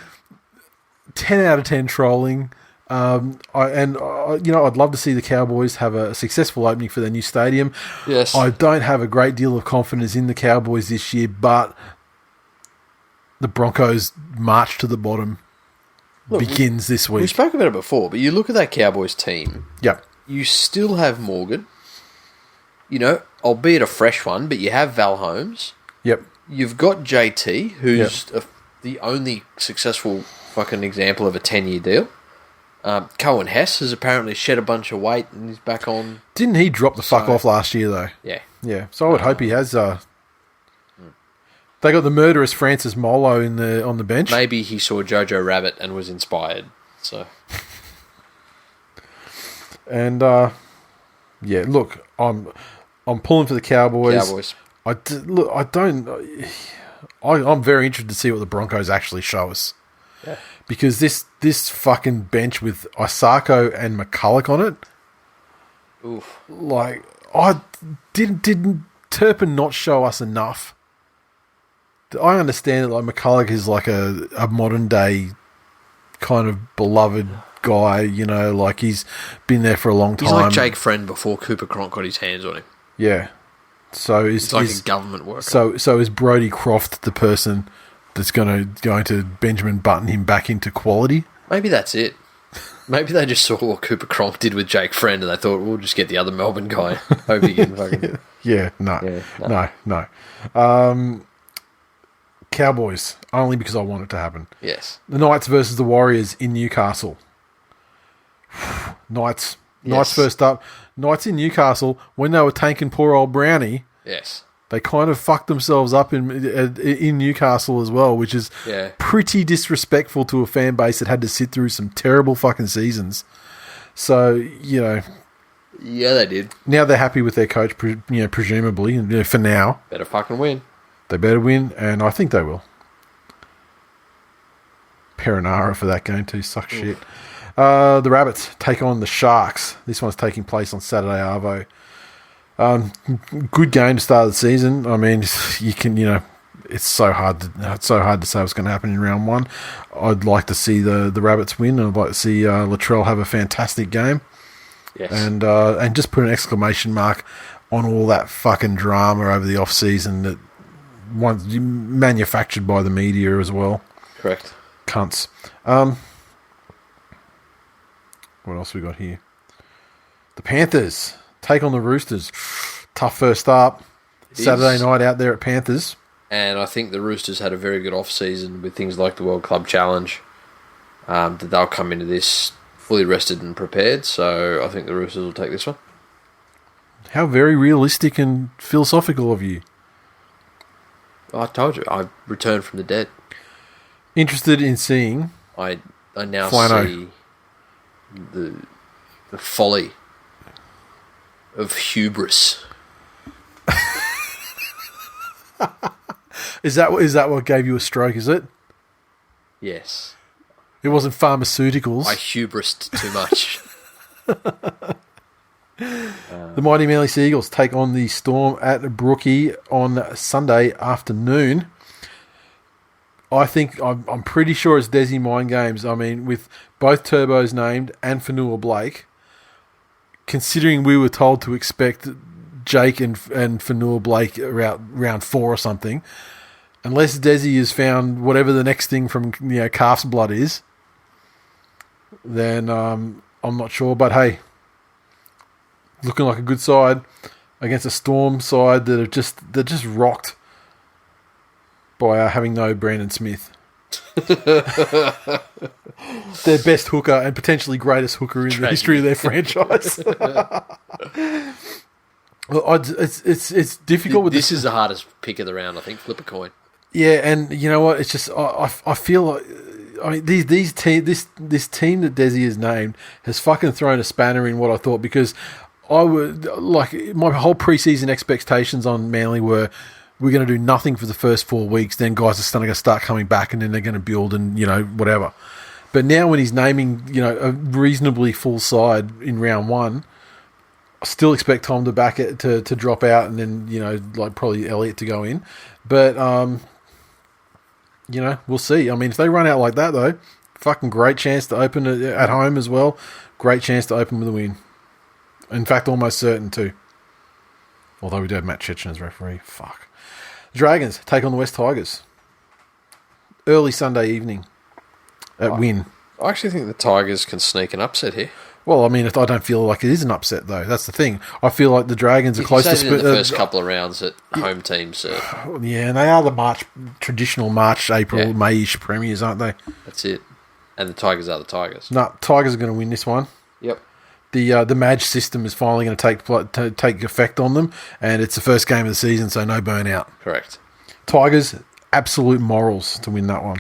S1: 10 out of 10 trolling. I'd love to see the Cowboys have a successful opening for their new stadium.
S2: Yes.
S1: I don't have a great deal of confidence in the Cowboys this year, but the Broncos' march to the bottom begins this week.
S2: We spoke about it before, but you look at that Cowboys team.
S1: Yep.
S2: You still have Morgan. Albeit a fresh one, but you have Val Holmes.
S1: Yep.
S2: You've got JT, who's the only successful fucking example of a 10-year deal. Cohen Hess has apparently shed a bunch of weight and he's back on.
S1: Didn't he drop the fuck off last year, though?
S2: Yeah.
S1: Yeah. So I would hope he has. They got the murderous Francis Molo on the bench.
S2: Maybe he saw Jojo Rabbit and was inspired. So.
S1: And look, I'm pulling for the Cowboys. I'm very interested to see what the Broncos actually show us.
S2: Yeah.
S1: Because this fucking bench with Isako and McCulloch on it.
S2: Oof.
S1: Like, didn't Turpin not show us enough? I understand that like McCulloch is like a modern day kind of beloved guy, like he's been there for a long time.
S2: He's like Jake Friend before Cooper Cronk got his hands on him.
S1: Yeah. So
S2: he's like a government worker.
S1: So is Brodie Croft the person that's going to Benjamin Button him back into quality?
S2: Maybe that's it. Maybe they just saw what Cooper Cronk did with Jake Friend and they thought, we'll just get the other Melbourne guy. Hope he can fucking...
S1: No. Cowboys, only because I want it to happen.
S2: Yes.
S1: The Knights versus the Warriors in Newcastle. Knights first up. Knights in Newcastle, when they were tanking poor old Brownie,
S2: yes,
S1: they kind of fucked themselves up in Newcastle as well, which is pretty disrespectful to a fan base that had to sit through some terrible fucking seasons. So, Yeah,
S2: they did.
S1: Now they're happy with their coach, presumably, for now.
S2: Better fucking win.
S1: They better win, and I think they will. Perinara for that game too, sucks shit. The Rabbits take on the Sharks. This one's taking place on Saturday, Arvo. Good game to start the season. I mean, you can, it's so hard to say what's going to happen in round one. I'd like to see the Rabbits win, and I'd like to see Latrell have a fantastic game.
S2: Yes.
S1: And just put an exclamation mark on all that fucking drama over the off season that was manufactured by the media as well.
S2: Correct.
S1: Cunts. What else we got here? The Panthers take on the Roosters. Tough first up. Saturday night out there at Panthers.
S2: And I think the Roosters had a very good off-season with things like the World Club Challenge. That they'll come into this fully rested and prepared. So I think the Roosters will take this one.
S1: How very realistic and philosophical of you.
S2: I told you, I returned from the dead.
S1: Interested in seeing...
S2: I now
S1: Flano.
S2: see the folly of hubris.
S1: Is that what gave you a stroke, is it?
S2: Yes.
S1: It wasn't pharmaceuticals.
S2: I hubrised too much.
S1: The Mighty Manly Seagulls take on the Storm at Brookie on Sunday afternoon. I'm pretty sure it's Desi Mind Games. I mean, with both Turbos named and Fanua Blake, considering we were told to expect Jake and Fanua Blake around round 4 or something, unless Desi has found whatever the next thing from calf's blood is, then I'm not sure. But hey, looking like a good side against a Storm side that just rocked by having no Brandon Smith. Their best hooker and potentially greatest hooker in the history of their franchise. It's difficult.
S2: This is the hardest pick of the round, I think. Flip a coin.
S1: Yeah, and you know what? It's just I feel like this team that Desi has named has fucking thrown a spanner in what I thought, because I would my whole preseason expectations on Manly were, we're going to do nothing for the first 4 weeks, then guys are going to start coming back, and then they're going to build and, whatever. But now when he's naming, a reasonably full side in round 1, I still expect Tom to back it to drop out, and then, probably Elliott to go in. But, we'll see. I mean, if they run out like that, though, fucking great chance to open it at home as well. Great chance to open with a win. In fact, almost certain too. Although we do have Matt Chechen as referee. Fuck. Dragons take on the West Tigers. Early Sunday evening at Wynn.
S2: I actually think the Tigers can sneak an upset here.
S1: Well, I mean, I don't feel like it is an upset, though. That's the thing. I feel like the Dragons are close to...
S2: in the first couple of rounds at home teams.
S1: Yeah, and they are the traditional March, April, May-ish premiers, aren't they?
S2: That's it. And the Tigers are the Tigers.
S1: No, Tigers are going to win this one.
S2: Yep.
S1: The Madge system is finally going to take effect on them, and it's the first game of the season, so no burnout.
S2: Correct.
S1: Tigers, absolute morals to win that one.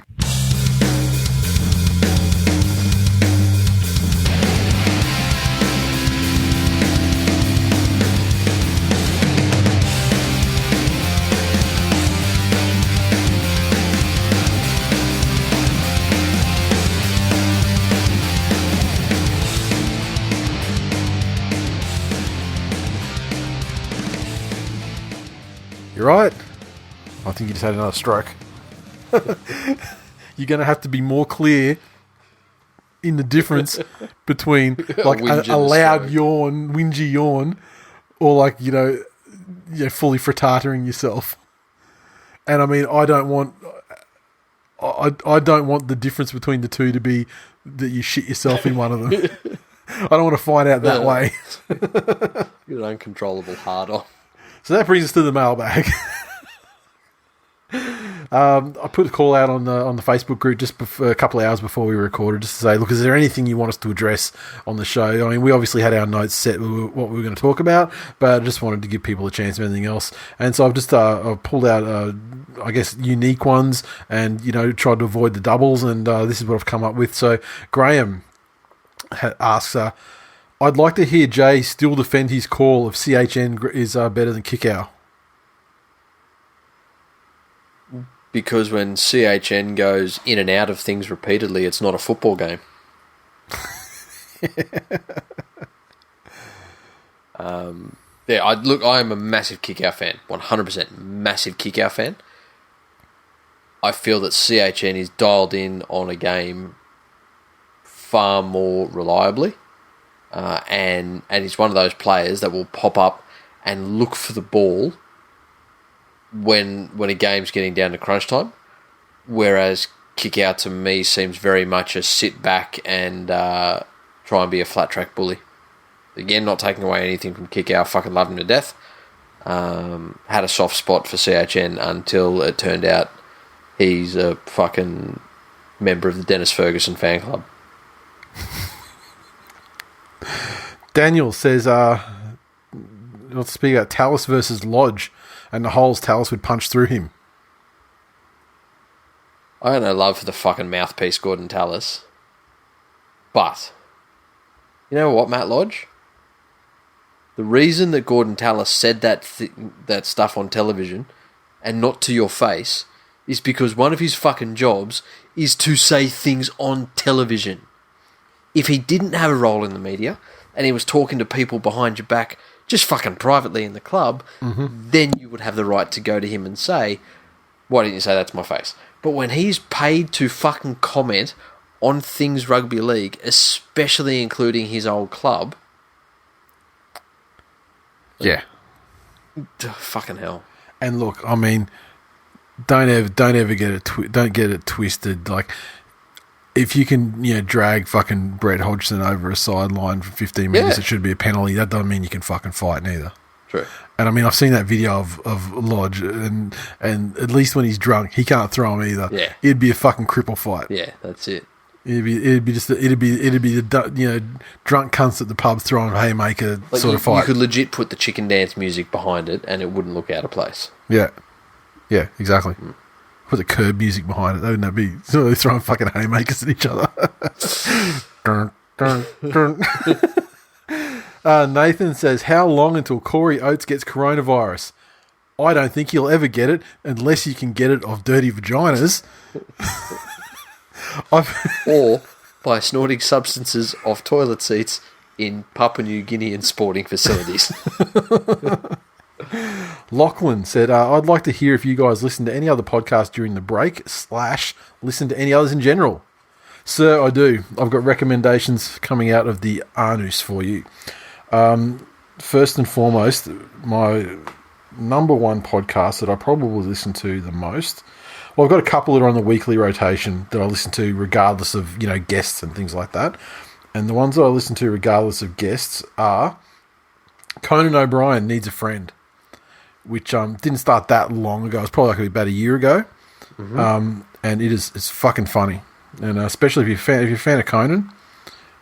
S1: You're right. I think you just had another stroke. You're going to have to be more clear in the difference between like a loud yawn, whingy yawn, or like, fully frittataing yourself. And I mean, I don't want the difference between the two to be that you shit yourself in one of them. I don't want to find out that way.
S2: You're an uncontrollable hard-on.
S1: So that brings us to the mailbag. I put a call out on the Facebook group just a couple of hours before we recorded, just to say, look, is there anything you want us to address on the show? I mean, we obviously had our notes set what we were going to talk about, but I just wanted to give people a chance of anything else. And so I've just I've pulled out, I guess, unique ones, and tried to avoid the doubles. And this is what I've come up with. So Graham asks, I'd like to hear Jay still defend his call of CHN is better than Kickow.
S2: Because when CHN goes in and out of things repeatedly, it's not a football game. I am a massive Kickout fan, 100% massive Kickout fan. I feel that CHN is dialed in on a game far more reliably, and he's one of those players that will pop up and look for the ball when a game's getting down to crunch time, whereas Kickout to me seems very much a sit back and try and be a flat track bully. Again, not taking away anything from Kickout, fucking love him to death. Had a soft spot for CHN until it turned out he's a fucking member of the Dennis Ferguson fan club.
S1: Daniel says, let's speak about Tallis versus Lodge and the holes Tallis would punch through him.
S2: I got no love for the fucking mouthpiece Gordon Tallis. But, you know what, Matt Lodge? The reason that Gordon Tallis said that stuff on television and not to your face is because one of his fucking jobs is to say things on television. If he didn't have a role in the media and he was talking to people behind your back just fucking privately in the club, then you would have the right to go to him and say, why didn't you say that to my face? But when he's paid to fucking comment on things rugby league, especially including his old club...
S1: Yeah.
S2: Fucking hell.
S1: And look, I mean, don't ever get it twisted. Like, if you can, drag fucking Brett Hodgson over a sideline for 15 minutes, it should be a penalty. That doesn't mean you can fucking fight neither.
S2: True.
S1: And I mean, I've seen that video of Lodge, and at least when he's drunk, he can't throw him either.
S2: Yeah.
S1: It'd be a fucking cripple fight.
S2: Yeah, that's it.
S1: It'd be the drunk cunts at the pub throwing haymaker sort of fight.
S2: You could legit put the chicken dance music behind it, and it wouldn't look out of place.
S1: Yeah, exactly. Put the curb music behind it. Wouldn't that be sort of throwing fucking haymakers at each other? Nathan says, how long until Corey Oates gets coronavirus? I don't think he'll ever get it unless you can get it off dirty vaginas.
S2: Or by snorting substances off toilet seats in Papua New Guinean sporting facilities.
S1: Lachlan said, I'd like to hear if you guys listen to any other podcast during the break / listen to any others in general. Sir, I do. I've got recommendations coming out of the Arnus for you. First and foremost, my number one podcast that I probably listen to the most. Well, I've got a couple that are on the weekly rotation that I listen to regardless of, guests and things like that. And the ones that I listen to regardless of guests are Conan O'Brien Needs a Friend, which didn't start that long ago. It's probably like about a year ago. And it's fucking funny. And especially if you're a fan of Conan and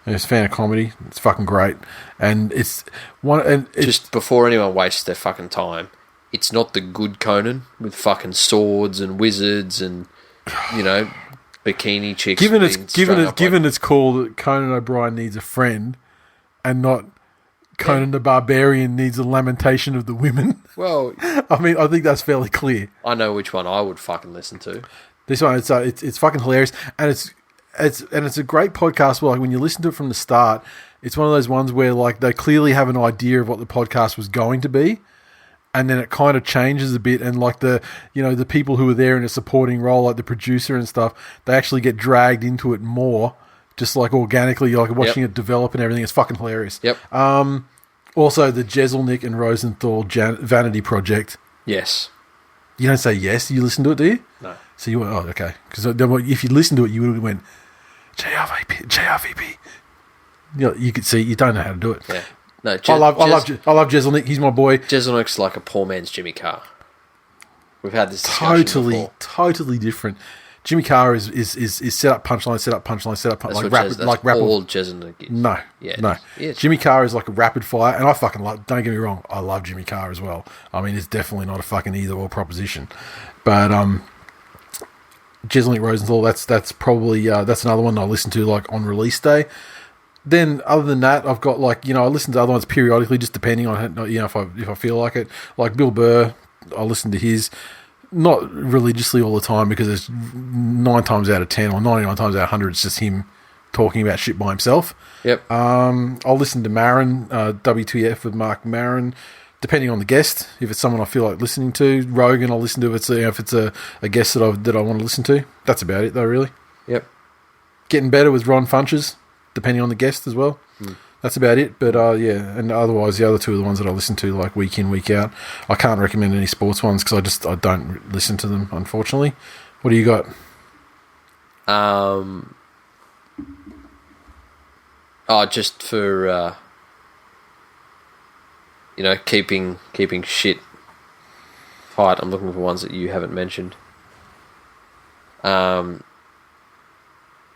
S1: you're a fan of comedy, it's fucking great. And it's one. And
S2: just before anyone wastes their fucking time, it's not the good Conan with fucking swords and wizards and bikini chicks.
S1: Given it's called Conan O'Brien Needs a Friend, and not Conan the Barbarian Needs a Lamentation of the Women.
S2: Well,
S1: I mean, I think that's fairly clear.
S2: I know which one I would fucking listen to.
S1: This one, it's fucking hilarious, and it's a great podcast. Well, like when you listen to it from the start, it's one of those ones where like they clearly have an idea of what the podcast was going to be. And then it kind of changes a bit, and like the people who are there in a supporting role, like the producer and stuff, they actually get dragged into it more, just like organically, like watching it develop and everything. It's fucking hilarious.
S2: Yep.
S1: Also, the Jeselnik and Rosenthal Vanity Project.
S2: Yes.
S1: You don't say yes. You listen to it, do you?
S2: No.
S1: So you went, oh, okay. Because if you listened to it, you would have went, JRVP. You know, you could see you don't know how to do it.
S2: Yeah. No,
S1: I love Jeselnik. He's my boy.
S2: Jeselnik's like a poor man's Jimmy Carr. We've had this discussion before.
S1: Totally different. Jimmy Carr is set up punchline, like rapid, like rapid.
S2: All Jeselnik is.
S1: No,
S2: Yeah,
S1: no. Jimmy Carr is like a rapid fire, and I fucking love. Don't get me wrong, I love Jimmy Carr as well. I mean, it's definitely not a fucking either or proposition, but Jeselnik Rosenthal, that's probably that's another one I listen to like on release day. Then other than that, I've got like, you know, I listen to other ones periodically, just depending on, you know, if I feel like it. Like Bill Burr, I listen to his, not religiously all the time, because it's 9 times out of 10 or 99 times out of 100 it's just him talking about shit by himself.
S2: Yep.
S1: I'll listen to Marin, WTF with Mark Marin, depending on the guest. If it's someone I feel like listening to. Rogan, I'll listen to if it's a guest that I want to listen to. That's about it though, really.
S2: Yep.
S1: Getting Better with Ron Funches, depending on the guest as well. That's about it. But yeah, and otherwise the other two are the ones that I listen to like week in, week out. I can't recommend any sports ones because I don't listen to them, unfortunately. What do you got?
S2: Just for you know, keeping shit tight. I'm looking for ones that you haven't mentioned. I'm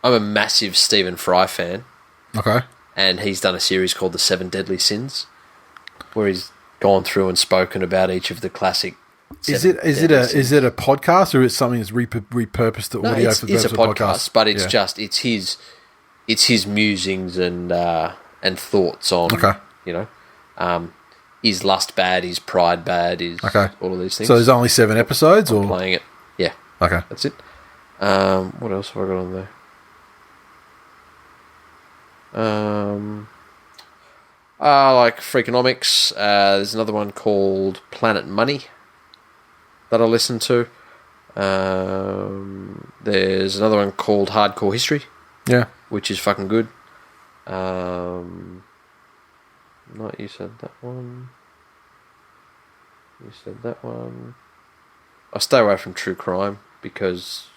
S2: a massive Stephen Fry fan.
S1: Okay.
S2: And he's done a series called The 7 Deadly Sins, where he's gone through and spoken about each of the classic.
S1: Is it a podcast, or is it something that's repurposed to audio?
S2: It's a podcast, but it's his musings and thoughts on.
S1: Okay.
S2: You know, is lust bad? Is pride bad? Is all of these things?
S1: So there's only 7 episodes, or
S2: playing it? Yeah.
S1: Okay.
S2: That's it. What else have I got on there? Like Freakonomics. There's another one called Planet Money that I listen to. There's another one called Hardcore History.
S1: Yeah.
S2: Which is fucking good. Not you said that one. You said that one. I stay away from true crime because,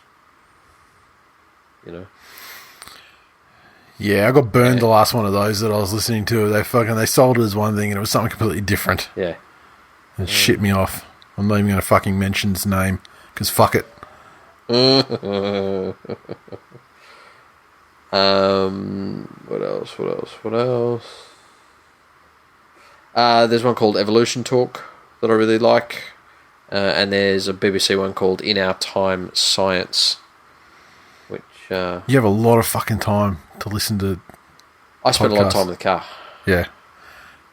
S2: you know.
S1: Yeah, I got burned the last one of those that I was listening to. They sold it as one thing and it was something completely different.
S2: Yeah.
S1: It shit me off. I'm not even going to fucking mention his name because fuck it.
S2: What else? There's one called Evolution Talk that I really like. And there's a BBC one called In Our Time Science. Which
S1: you have a lot of fucking time to listen to.
S2: I spend a lot of time in the car.
S1: Yeah,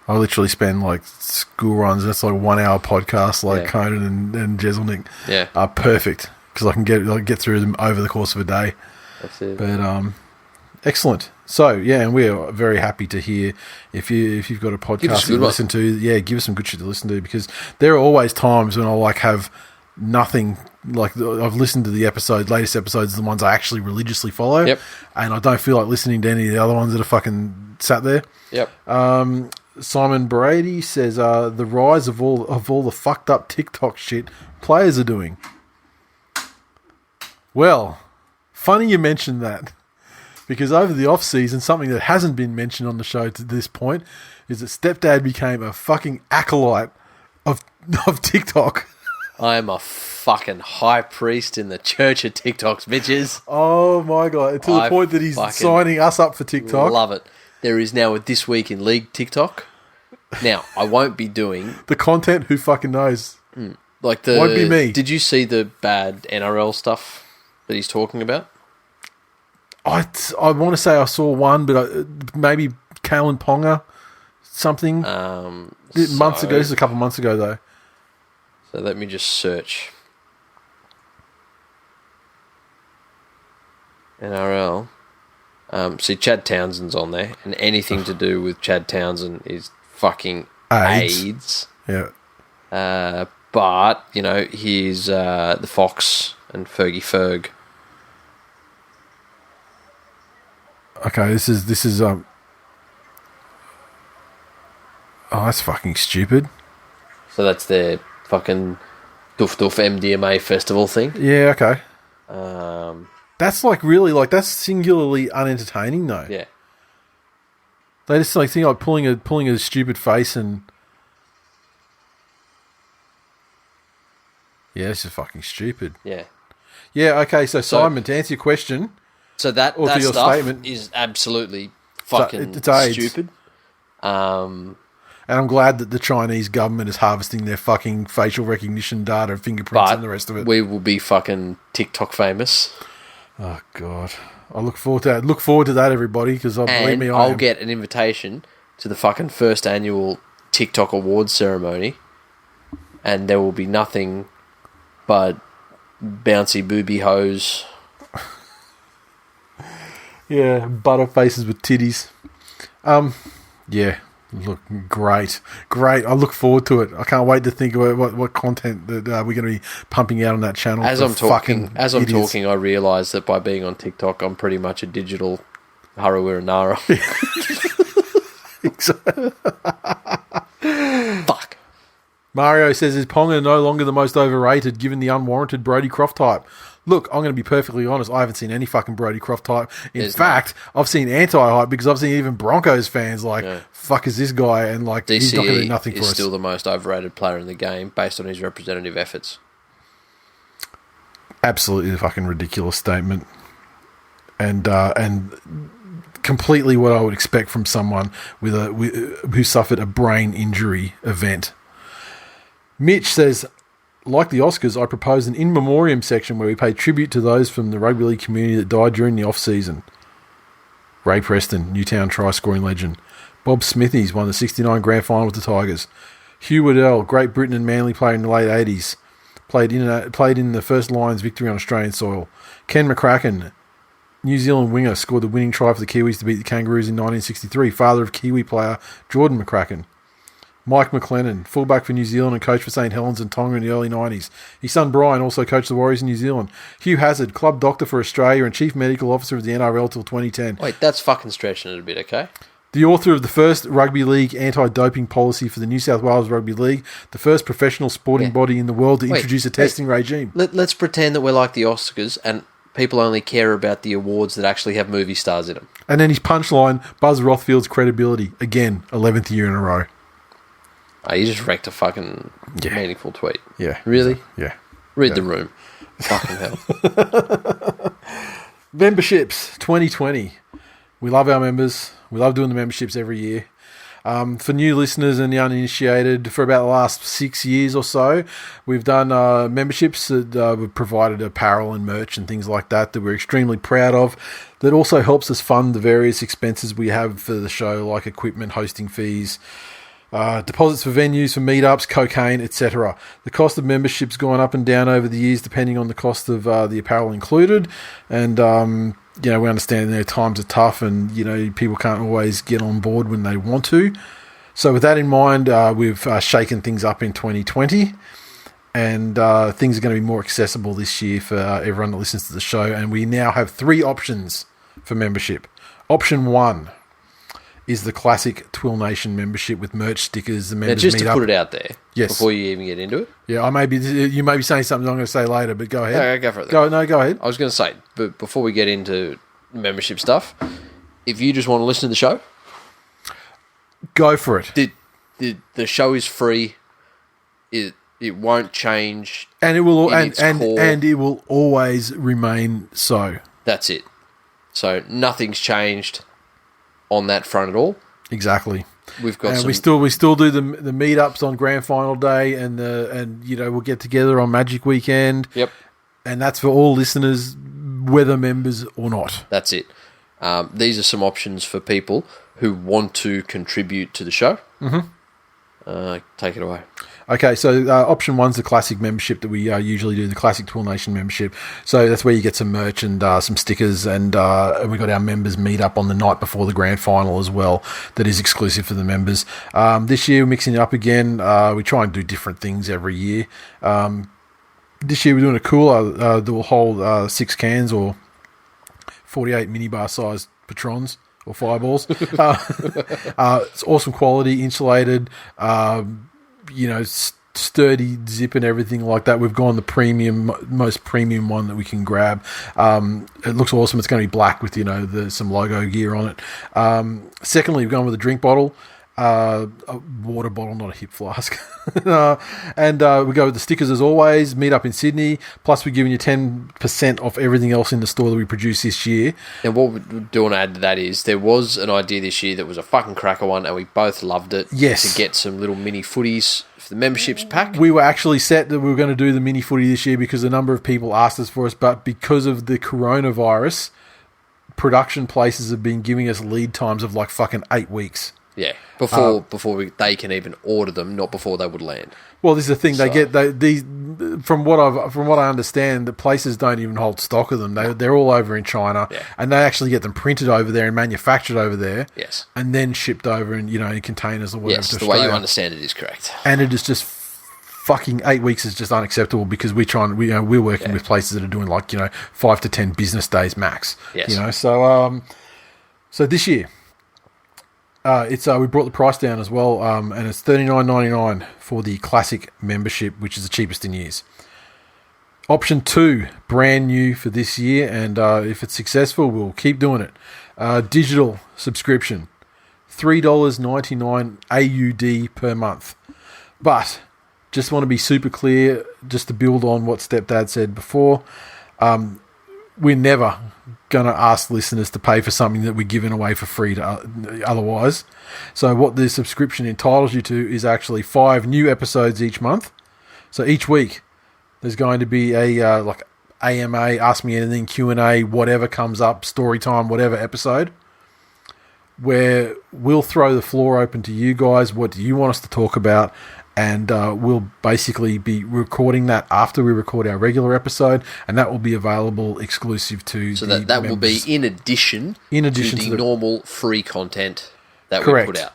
S1: I literally spend like school runs. That's like 1 hour podcast, like Conan and Jeselnik.
S2: Yeah,
S1: are perfect because I can get through them over the course of a day.
S2: That's it.
S1: But excellent. So yeah, and we're very happy to hear if you've got a podcast to listen to. Yeah, give us some good shit to listen to because there are always times when I like have nothing. Like I've listened to the latest episodes, the ones I actually religiously follow, and I don't feel like listening to any of the other ones that are fucking sat there.
S2: Yep.
S1: Simon Brady says the rise of all the fucked up TikTok shit players are doing. Well, funny you mentioned that because over the off season, something that hasn't been mentioned on the show to this point is that Stepdad became a fucking acolyte of TikTok.
S2: I am a fucking high priest in the church of TikToks, bitches.
S1: Oh my god! To the point that he's signing us up for TikTok.
S2: Love it. There is now a This Week in League TikTok. Now I won't be doing
S1: the content. Who fucking knows?
S2: Won't
S1: be me.
S2: Did you see the bad NRL stuff that he's talking about?
S1: I want to say I saw one, but maybe Kalen Ponga something months ago. This is a couple months ago though.
S2: So let me just search. NRL. See, Chad Townsend's on there, and anything to do with Chad Townsend is fucking AIDS.
S1: Yeah.
S2: But, you know, he's the Fox and Fergie Ferg.
S1: Okay, this is oh, that's fucking stupid.
S2: So that's their fucking Doof Doof MDMA festival thing.
S1: Yeah, okay. That's like really like that's singularly unentertaining though.
S2: Yeah.
S1: They just like think like pulling a stupid face and yeah, it's just fucking stupid.
S2: Yeah.
S1: Yeah. Okay. So Simon, to answer your question,
S2: so that
S1: or to your
S2: stuff
S1: statement,
S2: is absolutely fucking
S1: it's AIDS.
S2: stupid.
S1: And I'm glad that the Chinese government is harvesting their fucking facial recognition data, fingerprints, and the rest of it.
S2: We will be fucking TikTok famous.
S1: Oh God, I look forward to that. Look forward to that, everybody, because believe me,
S2: I'll get an invitation to the fucking first annual TikTok awards ceremony, and there will be nothing but bouncy booby hoes.
S1: Yeah, butter faces with titties. Yeah. Look, great. I look forward to it. I can't wait to think about what content that we're going to be pumping out on that channel.
S2: As I'm talking, I realise that by being on TikTok, I'm pretty much a digital Harawira Nara. Fuck.
S1: Mario says, is Ponga no longer the most overrated given the unwarranted Brodie Croft hype? Look, I'm going to be perfectly honest. I haven't seen any fucking Brodie Croft hype. In fact, I've seen anti-hype because I've seen even Broncos fans like, fuck is this guy? And like,
S2: DCE
S1: he's not going to do nothing for us.
S2: He's still the most overrated player in the game based on his representative efforts.
S1: Absolutely fucking ridiculous statement. And completely what I would expect from someone who suffered a brain injury event. Mitch says, like the Oscars, I propose an in memoriam section where we pay tribute to those from the rugby league community that died during the off-season. Ray Preston, Newtown try-scoring legend. Bob Smithies won the 69 grand final with the Tigers. Hugh Waddell, Great Britain and Manly player in the late 80s. Played in the first Lions victory on Australian soil. Ken McCracken, New Zealand winger, scored the winning try for the Kiwis to beat the Kangaroos in 1963. Father of Kiwi player Jordan McCracken. Mike McLennan, fullback for New Zealand and coach for St Helens and Tonga in the early 90s. His son Brian also coached the Warriors in New Zealand. Hugh Hazard, club doctor for Australia and chief medical officer of the NRL till 2010.
S2: Wait, that's fucking stretching it a bit, okay?
S1: The author of the first rugby league anti-doping policy for the New South Wales Rugby League, the first professional sporting body in the world to introduce a testing regime.
S2: Let's pretend that we're like the Oscars and people only care about the awards that actually have movie stars in them.
S1: And then his punchline, Buzz Rothfield's credibility. Again, 11th year in a row.
S2: Oh, you just wrecked a fucking meaningful tweet.
S1: Yeah.
S2: Really?
S1: Yeah.
S2: Read the room. Fucking hell.
S1: Memberships 2020. We love our members. We love doing the memberships every year. For new listeners and the uninitiated, for about the last 6 years or so, we've done memberships that we've provided apparel and merch and things like that we're extremely proud of. That also helps us fund the various expenses we have for the show, like equipment, hosting fees, deposits for venues, for meetups, cocaine, etc. The cost of membership's gone up and down over the years depending on the cost of the apparel included. And, we understand times are tough and, people can't always get on board when they want to. So with that in mind, we've shaken things up in 2020 and things are going to be more accessible this year for everyone that listens to the show. And we now have 3 options for membership. Option 1 is the classic TWIL Nation membership with merch, stickers, the members
S2: just
S1: meet
S2: to
S1: up.
S2: Put it out there, before you even get into it.
S1: Yeah, you may be saying something I'm going to say later, but go ahead.
S2: No, go for it. Then.
S1: Go ahead.
S2: I was going to say, but before we get into membership stuff, if you just want to listen to the show,
S1: go for it.
S2: The show is free. It won't change,
S1: and it will and it will always remain so.
S2: That's it. So nothing's changed on that front at all.
S1: Exactly.
S2: We've got
S1: we still do the meetups on grand final day and we'll get together on Magic Weekend.
S2: Yep.
S1: And that's for all listeners, whether members or not.
S2: That's it. These are some options for people who want to contribute to the show. Mm-hmm. Take it away. Okay,
S1: so option 1's the classic membership that we usually do, the classic TWIL Nation membership. So that's where you get some merch and some stickers, and we got our members meet up on the night before the grand final as well. That is exclusive for the members. This year we're mixing it up again. We try and do different things every year. This year we're doing a cooler that will hold 6 cans or 48 minibar sized Patrons or Fireballs. It's awesome quality, insulated. sturdy zip and everything like that. We've gone the premium, most premium one that we can grab. It looks awesome. It's going to be black with, some logo gear on it. Secondly, we've gone with a drink bottle. A water bottle, not a hip flask. And we go with the stickers as always. Meet up in Sydney. Plus, we're giving you 10% off everything else in the store that we produce this year.
S2: And what we do want to add to that is there was an idea this year that was a fucking cracker one, and we both loved it.
S1: Yes.
S2: To get some little mini footies for the memberships pack.
S1: We were actually set that we were going to do the mini footy this year because a number of people asked us for us, but because of the coronavirus, production places have been giving us lead times of like fucking 8 weeks.
S2: Yeah, before they can even order them, not before they would land.
S1: Well, this is the thing. These from what I understand, the places don't even hold stock of them. They're all over in China, and they actually get them printed over there and manufactured over there.
S2: Yes,
S1: and then shipped over in in containers or whatever.
S2: Yes,
S1: to
S2: the
S1: Australia.
S2: way you understand it is correct.
S1: And it is just fucking 8 weeks is just unacceptable because we're working with places that are doing 5 to 10 business days max.
S2: Yes.
S1: So this year. We brought the price down as well, and it's $39.99 for the classic membership, which is the cheapest in years. Option 2, brand new for this year, and if it's successful, we'll keep doing it. Digital subscription, $3.99 AUD per month. But just want to be super clear, just to build on what Stepdad said before, we're never going to ask listeners to pay for something that we're giving away for free to otherwise. So what the subscription entitles you to is actually 5 new episodes each month. So each week there's going to be a AMA, Ask Me Anything, Q&A, whatever comes up, story time, whatever episode, where we'll throw the floor open to you guys. What do you want us to talk about? And we'll basically be recording that after we record our regular episode, and that will be available exclusive to
S2: so
S1: the
S2: that
S1: members.
S2: will be in addition to the normal free content that we put out.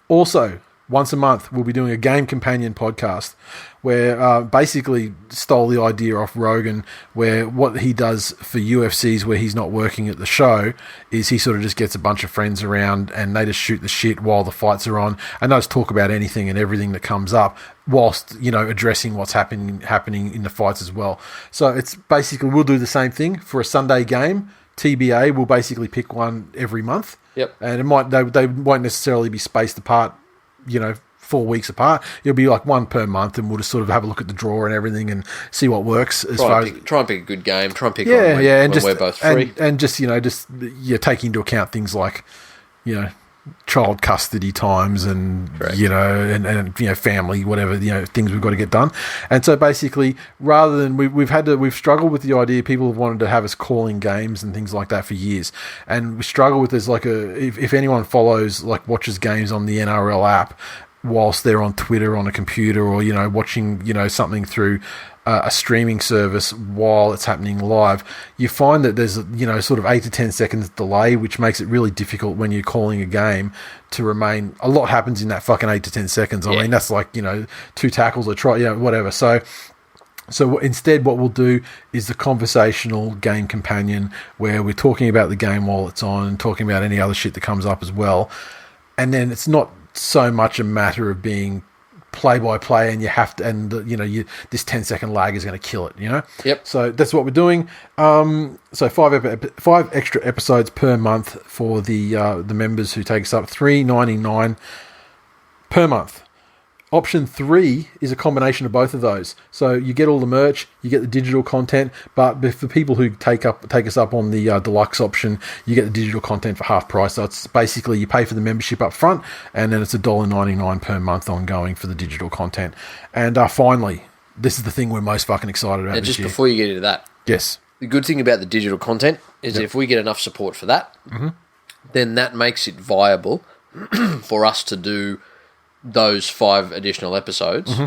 S1: Also, once a month, we'll be doing a Game Companion podcast where basically stole the idea off Rogan, where what he does for UFCs where he's not working at the show is he sort of just gets a bunch of friends around and they just shoot the shit while the fights are on, and they just talk about anything and everything that comes up whilst, addressing what's happening in the fights as well. So it's basically, we'll do the same thing for a Sunday game. TBA, we'll basically pick one every month.
S2: Yep.
S1: And they won't necessarily be spaced apart, 4 weeks apart. It'll be like one per month, and we'll just sort of have a look at the draw and everything and see what works.
S2: Try and pick a good game. Try and pick one when we're both free.
S1: And just take into account things like, child custody times and
S2: Correct.
S1: and family, whatever, things we've got to get done. And so basically, rather than we've struggled with the idea, people have wanted to have us calling games and things like that for years, and we struggle with this. If anyone follows, watches games on the NRL app whilst they're on Twitter on a computer, or watching something through a streaming service while it's happening live, you find that there's sort of 8 to 10 seconds delay, which makes it really difficult when you're calling a game to remain. A lot happens in that fucking 8 to 10 seconds. I mean, that's 2 tackles, a try, whatever. So instead, what we'll do is the conversational Game Companion, where we're talking about the game while it's on and talking about any other shit that comes up as well. And then it's not so much a matter of being play by play, and you have to, and this 10-second lag is going to kill it.
S2: Yep.
S1: So that's what we're doing. So 5 extra episodes per month for the members who take us up. $3.99 per month. Option 3 is a combination of both of those. So you get all the merch, you get the digital content, but for people who take us up on the deluxe option, you get the digital content for half price. So it's basically you pay for the membership up front, and then it's $1.99 per month ongoing for the digital content. And finally, this is the thing we're most fucking excited about.
S2: And
S1: this
S2: just
S1: year.
S2: before you get into that,
S1: yes,
S2: the good thing about the digital content is if we get enough support for that, then that makes it viable for us to do those 5 additional episodes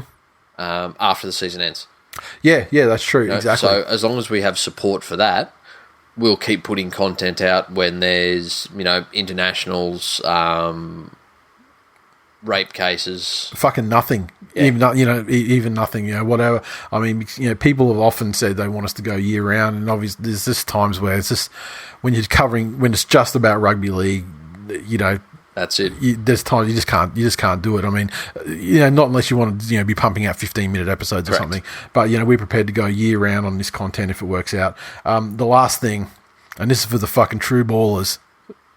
S2: after the season ends.
S1: Yeah, that's true. Exactly.
S2: So as long as we have support for that, we'll keep putting content out when there's internationals, rape cases,
S1: fucking nothing. Yeah. Even nothing. Whatever. I mean, people have often said they want us to go year round, and obviously there's just times where it's just when it's just about rugby league.
S2: That's it.
S1: There's times you just can't do it. I mean, not unless you want to be pumping out 15-minute episodes or something. But we're prepared to go year round on this content if it works out. The last thing, and this is for the fucking true ballers.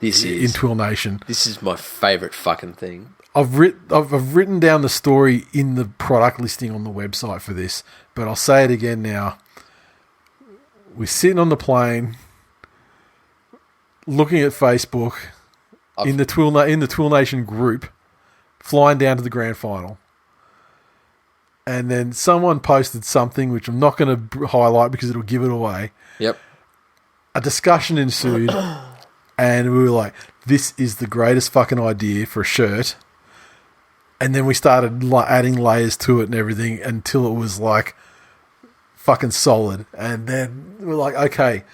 S1: In TWIL Nation.
S2: This is my favourite fucking thing.
S1: I've written down the story in the product listing on the website for this, but I'll say it again now. We're sitting on the plane, looking at Facebook in the TWIL Nation group, flying down to the grand final, and then someone posted something which I'm not going to highlight because it'll give it away.
S2: Yep.
S1: A discussion ensued, and we were like, "This is the greatest fucking idea for a shirt." And then we started adding layers to it and everything until it was like fucking solid. And then we're like, okay,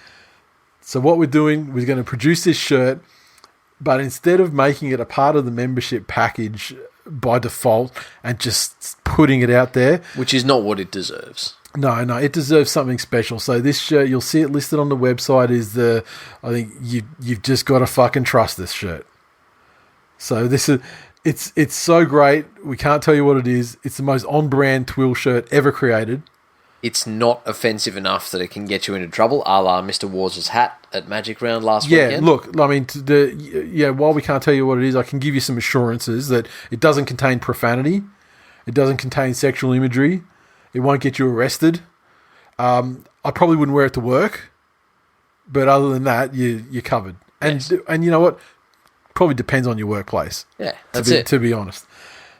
S1: so what we're doing, we're going to produce this shirt, but instead of making it a part of the membership package by default and just putting it out there.
S2: Which is not what it deserves.
S1: No, it deserves something special. So this shirt, you'll see it listed on the website, is I think you've just got to fucking trust this shirt. So this is... It's so great. We can't tell you what it is. It's the most on-brand TWIL shirt ever created.
S2: It's not offensive enough that it can get you into trouble, a la Mr. Wars' hat at Magic Round last weekend.
S1: Yeah, look, I mean, while we can't tell you what it is, I can give you some assurances that it doesn't contain profanity. It doesn't contain sexual imagery. It won't get you arrested. I probably wouldn't wear it to work. But other than that, you're covered. And you know what? Probably depends on your workplace.
S2: Yeah, that's it.
S1: To be honest.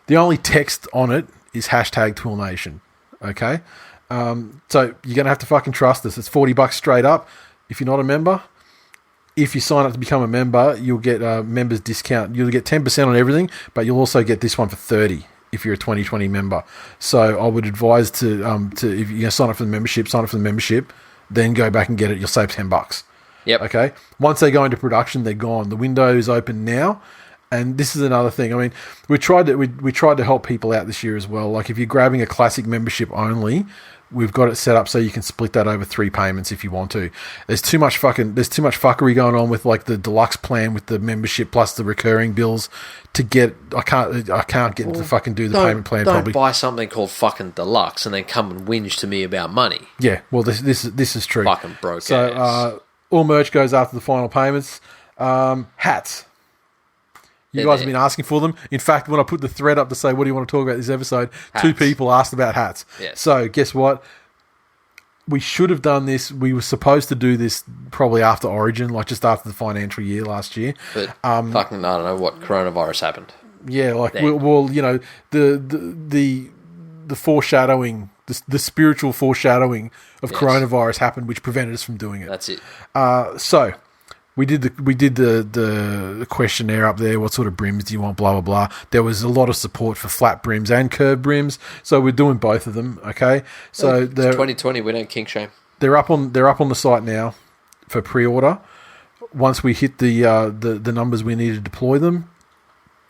S1: The only text on it is hashtag TWIL Nation. Okay? So you're going to have to fucking trust us. It's $40 straight up if you're not a member. If you sign up to become a member, you'll get a member's discount. You'll get 10% on everything, but you'll also get this one for $30 if you're a 2020 member. So I would advise to if you sign up for the membership, then go back and get it. You'll save $10.
S2: Yep.
S1: Okay. Once they go into production, they're gone. The window is open now, and this is another thing. I mean, we tried to help people out this year as well. Like if you're grabbing a classic membership only, we've got it set up so you can split that over 3 payments if you want to. There's too much fuckery going on with like the deluxe plan with the membership plus the recurring bills to get. I can't get to fucking do the payment plan.
S2: Don't buy something called fucking deluxe and then come and whinge to me about money.
S1: Yeah. Well, this is true.
S2: Fucking broke.
S1: So. All merch goes after the final payments. Hats. You guys have been asking for them. In fact, when I put the thread up to say, what do you want to talk about this episode, hats. 2 people asked about hats.
S2: Yes.
S1: So guess what? We should have done this. We were supposed to do this probably after Origin, like just after the financial year last year.
S2: But fucking, I don't know what coronavirus happened.
S1: Yeah, like, well, the foreshadowing, the spiritual foreshadowing of coronavirus happened, which prevented us from doing it.
S2: That's it.
S1: So we did the questionnaire up there. What sort of brims do you want? Blah blah blah. There was a lot of support for flat brims and curved brims, so we're doing both of them. Okay, so
S2: it's 2020. We don't kink shame.
S1: They're up on the site now for pre-order. Once we hit the numbers we need to deploy them,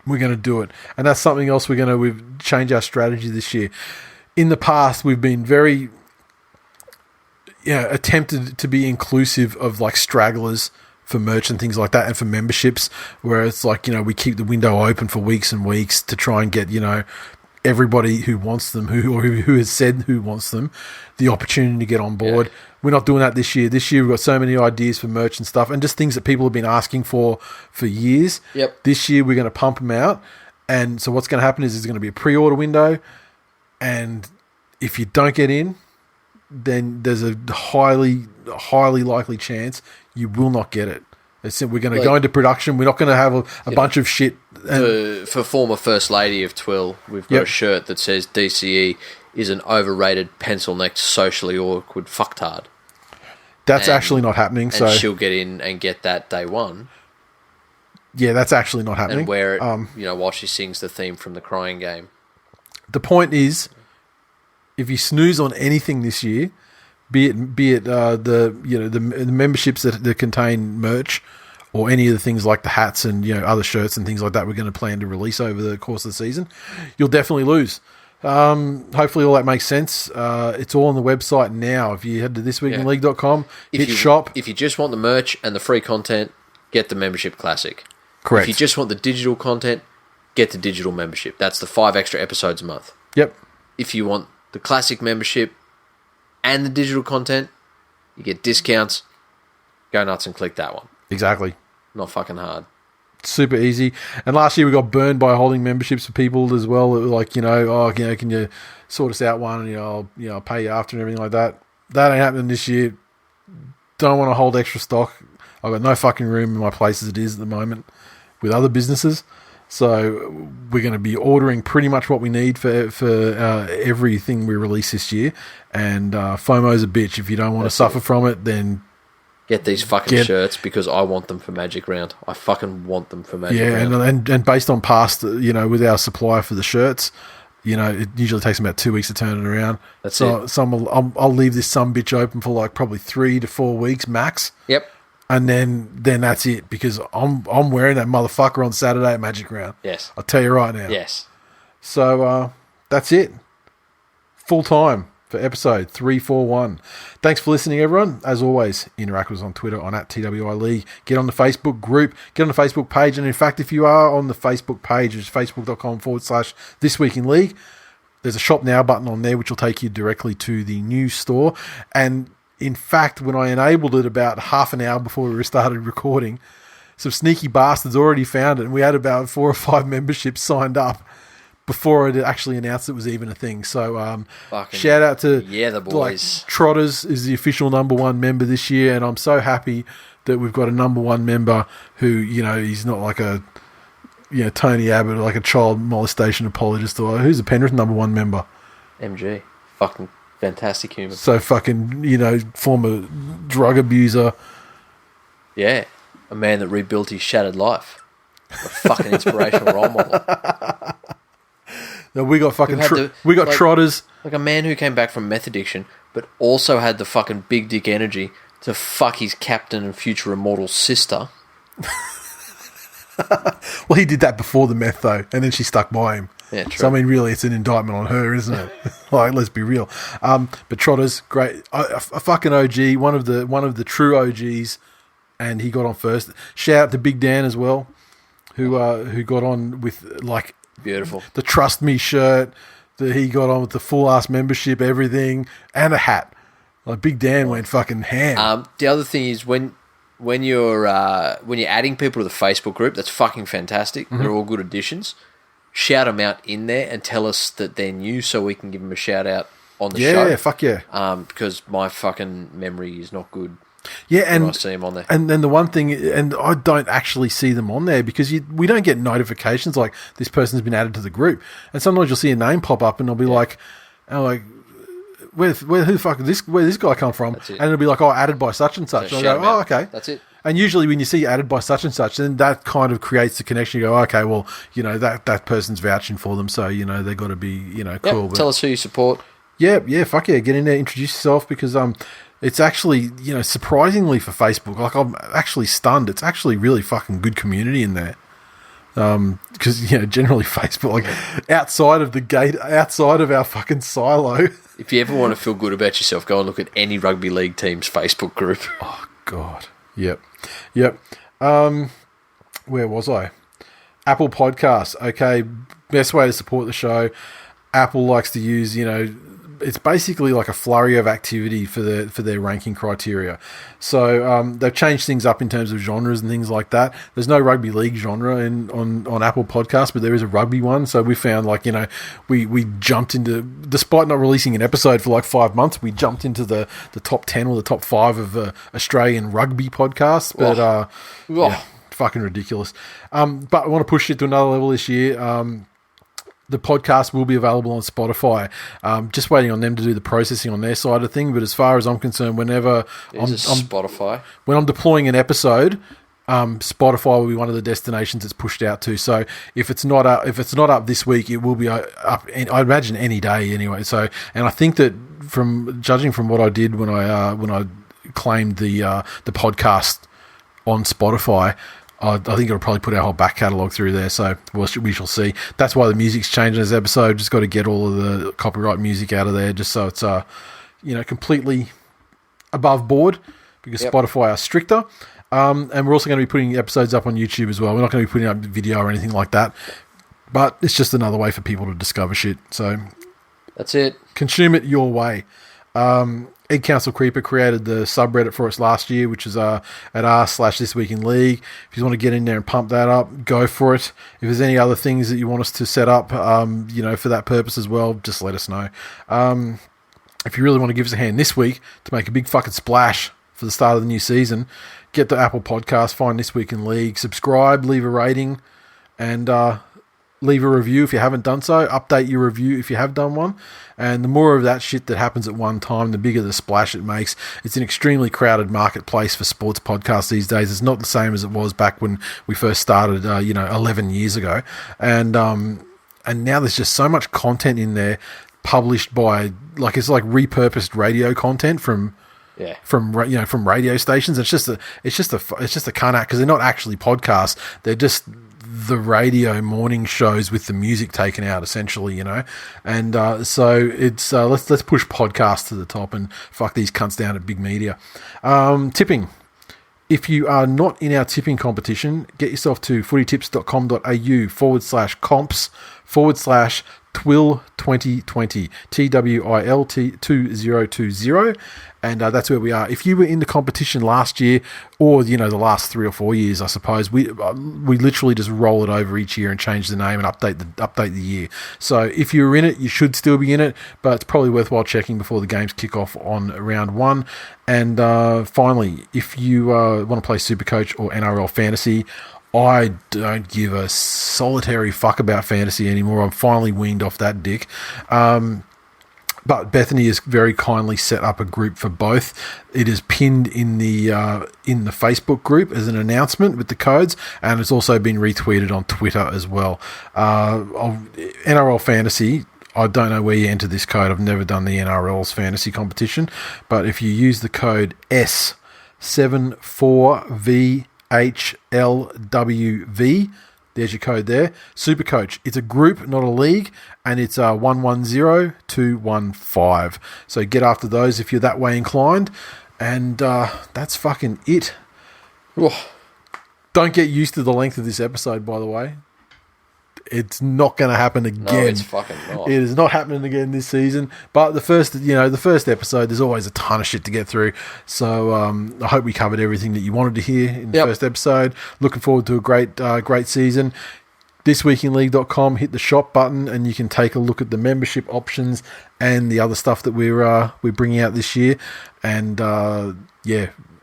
S1: we're going to do it, and that's something else we've changed our strategy this year. In the past, we've been very attempted to be inclusive of like stragglers for merch and things like that, and for memberships, where it's like, we keep the window open for weeks and weeks to try and get, everybody who wants them, who has said who wants them, the opportunity to get on board. Yeah. We're not doing that this year. This year we've got so many ideas for merch and stuff, and just things that people have been asking for years.
S2: Yep.
S1: This year we're going to pump them out, and so what's going to happen is there's going to be a pre-order window, and if you don't get in, then there's a highly likely chance you will not get it. We're going to go into production. We're not going to have a bunch of shit.
S2: For former First Lady of TWIL, we've got a shirt that says DCE is an overrated, pencil-necked, socially awkward fucktard.
S1: That's actually not happening.
S2: And
S1: so
S2: she'll get in and get that day one.
S1: Yeah, that's actually not happening.
S2: And wear it, while she sings the theme from the Crying Game.
S1: The point is, if you snooze on anything this year, be it the memberships that contain merch, or any of the things like the hats and other shirts and things like that we're going to plan to release over the course of the season, you'll definitely lose. Hopefully all that makes sense. It's all on the website now. If you head to thisweekinleague.com, hit shop.
S2: If you just want the merch and the free content, get the membership classic.
S1: Correct.
S2: If you just want the digital content, get the digital membership. That's the 5 extra episodes a month.
S1: Yep.
S2: If you want the classic membership and the digital content, you get discounts. Go nuts and click that one.
S1: Exactly.
S2: Not fucking hard.
S1: Super easy. And last year we got burned by holding memberships for people as well. It was like, can you sort us out one, and I'll pay you after and everything like that. That ain't happening this year. Don't want to hold extra stock. I've got no fucking room in my place as it is at the moment with other businesses. So we're going to be ordering pretty much what we need for everything we release this year. And FOMO's a bitch. If you don't want to suffer from it, then
S2: get these fucking shirts, because I want them for Magic Round. I fucking want them for Magic Round.
S1: Yeah, and based on past, with our supply for the shirts, it usually takes about 2 weeks to turn it around. So I'll leave this sumbitch open for like probably 3 to 4 weeks max.
S2: Yep.
S1: And then that's it, because I'm wearing that motherfucker on Saturday at Magic Round.
S2: Yes.
S1: I'll tell you right now.
S2: Yes.
S1: So that's it. Full time for episode 341. Thanks for listening, everyone. As always, interact with us on Twitter on @TWI League. Get on the Facebook group. Get on the Facebook page. And in fact, if you are on the Facebook page, it's facebook.com/This Week in League. There's a Shop Now button on there, which will take you directly to the new store. And in fact, when I enabled it about half an hour before we started recording, some sneaky bastards already found it, and we had about 4 or 5 memberships signed up before it actually announced it was even a thing. So shout out to
S2: the boys.
S1: Trotters is the official #1 member this year, and I'm so happy that we've got a #1 member who, he's not like a Tony Abbott, or like a child molestation apologist, or who's the Penrith #1 member?
S2: MG. Fucking fantastic human.
S1: So fucking, former drug abuser.
S2: Yeah. A man that rebuilt his shattered life. A fucking inspirational role model.
S1: No, we got fucking Trotters.
S2: Like a man who came back from meth addiction, but also had the fucking big dick energy to fuck his captain and future immortal sister.
S1: Well, he did that before the meth, though, and then she stuck by him.
S2: Yeah, true.
S1: So, I mean, really, it's an indictment on her, isn't it? Like, let's be real. But Trotters, great. A fucking OG, one of the true OGs, and he got on first. Shout out to Big Dan as well, who got on with, like,
S2: beautiful, the
S1: Trust Me shirt, that he got on with the full-ass membership, everything, and a hat. Like, Big Dan went fucking ham.
S2: The other thing is, when you're adding people to the Facebook group, that's fucking fantastic. Mm-hmm. They're all good additions. Shout them out in there and tell us that they're new, so we can give them a shout out on the show.
S1: Yeah, fuck yeah.
S2: Because my fucking memory is not good.
S1: Yeah, and
S2: I see them on there.
S1: And then the one thing, and I don't actually see them on there because we don't get notifications like this person's been added to the group. And sometimes you'll see a name pop up, and I'll be like, where who the fuck is where this guy come from? And it'll be like, added by such and such.
S2: So
S1: and I'll go, okay.
S2: That's it.
S1: And usually when you see added by such and such, then that kind of creates the connection. You go, okay, well, that person's vouching for them, so, they've got to be, cool.
S2: But tell us who you support.
S1: Yeah, fuck yeah. Get in there, introduce yourself, because it's actually, surprisingly for Facebook, like, I'm actually stunned. It's actually really fucking good community in there. Because, generally Facebook, like, outside of the gate, outside of our fucking silo.
S2: If you ever want to feel good about yourself, go and look at any rugby league team's Facebook group.
S1: Oh, God. Yep. Where was I? Apple Podcasts. Okay, best way to support the show. Apple likes to use, it's basically like a flurry of activity for their ranking criteria. So they've changed things up in terms of genres and things like that. There's no rugby league genre on Apple Podcasts, but there is a rugby one. So we found, like, we jumped into, despite not releasing an episode for like 5 months, we jumped into the top 10 or the top 5 of Australian rugby podcasts. But yeah, fucking ridiculous. But I want to push it to another level this year. The podcast will be available on Spotify. Just waiting on them to do the processing on their side of thing. But as far as I'm concerned, whenever
S2: Spotify, when
S1: I'm deploying an episode, Spotify will be one of the destinations it's pushed out to. So if it's not up this week, it will be up. I imagine any day anyway. So, and I think that judging from what I did when I claimed the podcast on Spotify, I think it'll probably put our whole back catalogue through there, so we shall see. That's why the music's changed in this episode. Just got to get all of the copyright music out of there, just so it's completely above board. because Spotify are stricter. And we're also going to be putting episodes up on YouTube as well. We're not going to be putting up video or anything like that. But it's just another way for people to discover shit. So
S2: that's it.
S1: Consume it your way. Egg Council Creeper created the subreddit for us last year, which is at r/This Week in League. If you want to get in there and pump that up, go for it. If there's any other things that you want us to set up, for that purpose as well, just let us know. If you really want to give us a hand this week to make a big fucking splash for the start of the new season, get to Apple Podcast, find This Week in League, subscribe, leave a rating, and leave a review if you haven't done so. Update your review if you have done one. And the more of that shit that happens at one time, the bigger the splash it makes. It's an extremely crowded marketplace for sports podcasts these days. It's not the same as it was back when we first started, 11 years ago. And now there's just so much content in there published by, it's like repurposed radio content from radio stations. It's just a cunt act, because they're not actually podcasts. They're just the radio morning shows with the music taken out, essentially, and so it's let's push podcasts to the top and fuck these cunts down at big media. Tipping. If you are not in our tipping competition, get yourself to footytips.com.au/comps/TWIL 2020, TWIL 2020, and that's where we are. If you were in the competition last year, or the last 3 or 4 years, I suppose, we literally just roll it over each year and change the name and update the year. So if you're in it, you should still be in it, but it's probably worthwhile checking before the games kick off on round 1. And finally, if you want to play Supercoach or NRL Fantasy, I don't give a solitary fuck about fantasy anymore. I'm finally weaned off that dick. But Bethany has very kindly set up a group for both. It is pinned in the Facebook group as an announcement with the codes, and it's also been retweeted on Twitter as well. NRL Fantasy, I don't know where you enter this code. I've never done the NRL's fantasy competition, but if you use the code S74VHLWV, there's your code there. Supercoach. It's a group, not a league, and it's 110215. So get after those if you're that way inclined. And that's fucking it. Oh, don't get used to the length of this episode, by the way. It's not going to happen again.
S2: No, it's fucking not.
S1: It is not happening again this season. But the first episode, there's always a ton of shit to get through. So I hope we covered everything that you wanted to hear in the first episode. Looking forward to a great season. thisweekinleague.com, hit the shop button, and you can take a look at the membership options and the other stuff that we're bringing out this year. And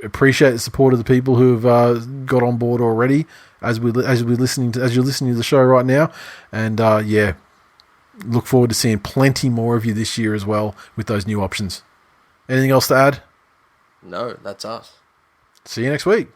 S1: appreciate the support of the people who have got on board already as you're listening to the show right now. And look forward to seeing plenty more of you this year as well with those new options. Anything else to add?
S2: No, that's us.
S1: See you next week.